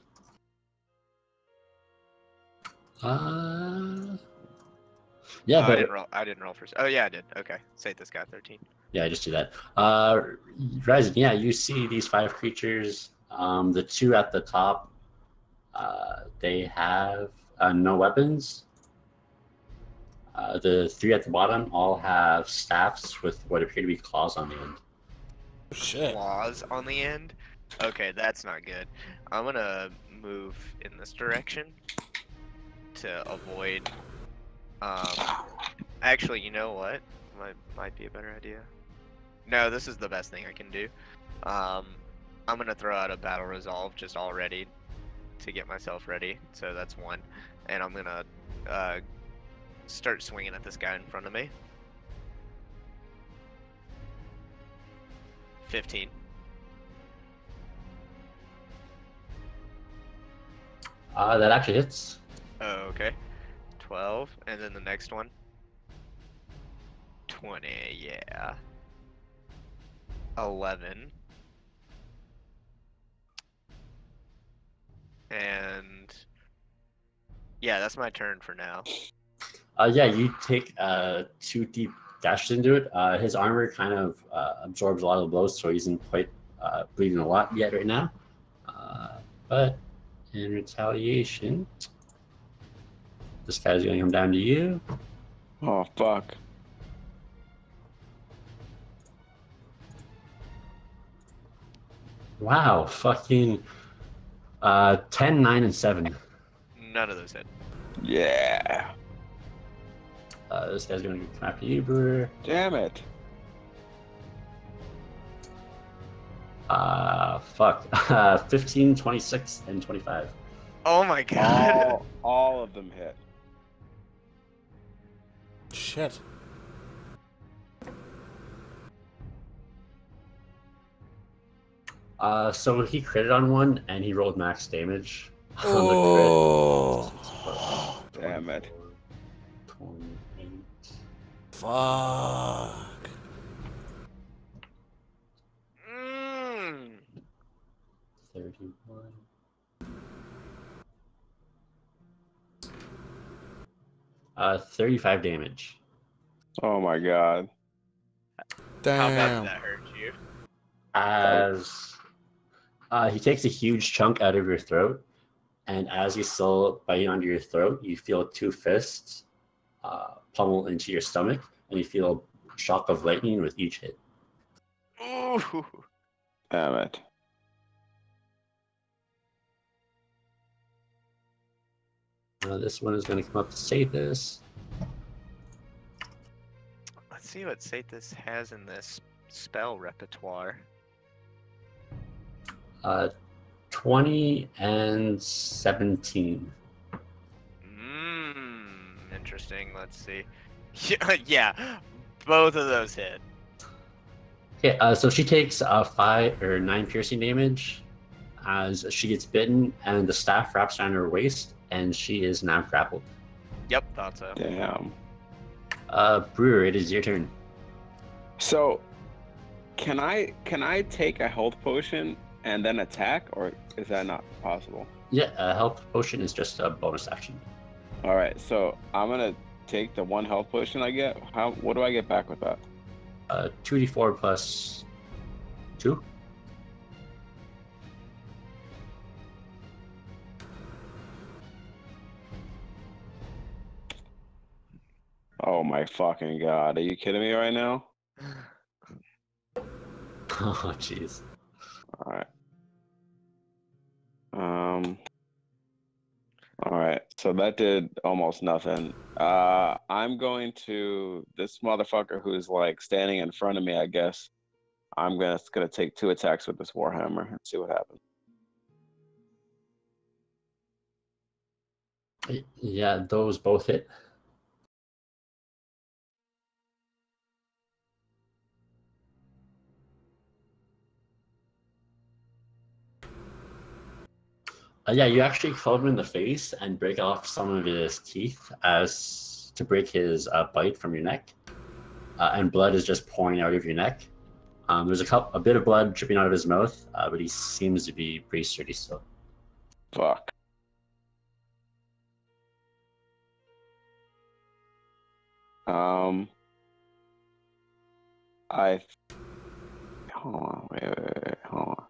Yeah, Oh, but I didn't roll first. Oh yeah, I did. Okay. Say this guy 13. yeah, I just do that. Ryzen, yeah, you see these 5 creatures. The 2 at the top, they have no weapons. The 3 at the bottom all have staffs with what appear to be claws on the end. Shit. Claws on the end. Okay, that's not good. I'm gonna move in this direction to avoid. Actually, you know what? Might be a better idea. No, this is the best thing I can do. I'm gonna throw out a battle resolve just already to get myself ready. So that's 1, and I'm gonna start swinging at this guy in front of me. 15. That actually hits. Oh, okay. 12, and then the next one. 20, yeah. 11. And yeah, that's my turn for now. Yeah, you take 2 deep dashes into it. His armor kind of absorbs a lot of the blows, so he isn't quite bleeding a lot yet right now. But in retaliation, this guy's going to come down to you. Oh, fuck. Wow, fucking 10, 9, and 7. None of those hit. Yeah. This guy's going to come after you, Brewer. Damn it. Fuck. 15, 26, and 25. Oh my god. All of them hit. Shit. So he critted on one, and he rolled max damage on Oh. the crit. Damn it. 28. Fuck. 31. Uh, 35 damage. Oh my god. How Damn. bad did that hurt you? As he takes a huge chunk out of your throat, and as he's still biting onto your throat, you feel 2 fists pummel into your stomach, and you feel a shock of lightning with each hit. Ooh. Damn it. This one is going to come up to save this. Let's see what Sathis has in this spell repertoire. 20 and 17. Interesting. Let's see. Yeah, both of those hit. Okay, so she takes 5 or 9 piercing damage as she gets bitten, and the staff wraps around her waist, and she is now grappled. Yep, thought so. Damn. Brewer, it is your turn. So, can I take a health potion and then attack, or is that not possible? Yeah, a health potion is just a bonus action. All right, so I'm gonna take the 1 health potion I get. What do I get back with that? 2d4 plus 2. Oh my fucking god! Are you kidding me right now? Oh, jeez. All right. All right. So that did almost nothing. I'm going to this motherfucker who's like standing in front of me. I guess I'm gonna take 2 attacks with this warhammer and see what happens. Yeah, those both hit. Yeah, you actually club him in the face and break off some of his teeth as to break his bite from your neck, and blood is just pouring out of your neck. There's a bit of blood dripping out of his mouth, but he seems to be pretty sturdy still. Fuck. Hold on, wait, hold on.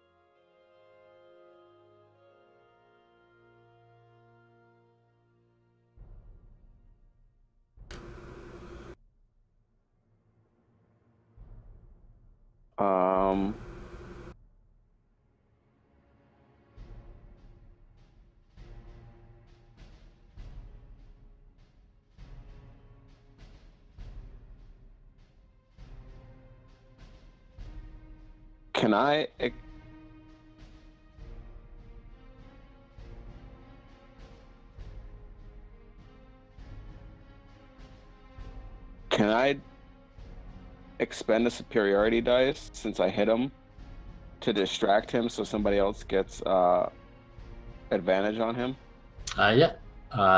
Can I? Can I expend a superiority dice since I hit him to distract him so somebody else gets advantage on him? Yeah.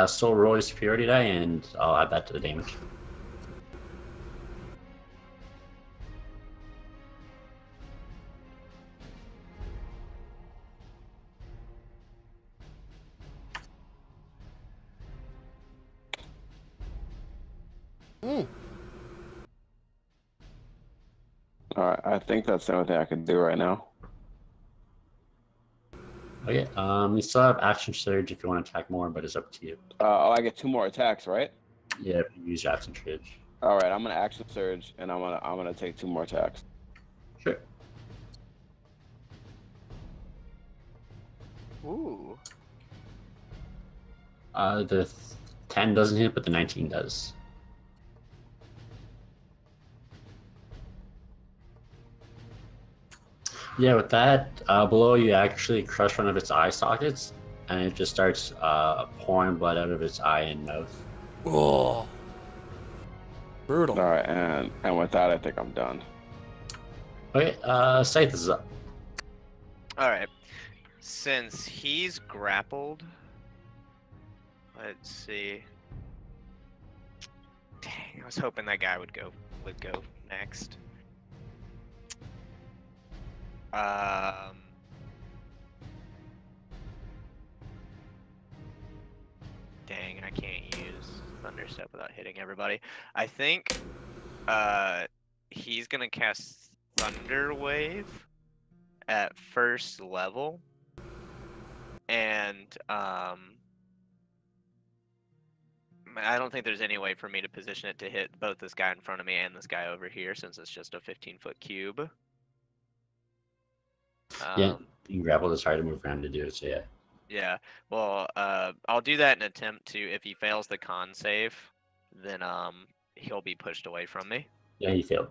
So roll your superiority die, and I'll add that to the damage. All right, I think that's the only thing I can do right now. Okay. You still have action surge if you want to attack more, but it's up to you. I get 2 more attacks, right? Yeah, if you use your action surge. All right, I'm gonna action surge, and I'm gonna take 2 more attacks. Sure. Ooh. The 10 doesn't hit, but the 19 does. Yeah, with that, below you actually crush one of its eye sockets, and it just starts pouring blood out of its eye and mouth. Oh, brutal. All right, and with that, I think I'm done. Okay, Scythe is up. All right. Since he's grappled, let's see. Dang, I was hoping that guy would go next. Dang, I can't use Thunderstep without hitting everybody. I think he's gonna cast Thunder Wave at first level, and I don't think there's any way for me to position it to hit both this guy in front of me and this guy over here, since it's just a 15-foot cube. Yeah, you grapple is hard to move around to do it, so yeah. Yeah, well, I'll do that in an attempt to, if he fails the con save, then he'll be pushed away from me. Yeah, he failed.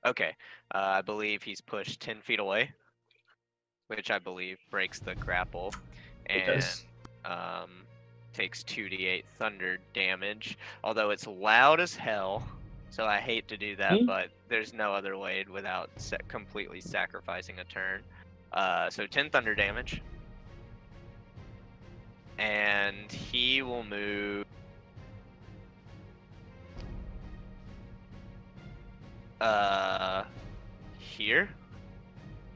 Okay, I believe he's pushed 10 feet away. which I believe breaks the grapple, It and does. takes 2d8 thunder damage. Although it's loud as hell, so I hate to do that, but there's no other way without completely sacrificing a turn. So 10 thunder damage, and he will move. Here,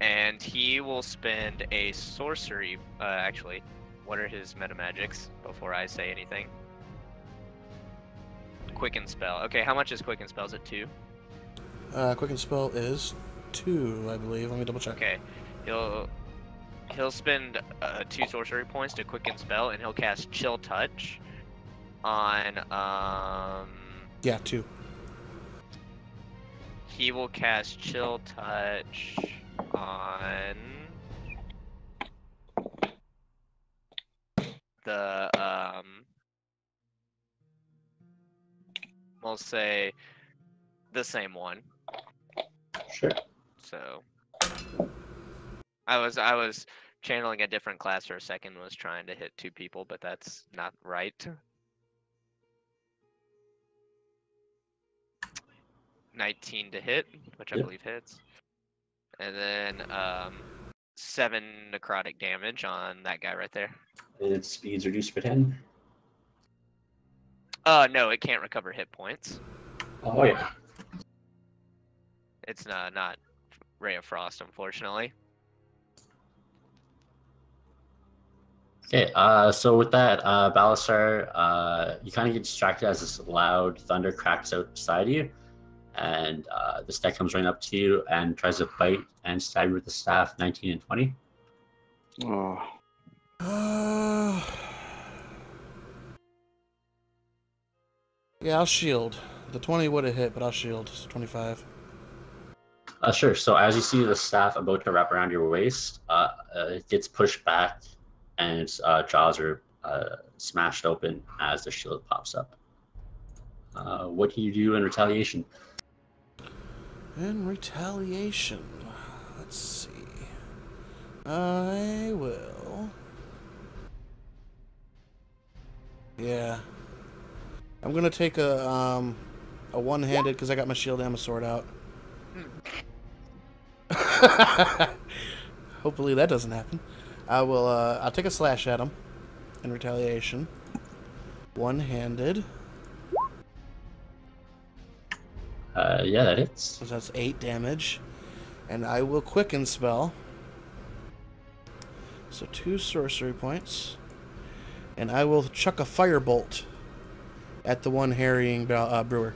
and he will spend a sorcery. Actually, what are his meta magics before I say anything? Quicken spell. Okay, how much is quicken spell? Is it 2? Quicken spell is 2, I believe. Let me double check. Okay, he'll spend 2 sorcery points to quicken spell, and he'll cast Chill Touch on Yeah, 2. He will cast Chill Touch on the we'll say the same one. Sure. So I was channeling a different class for a second, was trying to hit 2 people, but that's not right. 19 to hit, which I Yep. believe hits. And then 7 necrotic damage on that guy right there. Its speed's reduced for 10. No, it can't recover hit points. Oh, yeah. It's not Ray of Frost, unfortunately. Okay, so with that, Balasar, you kind of get distracted as this loud thunder cracks out beside you, and this guy comes right up to you and tries to bite and stab you with the staff, 19 and 20. Oh. Yeah, I'll shield. The 20 would have hit, but I'll shield. So 25. Sure, so as you see the staff about to wrap around your waist, it gets pushed back, and its jaws are smashed open as the shield pops up. What do you do in retaliation? In retaliation, let's see. I will. Yeah. I'm gonna take a one-handed because I got my shield and my sword out. Hopefully that doesn't happen. I'll take a slash at him in retaliation. One-handed. Yeah, that hits. So that's 8 damage. And I will quicken spell. So 2 sorcery points. And I will chuck a firebolt at the one harrying brewer.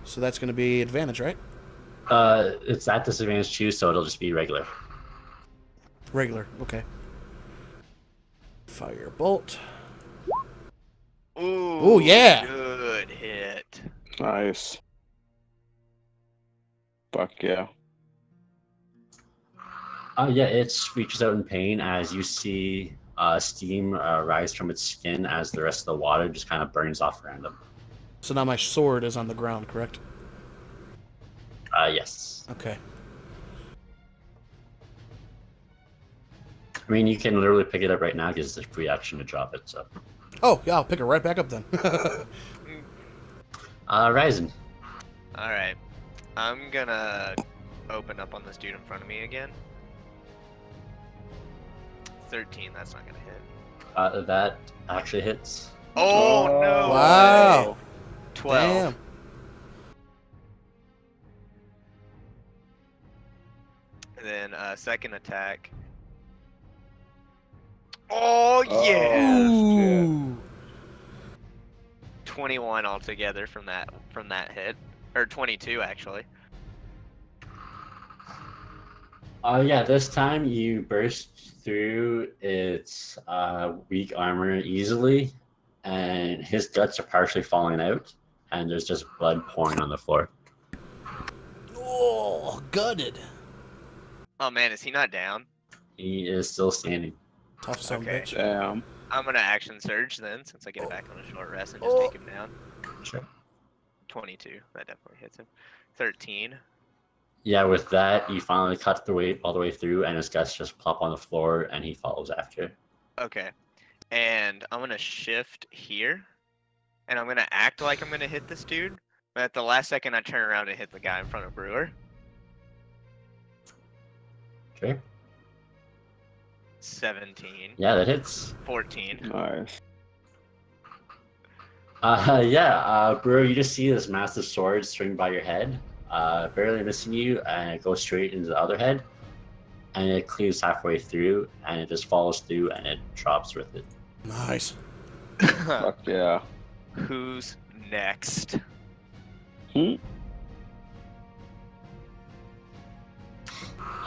So that's going to be advantage, right? It's at disadvantage too, so it'll just be regular. Regular, okay. Firebolt. Ooh, yeah! Good hit. Nice. Fuck yeah. Yeah, it reaches out in pain as you see steam rise from its skin as the rest of the water just kind of burns off around him. So now my sword is on the ground, correct? Yes. Okay. I mean, you can literally pick it up right now because it's a free action to drop it, so. Oh, yeah, I'll pick it right back up then. Ryzen. Alright. I'm gonna open up on this dude in front of me again. 13, that's not gonna hit. That actually hits. Oh, no! Wow. way. 12. Damn. And then second attack. Oh, yeah! Ooh. 21 altogether from that hit. Or 22, actually. Yeah, this time you burst through its weak armor easily, and his guts are partially falling out, and there's just blood pouring on the floor. Oh, gutted. Oh, man, is he not down? He is still standing. Tough son of a Okay. bitch. Damn. I'm gonna action surge then, since I get it back on a short rest and just Oh. take him down. Sure. 22, that definitely hits him. 13. Yeah, with that, you finally cut the way all the way through, and his guts just plop on the floor, and he follows after. Okay. And I'm gonna shift here, and I'm gonna act like I'm gonna hit this dude, but at the last second I turn around and hit the guy in front of Brewer. Okay. 17. Yeah, that hits. 14. Nice. Brewer, you just see this massive sword swing by your head, barely missing you, and it goes straight into the other head, and it cleaves halfway through, and it just follows through, and it drops with it. Nice. Fuck yeah. Who's next?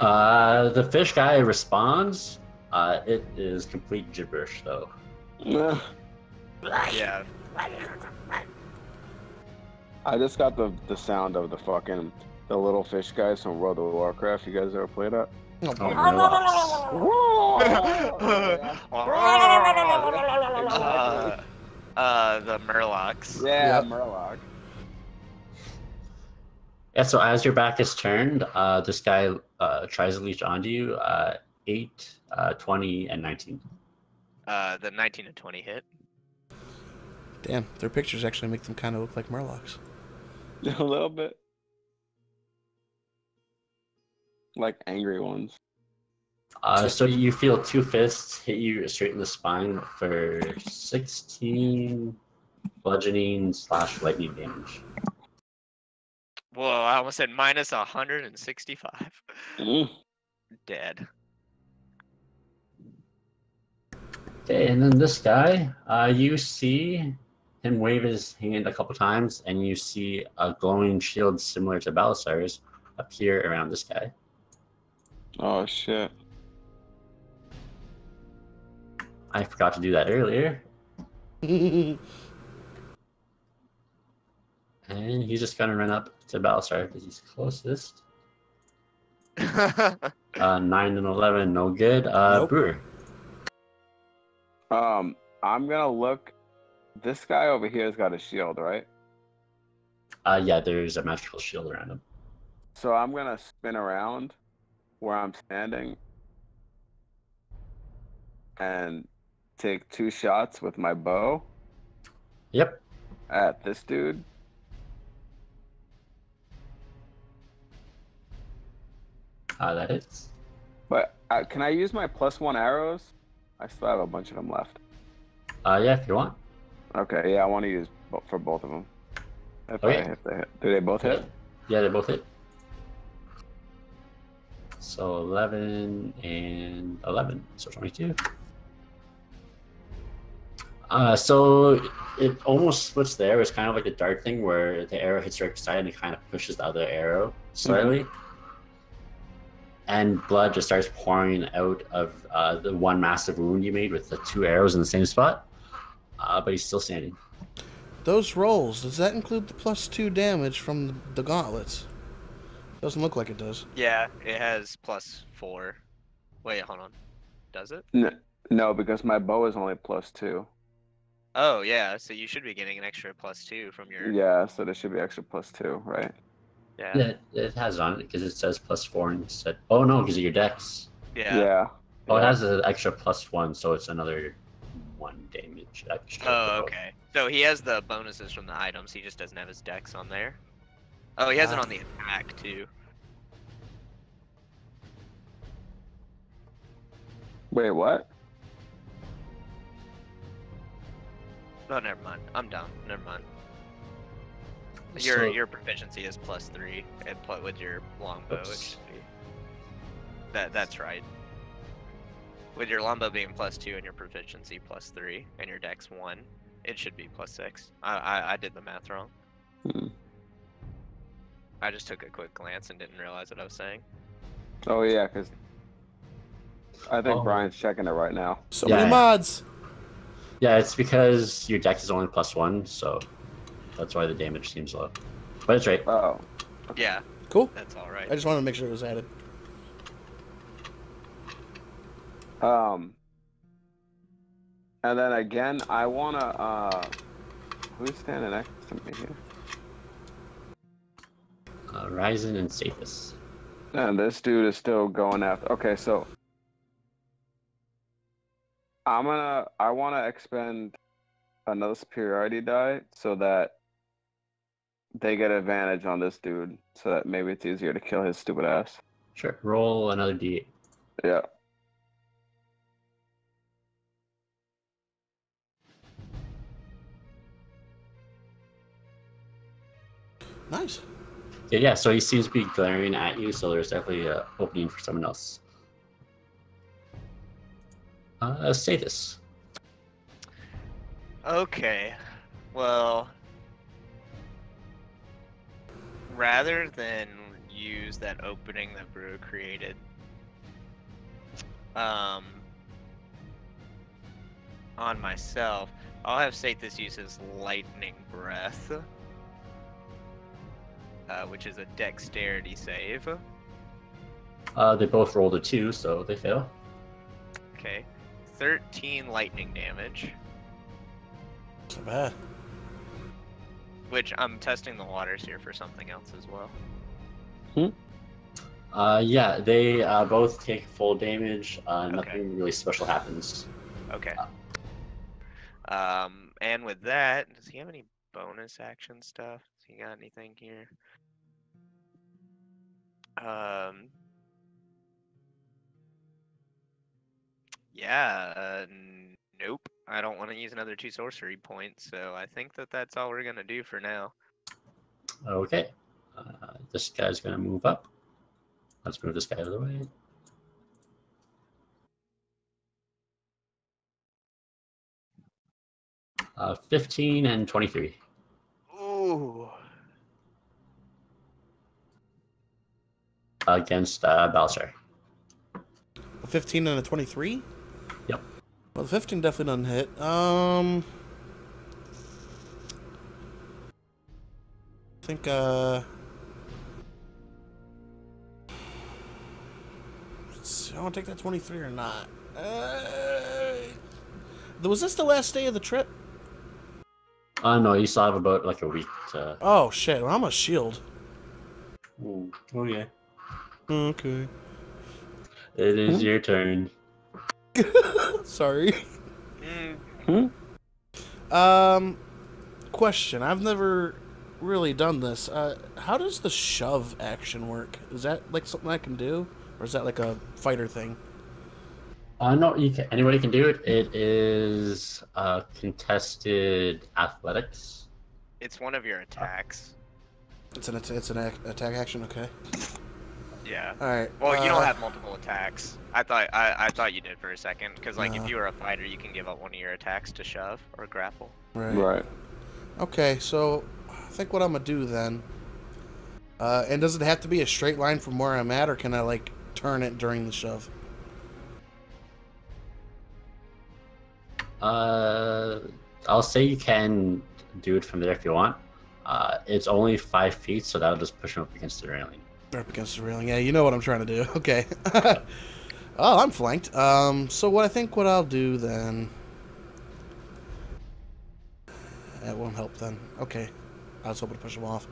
The fish guy responds. It is complete gibberish, though. Nah. Yeah. I just got the sound of the little fish guys from World of Warcraft. You guys ever played that? Oh, The Murlocs. Yeah, Yep. Murloc. Yeah, so as your back is turned, this guy tries to leech onto you. 8, 20, and 19. The 19 and 20 hit. Damn, their pictures actually make them kind of look like Murlocs. A little bit. Like angry ones. So you feel 2 fists hit you straight in the spine for 16 bludgeoning / lightning damage. Whoa, I almost said minus 165. Mm. Dead. Okay, and then this guy, you see him wave his hand a couple times, and you see a glowing shield similar to Balasar's appear around this guy. Oh shit. I forgot to do that earlier. And he's just gonna run up to Balasar because he's closest. 9 and 11, no good. Nope. Brewer. I'm gonna look. This guy over here has got a shield, right? Yeah, there's a magical shield around him. So I'm gonna spin around where I'm standing and take 2 shots with my bow Yep. at this dude. That hits. But can I use my +1 arrows? I still have a bunch of them left. Yeah, if you want. Okay, yeah, I want to use for both of them. If Okay. I hit, they hit. Do they both hit? Yeah, they both hit. So 11 and 11, so 22. So it almost splits there. It's kind of like a dart thing where the arrow hits right side and it kind of pushes the other arrow slightly. And blood just starts pouring out of the one massive wound you made with the 2 arrows in the same spot. But he's still standing. Those rolls, does that include the +2 damage from the gauntlets? Doesn't look like it does. Yeah, it has +4. Wait, hold on. Does it? No, because my bow is only +2. Oh, yeah, so you should be getting an extra +2 from your... Yeah, so there should be extra +2, right? Yeah. Yeah, it has on it because it says +4 instead. Oh no, because of your dex. Yeah. Yeah. Oh, it Yeah. has an extra +1, so it's another 1 damage extra. Oh, okay. So he has the bonuses from the items, he just doesn't have his dex on there. Oh, he has it on the attack, too. Wait, what? Oh, never mind. I'm done. Never mind. So- Your proficiency is +3, and with your longbow, it Oops. should be. That's right. With your longbow being +2 and your proficiency +3 and your dex 1, it should be +6. I did the math wrong. Hmm. I just took a quick glance and didn't realize what I was saying. Oh yeah, because I think Oh. Brian's checking it right now. So Yeah. many mods. Yeah, it's because your dex is only +1, so that's why the damage seems low. But it's right. Oh. Yeah, Cool. that's all right. I just wanted to make sure it was added. And then again, I wanna who's standing next to me here? Ryzen and Stathis. And this dude is still going after. Okay, so I want to expend another superiority die so that they get advantage on this dude, so that maybe it's easier to kill his stupid ass. Sure. Roll another d8. Yeah. Nice. Yeah, so he seems to be glaring at you, so there's definitely an opening for someone else. Say this. Okay. Well, rather than use that opening that Brew created, on myself, I'll have Sathis use his lightning breath, which is a dexterity save. They both rolled a 2, so they fail. Okay. 13 lightning damage. It's not bad. Which I'm testing the waters here for something else as well. Yeah, they both take full damage. Okay. Nothing really special happens. Okay. And with that, does he have any bonus action stuff? Has he got anything here? Yeah, nope. I don't want to use another 2 sorcery points, so I think that's all we're gonna do for now. Okay. This guy's going to move up. Let's move this guy out of the way. Uh, 15 and 23. Ooh. Against Balsar. A 15 and a 23? Yep. Well, the 15 definitely doesn't hit. I think, let's see, I want to take that 23 or not. Was this the last day of the trip? No, you still have about like a week to... Oh, shit. Well, I'm a shield. Oh, yeah. Okay. It is your turn. Sorry. Question. I've never really done this. How does the shove action work? Is that like something I can do? Or is that like a fighter thing? No, anybody can do it. It is contested athletics. It's one of your attacks. It's an attack action, okay. Yeah. All right. Well, you don't have multiple attacks. I thought you did for a second, because like if you were a fighter, you can give up one of your attacks to shove or grapple. Right. Okay, so I think what I'm gonna do then. And does it have to be a straight line from where I'm at, or can I like turn it during the shove? I'll say you can do it from there if you want. It's only 5 feet, so that'll just push him up against the railing. Up against the railing. Yeah, you know what I'm trying to do. Okay. Oh, I'm flanked. So what I'll do then... That won't help then. Okay. I was hoping to push him off.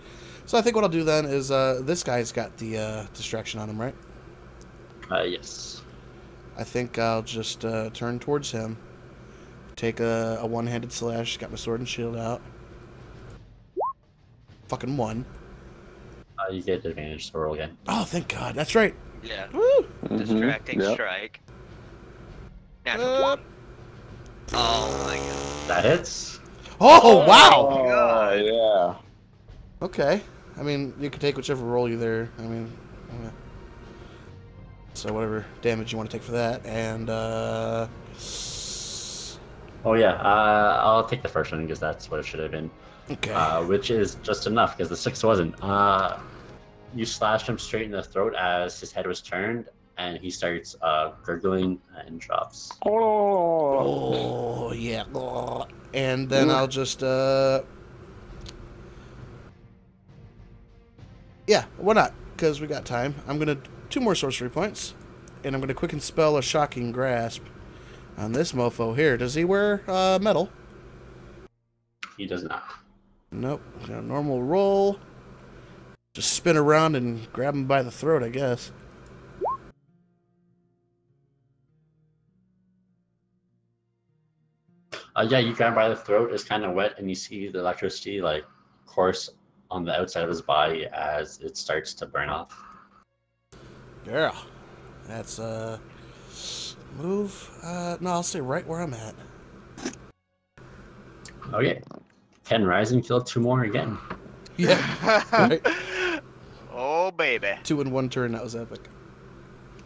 So I think what I'll do then is, this guy's got the distraction on him, right? Yes. I think I'll just turn towards him. Take a one-handed slash. Got my sword and shield out. Fucking 1. You get advantage to roll again. Oh, thank God. That's right. Yeah. Woo! Distracting Yep. strike. Natural 20. Oh my god. That hits. Oh, wow! my God. Yeah. Okay. I mean, you can take whichever roll you there. I mean, yeah. So whatever damage you want to take for that, and Oh yeah, I'll take the first one because that's what it should have been. okay. Which is just enough because the 6 wasn't. You slashed him straight in the throat as his head was turned, and he starts gurgling and drops. Oh yeah. And then I'll just yeah, why not? Because we got time. I'm gonna 2 more sorcery points, and I'm gonna quicken spell a shocking grasp on this mofo here. Does he wear metal? He does not. Nope. Got a normal roll. Just spin around and grab him by the throat, I guess. Yeah, you grab him by the throat. It's kind of wet, and you see the electricity like course on the outside of his body as it starts to burn off. Yeah. That's, move. No, I'll stay right where I'm at. Okay. Can Ryzen kill 2 more again? Yeah. Right? Oh, baby. 2 in 1 turn, that was epic.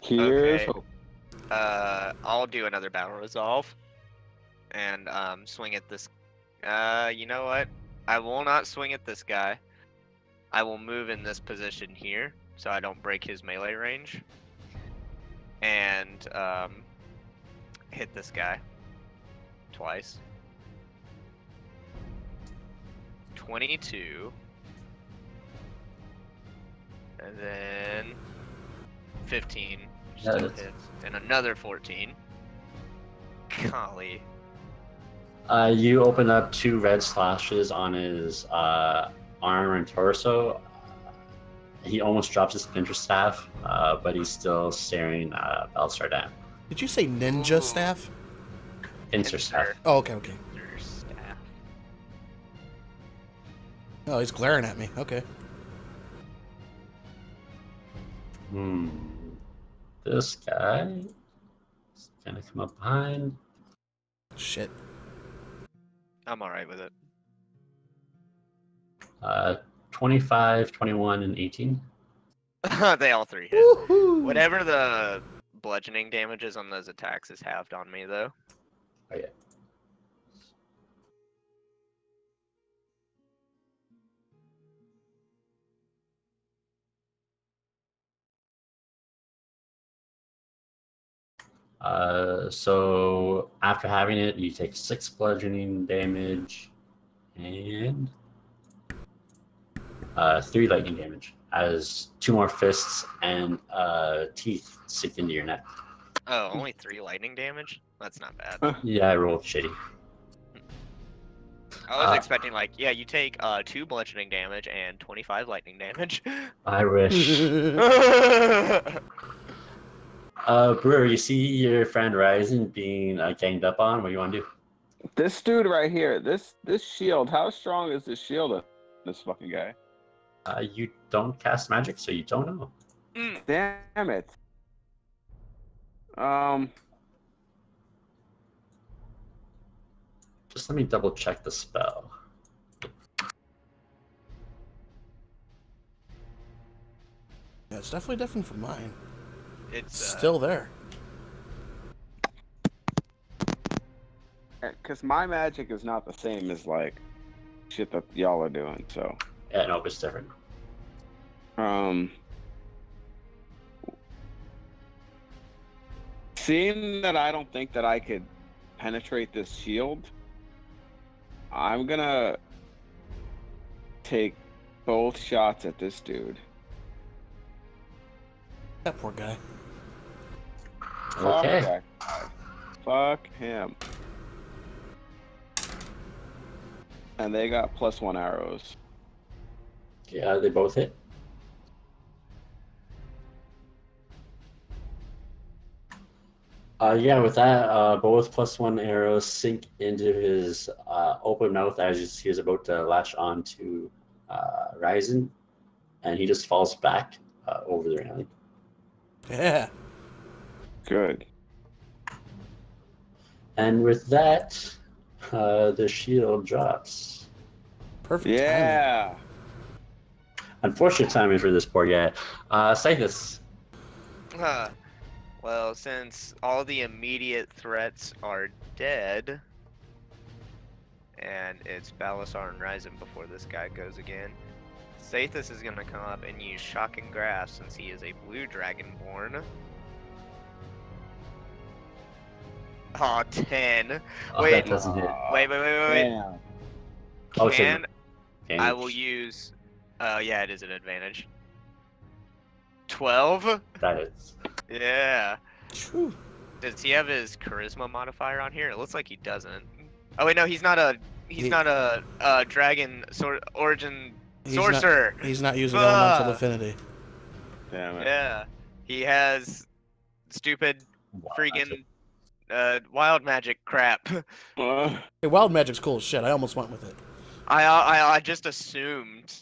Here's Okay. hope. I'll do another battle resolve. And, swing at this. You know what? I will not swing at this guy. I will move in this position here, so I don't break his melee range. And, hit this guy. Twice. 22. And then 15. Still that's- hits. And another 14. Golly. You open up 2 red slashes on his arm and torso. He almost drops his splinter staff, but he's still staring Balsar down. Did you say ninja Ooh. staff? Pincer staff. Oh, okay, okay. Pincer staff. Oh, he's glaring at me. Okay. This guy is gonna come up behind. Shit. I'm alright with it. 25, 21, and 18. They all 3 hit. Woohoo! Whatever the bludgeoning damages on those attacks is halved on me, though. Oh, yeah. So after having it, you take 6 bludgeoning damage and 3 lightning damage as 2 more fists and teeth sink into your neck. Oh, only 3 lightning damage? That's not bad. Yeah, I rolled shitty. I was Uh, expecting, like, yeah, you take 2 bludgeoning damage and 25 lightning damage. I wish. Brewer, you see your friend Ryzen being ganged up on. What do you want to do? This dude right here, this shield, how strong is this shield of this fucking guy? You don't cast magic, so you don't know. Damn it. Just let me double check the spell. Yeah, it's definitely different from mine. It's Still there. Because my magic is not the same as, like, shit that y'all are doing, so. Yeah, no, it's different. Seeing that I don't think that I could penetrate this shield, I'm gonna take both shots at this dude. That poor guy. Okay. Fuck that guy. Fuck him. And they got +1 arrows. Yeah, they both hit. Yeah, with that, both +1 arrows sink into his open mouth as he is about to lash on to Ryzen, and he just falls back over the railing. Yeah. Good. And with that, the shield drops. Perfect timing. Yeah. Unfortunate timing for this poor guy. Scythus. well, since all the immediate threats are dead, and it's Balasar and Ryzen before this guy goes again, Sathis is going to come up and use Shock and Grasp since he is a blue dragonborn. Aw, 10. Oh, Wait. that doesn't hit. Wait. Damn. Oh, so Can I damage. will use... Oh, yeah, it is an advantage. 12? That is. Yeah. Phew. Does he have his charisma modifier on here? It looks like he doesn't. Oh wait, no, he's not a dragon sort of origin Sorcerer. He's not using elemental affinity. Damn it. Yeah. He has stupid freaking wild magic crap. Uh, Hey, wild magic's cool as shit. I almost went with it. I just assumed,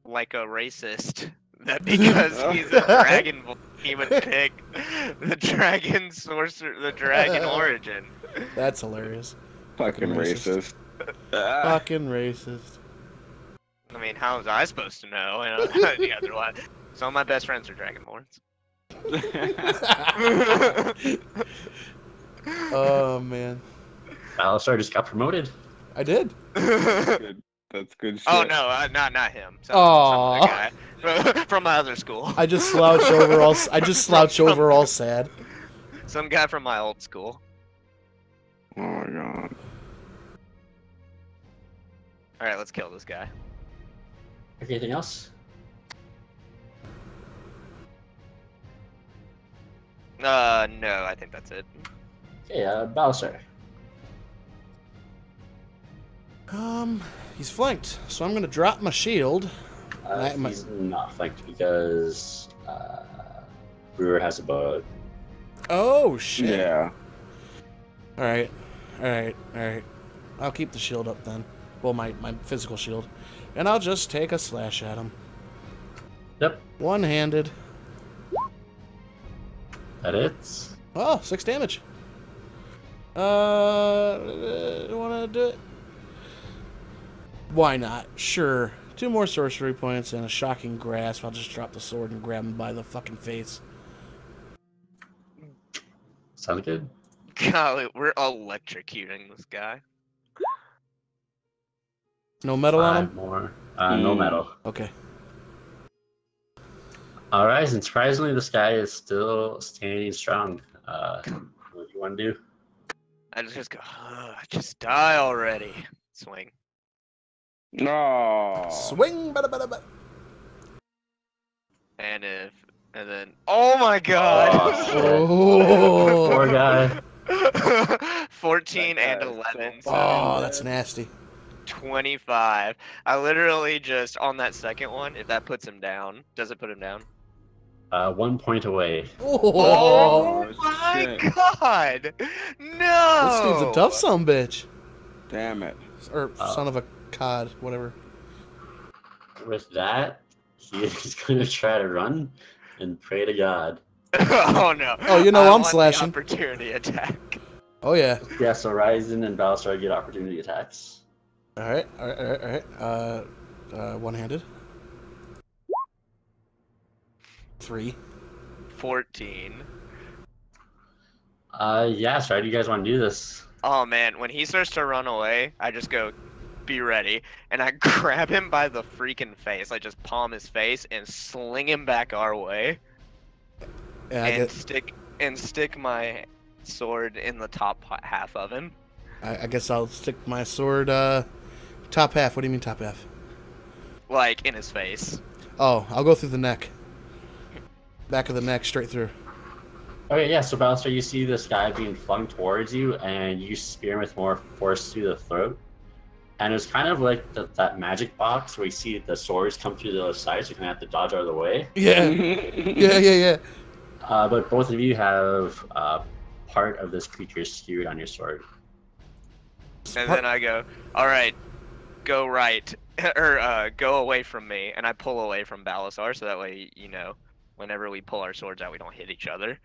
like a racist, that because he's a dragon, he would pick the dragon sorcerer, the dragon origin. That's hilarious. fucking racist. Fucking racist. I mean, how was I supposed to know? The other one. Some of my best friends are dragonborns. Oh man, Alistar just got promoted. I did. Good. That's good shit. Oh no, not him. Some Aw. other guy from my other school. I just slouch over all. I just slouch over all sad. Some guy from my old school. Oh my god. All right, let's kill this guy. Anything else? No, I think that's it. Okay, Balasar. He's flanked, so I'm gonna drop my shield. He's not flanked because Brewer has a bow. Oh shit. Yeah. All right. I'll keep the shield up then. Well, my physical shield, and I'll just take a slash at him. Yep, One-handed. that hits. Oh, 6 damage. Wanna do it? Why not? Sure. 2 more sorcery points and a shocking grasp. I'll just drop the sword and grab him by the fucking face. Sounds good. Golly, we're electrocuting this guy. No metal on 5 him? more. No metal. Okay. Alright, and surprisingly, this guy is still standing strong. What do you want to do? I just go, just die already. Swing. No. Swing, bada, bada, bada. And then, oh my god! Oh. Poor guy. 14 and That guy is 11. so Oh, that's nasty. 25. I literally just, on that second one, if that puts him down, does it put him down? 1 point away. Oh, my shit. god! No! this dude's a tough son-bitch. Damn it. Or son of a cod, whatever. With that, he is going to try to run and pray to God. Oh no. Oh, you know I I'm want the slashing. Opportunity attack. Oh, yeah. Yeah, so Ryzen and Balasar get opportunity attacks. All right. One-handed. 3. 14. Yeah, so how do you guys want to do this? Oh man, when he starts to run away, I just go, be ready, and I grab him by the freaking face. I just palm his face and sling him back our way, Yeah, and stick my sword in the top half of him. I guess I'll stick my sword, top half. What do you mean top half? Like, in his face. Oh, I'll go through the neck. Back of the neck, straight through. Okay, yeah, so Balasar, you see this guy being flung towards you, and you spear him with more force through the throat. And it's kind of like that magic box where you see the swords come through the other side, so you kind of have to dodge out of the way. Yeah. Yeah. But both of you have part of this creature skewered on your sword. And then I go, alright, go right, or go away from me, and I pull away from Balasar, so that way, you know, whenever we pull our swords out, we don't hit each other.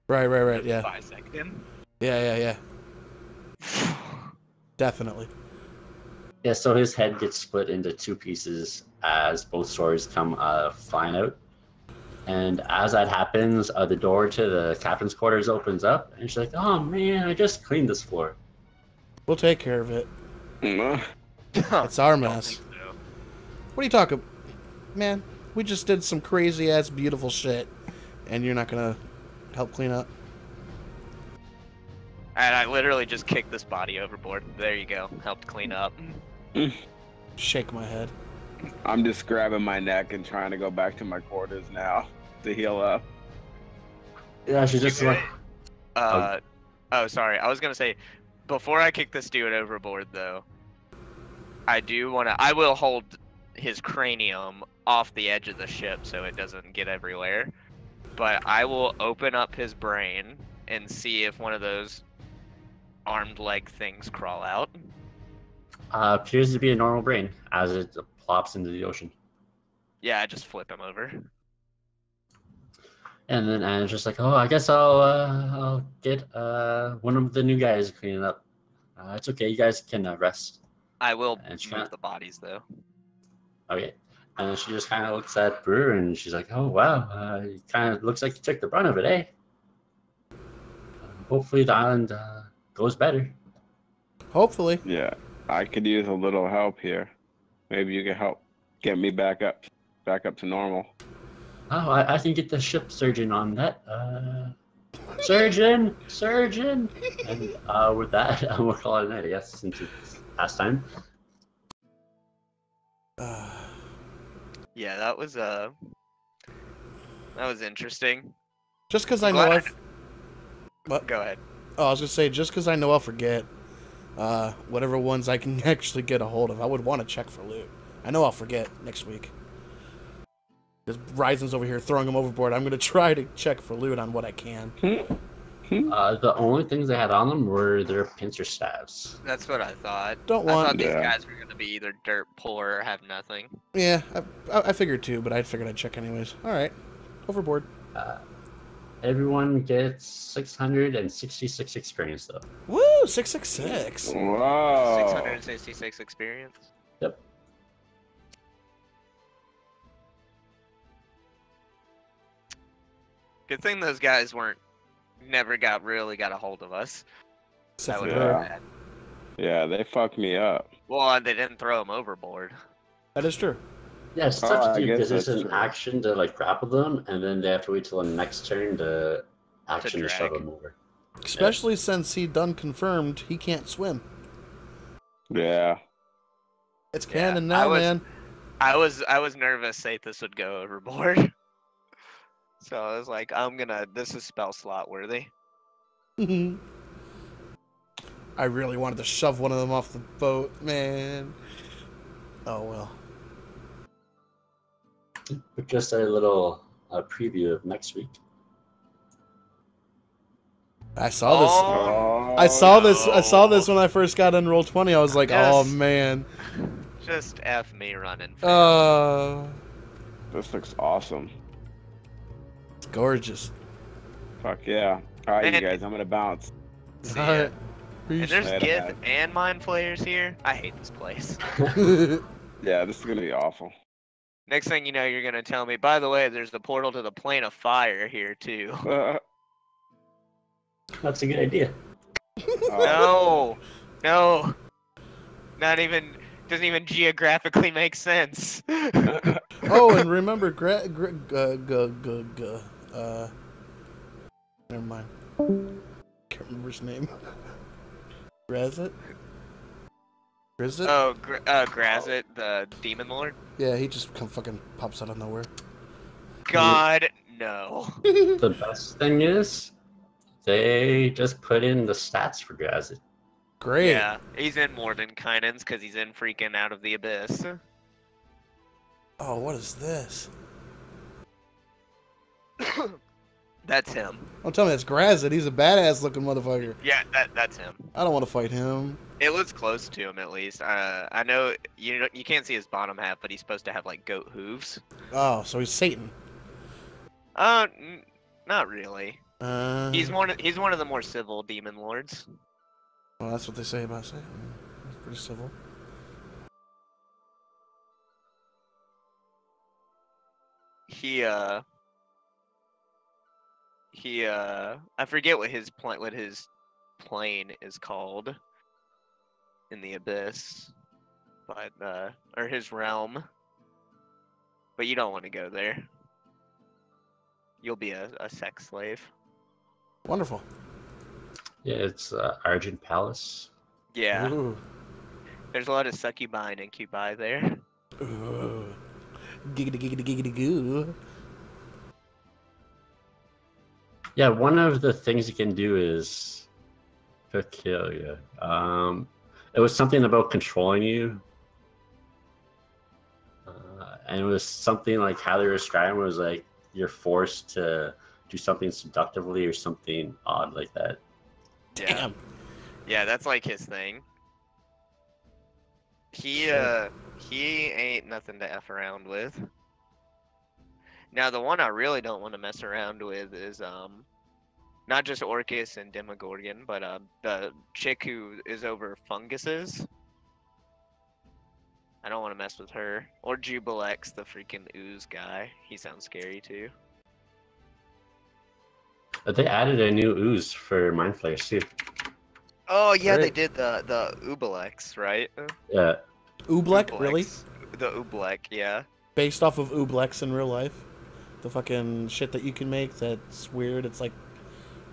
Right, yeah. Bisect him. Yeah. Definitely. Yeah, so his head gets split into 2 pieces as both swords come flying out. And as that happens, the door to the captain's quarters opens up, and she's like, "Oh man, I just cleaned this floor." We'll take care of it. Mm, It's our Don't mess. think so. What are you talking? Man, we just did some crazy ass beautiful shit, and you're not gonna help clean up? And I literally just kicked this body overboard. There you go. Helped clean up. Shake my head. I'm just grabbing my neck and trying to go back to my quarters now to heal up. Yeah, she's just like, Oh, sorry. I was gonna say, before I kick this dude overboard, though, I will hold his cranium off the edge of the ship so it doesn't get everywhere. But I will open up his brain and see if one of those armed leg things crawl out. Appears to be a normal brain as it plops into the ocean. Yeah, I just flip him over. And then Anna's just like, oh, I guess I'll get one of the new guys to clean it up. It's okay, you guys can rest. I will And she move kinda- the bodies though. Okay. And then she just kind of looks at Brewer and she's like, oh, wow, it kind of looks like you took the brunt of it, eh? Hopefully the island goes better. Hopefully. Yeah, I could use a little help here. Maybe you can help get me back up to normal. Oh, I can get the ship surgeon on that. Surgeon! And with that, we'll call it a night, I guess, since it's past time. Yeah, that was interesting. Just because I know Glad I- I've... What? Go ahead. Oh, I was gonna say, just because I know I'll forget whatever ones I can actually get a hold of, I would want to check for loot. I know I'll forget next week. Because Ryzen's over here throwing them overboard. I'm gonna try to check for loot on what I can. The only things they had on them were their pincer staves. That's what I thought. Don't I want. thought these Yeah. guys were gonna be either dirt poor or have nothing. Yeah, I figured too, but I figured I'd check anyways. All right, overboard. Everyone gets 666 experience, though. Woo, 666. Whoa. 666 experience. Yep. Good thing those guys never got a hold of us. Except That for would her. be bad. Yeah, they fucked me up. Well, they didn't throw him overboard. That is true. Yeah, it's Oh, tough I to do guess because there's that's an true. action to like grapple them, and then they have to wait till the next turn to action to shove drag. them over. Especially since he done confirmed he can't swim. Yeah. It's Yeah, canon I now, was- man. I was nervous Sathis would go overboard. So I was like, this is spell slot worthy. I really wanted to shove one of them off the boat, man. Oh well. But just a little preview of next week. I saw this. Oh, I saw this. I saw no. this when I first got in Roll20. I was like, Yes. oh man. Just F me running. This looks awesome. It's gorgeous. Fuck yeah. All right, you Man. guys, I'm gonna bounce. See All ya. right. And there's Later, Gith man. and Mind Flayers here. I hate this place. Yeah, this is gonna be awful. Next thing you know, you're gonna tell me, by the way, there's the portal to the plane of fire here too. That's a good idea. Oh, No, not even. Doesn't even geographically make sense. Oh, and remember, never mind. Can't remember his name. Grazit? Grazit? Oh, Grazit, the demon lord. Yeah, he just fucking pops out of nowhere. God, no. The best thing is, they just put in the stats for Grazit. Great. Yeah, he's in Mordenkainen's because he's in freaking out of the abyss. Oh, what is this? That's him. Don't tell me it's Grazit. He's a badass looking motherfucker. Yeah, that's him. I don't want to fight him. It looks close to him at least. I know you can't see his bottom half, but he's supposed to have like goat hooves. Oh, so he's Satan. Not really. He's one of the more civil demon lords. Well, that's what they say about Satan. He's pretty civil. I forget what his plane is called in the abyss, but or his realm. But you don't want to go there. You'll be a sex slave. Wonderful. Yeah, it's Argent Palace. Yeah, Ooh. there's a lot of succubi and incubi there. Ooh. Giggity giggity giggity goo. Yeah, one of the things you can do is to kill you. It was something about controlling you. and it was something like how they were describing it was like you're forced to do something seductively or something odd like that. Yeah. Damn. Yeah, that's like his thing. He ain't nothing to F around with. Now the one I really don't want to mess around with is not just Orcus and Demogorgon, but the chick who is over funguses. I don't want to mess with her. Or Jubilex, the freaking ooze guy. He sounds scary too. But they added a new ooze for Mind Flayers too. Oh yeah, they Great. did the Ubelex, right? Yeah. Oobleck, really? The Ublex, yeah. Based off of Ooblex in real life. The fucking shit that you can make that's weird. It's like,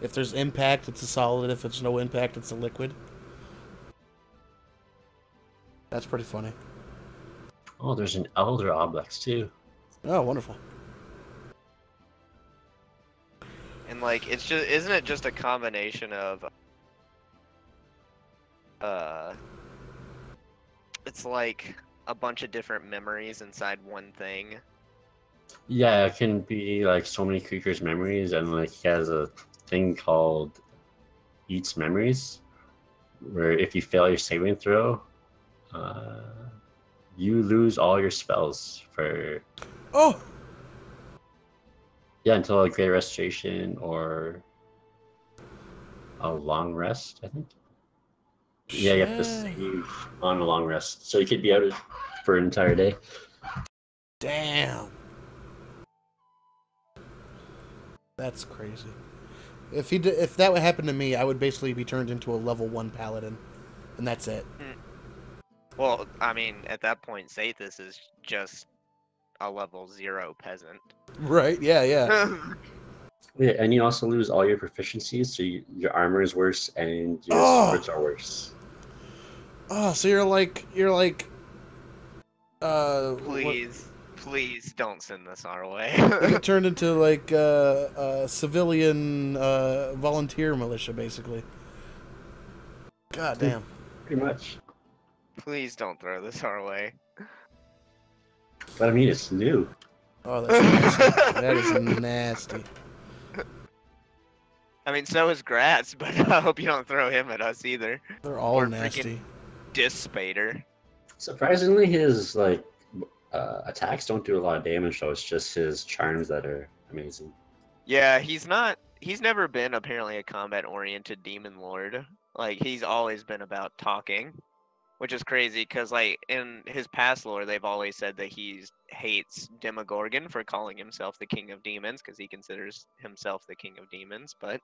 if there's impact, it's a solid. If there's no impact, it's a liquid. That's pretty funny. Oh, there's an Elder Oblex too. Oh, wonderful. And like, it's just, isn't it just a combination of, it's like a bunch of different memories inside one thing. Yeah, it can be like so many creatures' memories, and like he has a thing called Eats Memories, where if you fail your saving throw, you lose all your spells for Oh! until a Great Restoration or a long rest, I think. Yeah, you have to Shit. save on a long rest, so you could be out for an entire day. Damn. That's crazy. If that would happen to me, I would basically be turned into a level 1 paladin, and that's it. Well, I mean, at that point, Sathis is just a level 0 peasant. Right? Yeah, yeah. Yeah, and you also lose all your proficiencies, so your armor is worse and your Oh! swords are worse. Oh, so you're like Please don't send this our way. you get turned into like a civilian volunteer militia, basically. God damn. Pretty much. Please don't throw this our way. But I mean, it's new. Oh, that's nasty. That is nasty. I mean, so is Gratz, but I hope you don't throw him at us either. They're all Or nasty. Dispater. Surprisingly, his like attacks don't do a lot of damage, though. It's just his charms that are amazing. Yeah, he's never been apparently a combat-oriented demon lord. Like, he's always been about talking, which is crazy, because, like, in his past lore, they've always said that he hates Demogorgon for calling himself the king of demons, because he considers himself the king of demons, but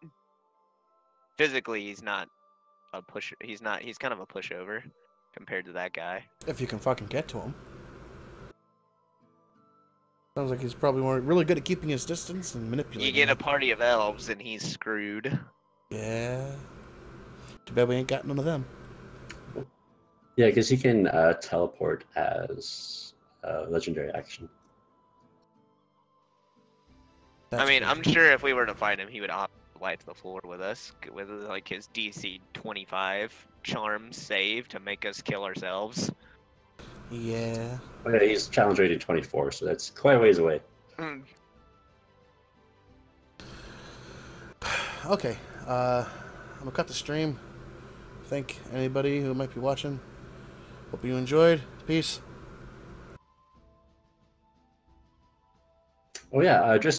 physically, he's not a push. He's kind of a pushover compared to that guy. If you can fucking get to him. Sounds like he's probably really good at keeping his distance and manipulating. You get a them. party of elves, and he's screwed. Yeah. Too bad we ain't got none of them. Yeah, because he can teleport as a legendary action. That's I mean, crazy. I'm sure if we were to fight him, he would wipe the floor with us with like his DC 25 charm save to make us kill ourselves. Yeah. Oh, yeah, he's challenge rated 24, so that's quite a ways away. Okay. I'm gonna cut the stream. Thank anybody who might be watching. Hope you enjoyed. Peace. Oh yeah, just